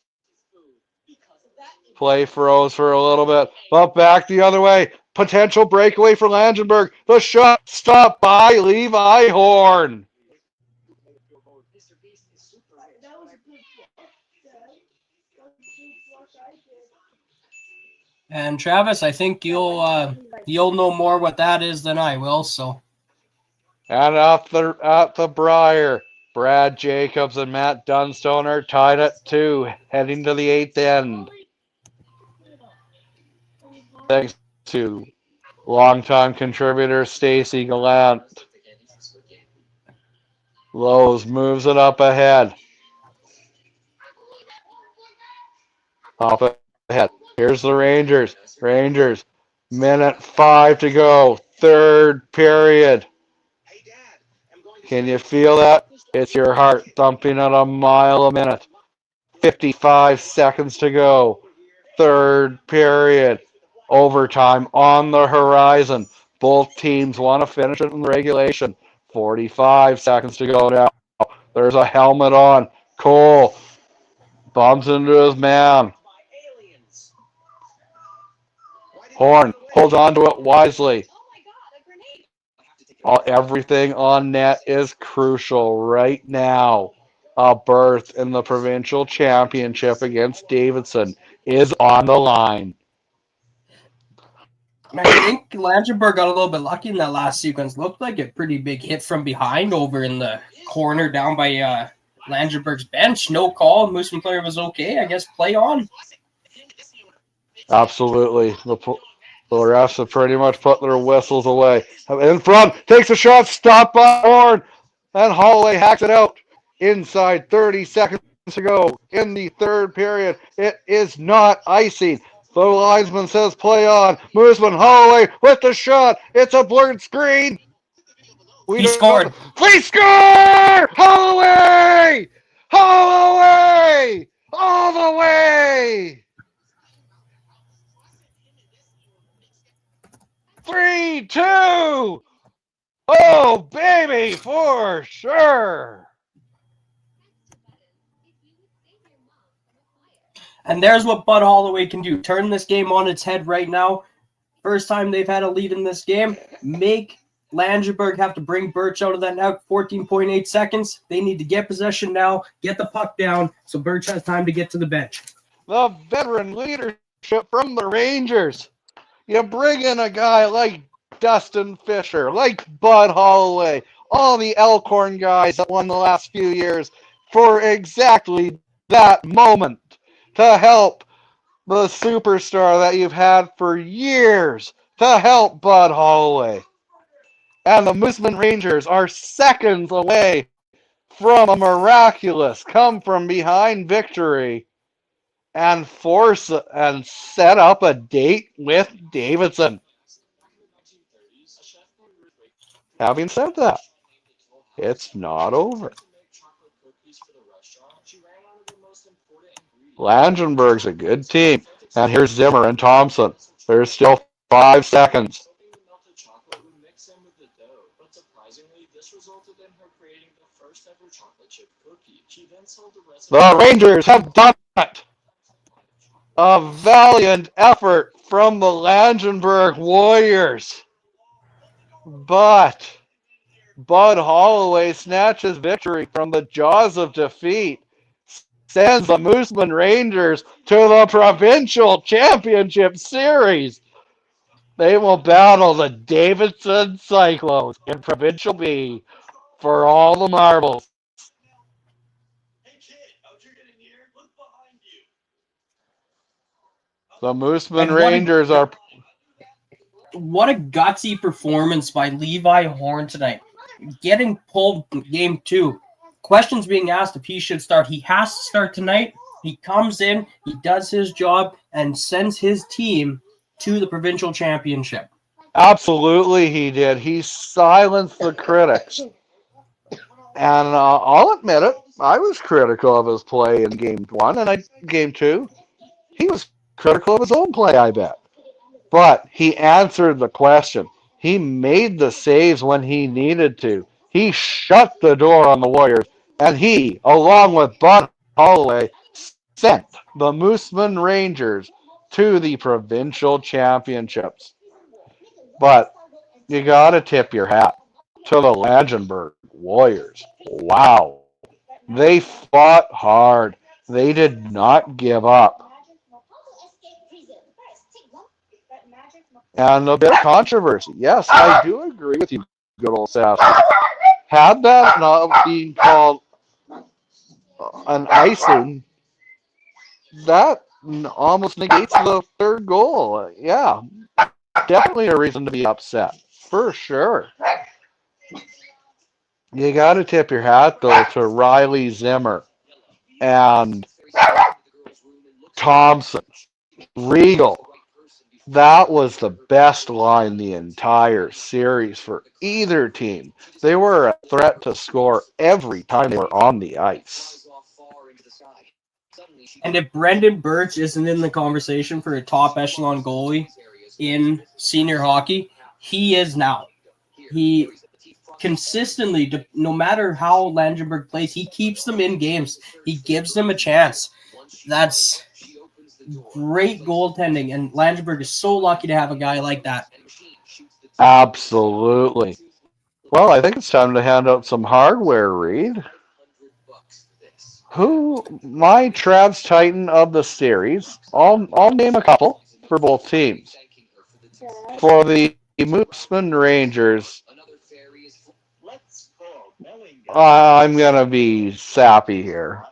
Play froze for a little bit, but back the other way. Potential breakaway for Langenburg. The shot stopped by Levi Horn. And Travis, I think you'll know more what that is than I will. So. And at the Briar, Brad Jacobs and Matt Dunstone are tied at 2, heading to the 8th end. Thanks to longtime contributor Stacy Gallant. Lowe's moves it up ahead. Up ahead. Here's the Rangers. Rangers, minute 5 to go. Third period. Can you feel that? It's your heart thumping at a mile a minute. 55 seconds to go. Third period. Overtime on the horizon. Both teams want to finish it in regulation. 45 seconds to go now. There's a helmet on. Cole bumps into his man. Horn holds on to it wisely. Everything on net is crucial right now. A berth in the provincial championship against Davidson is on the line. I think Langenburg got a little bit lucky in that last sequence. Looked like a pretty big hit from behind over in the corner down by Langenburg's bench. No call. Moosomin player was okay. I guess play on. Absolutely. The refs have pretty much put their whistles away. In front, takes a shot, stopped by Horn, and Holloway hacks it out. Inside 30 seconds to go in the third period. It is not icing. The linesman says play on. Moosomin, Holloway with the shot. It's a blurred screen. He scored. We score! Holloway! Holloway! All the way! 3-2! Oh, baby, for sure! And there's what Bud Holloway can do. Turn this game on its head right now. First time they've had a lead in this game. Make Langenburg have to bring Birch out of that now. 14.8 seconds. They need to get possession now, get the puck down, so Birch has time to get to the bench. The veteran leadership from the Rangers. You bring in a guy like Dustin Fisher, like Bud Holloway, all the Elkhorn guys that won the last few years for exactly that moment. To help the superstar that you've had for years, to help Bud Holloway. And the Moosomin Rangers are seconds away from a miraculous come-from-behind victory and force and set up a date with Davidson. Having said that, it's not over. Langenburg's a good team. And here's Zimmer and Thompson. There's still 5 seconds. The Rangers have done it. A valiant effort from the Langenburg Warriors. But Bud Holloway snatches victory from the jaws of defeat. Sends the Moosomin Rangers to the provincial championship series. They will battle the Davidson Cyclones in Provincial B for all the marbles. The Moosomin Rangers are... What a gutsy performance by Levi Horn tonight. Getting pulled in game 2. Questions being asked if he should start. He has to start tonight. He comes in, he does his job, and sends his team to the provincial championship. Absolutely he did. He silenced the critics. And I'll admit it, I was critical of his play in game 1 and game 2. He was critical of his own play, I bet. But he answered the question. He made the saves when he needed to. He shut the door on the Warriors, and he, along with Bud Holloway, sent the Moosomin Rangers to the provincial championships. But you got to tip your hat to the Langenburg Warriors. Wow. They fought hard. They did not give up. And a bit of controversy. Yes, I do agree with you, good old Sassy. Had that not been called an icing, that almost negates the third goal. Yeah, definitely a reason to be upset, for sure. You got to tip your hat, though, to Riley Zimmer and Thompson, Regal. That was the best line the entire series for either team. They were a threat to score every time they were on the ice. And if Brendan Birch isn't in the conversation for a top echelon goalie in senior hockey, he is now. He consistently, no matter how Langenburg plays, he keeps them in games. He gives them a chance. That's great goaltending, and Langenburg is so lucky to have a guy like that. Absolutely. Well, I think it's time to hand out some hardware, Reed. My Travs Titan of the series, I'll name a couple for both teams. For the Moosomin Rangers, I'm going to be sappy here.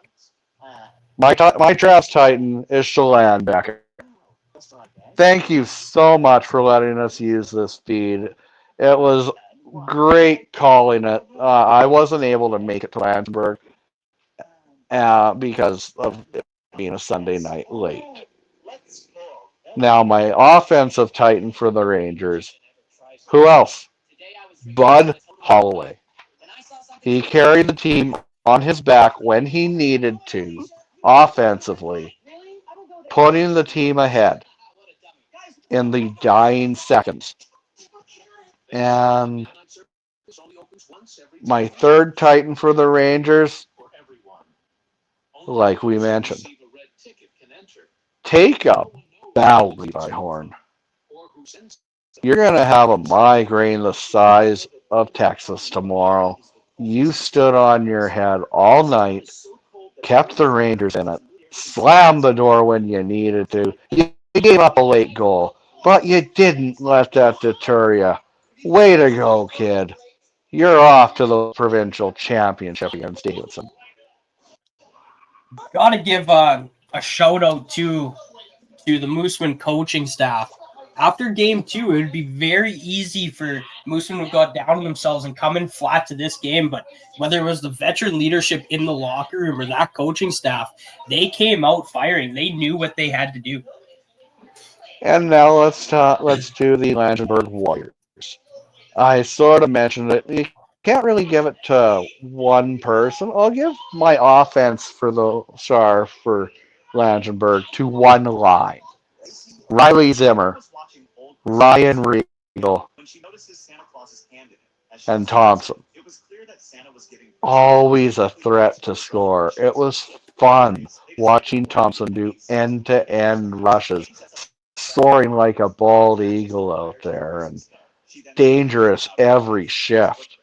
My Travs Titan is Chelan Becker. Thank you so much for letting us use this feed. It was great calling it. I wasn't able to make it to Langenburg because of it being a Sunday night late. Now, my offensive Titan for the Rangers. Who else? Bud Holloway. He carried the team on his back when he needed to, offensively, putting the team ahead in the dying seconds. And my third Titan for the Rangers, like we mentioned, take a bow, Levi Horn. You're going to have a migraine the size of Texas tomorrow. You stood on your head all night, kept the Rangers in it, slammed the door when you needed to. You gave up a late goal, but you didn't let that deter you. Way to go, kid. You're off to the provincial championship against Davidson. Got to give a shout out to the Moosomin coaching staff. After game 2, it would be very easy for Moosomin to have got down on themselves and come in flat to this game. But whether it was the veteran leadership in the locker room or that coaching staff, they came out firing. They knew what they had to do. And now let's do the Langenburg Warriors. I sort of mentioned it. You can't really give it to one person. I'll give my offense for Langenburg to one line. Riley Zimmer, Ryan Regal, and Thompson. Always a threat to score. It was fun watching Thompson do end-to-end rushes, soaring like a bald eagle out there, and dangerous every shift.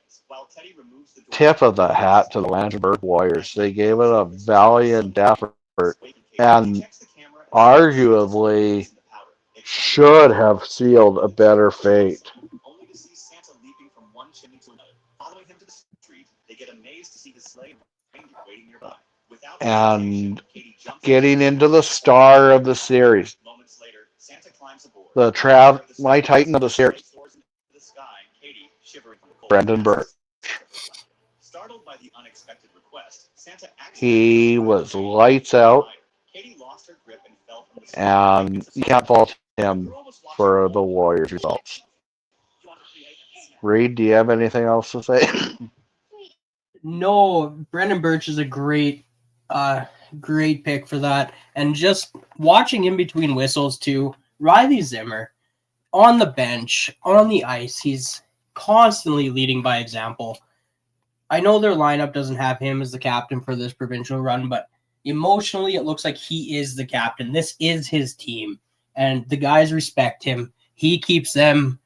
Tip of the hat to the Langenburg Warriors. They gave it a valiant effort and arguably should have sealed a better fate. And getting into the star of the series, my Titan of the series, Brendan Birch. He was lights out, and you can't fault him for the Warriors' results. Reed, do you have anything else to say? No, Brendan Birch is a great pick for that. And just watching in between whistles too, Riley Zimmer, on the bench, on the ice, he's constantly leading by example. I know their lineup doesn't have him as the captain for this provincial run, but emotionally, it looks like he is the captain. This is his team, and the guys respect him. He keeps them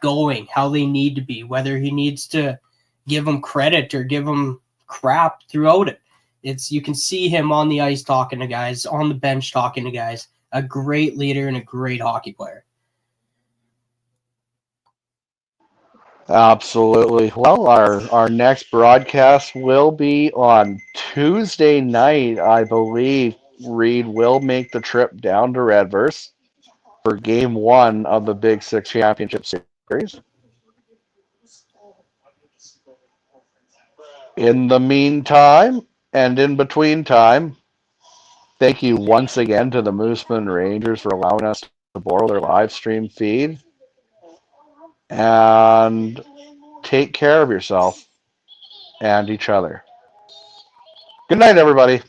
going how they need to be, whether he needs to give them credit or give them crap throughout it. You can see him on the ice talking to guys, on the bench talking to guys. A great leader and a great hockey player. Absolutely. Well, our next broadcast will be on Tuesday night, I believe. Reed will make the trip down to Redverse for Game 1 of the Big Six Championship Series. In the meantime, and in between time, thank you once again to the Moosomin Rangers for allowing us to borrow their live stream feed. And take care of yourself and each other. Good night, everybody.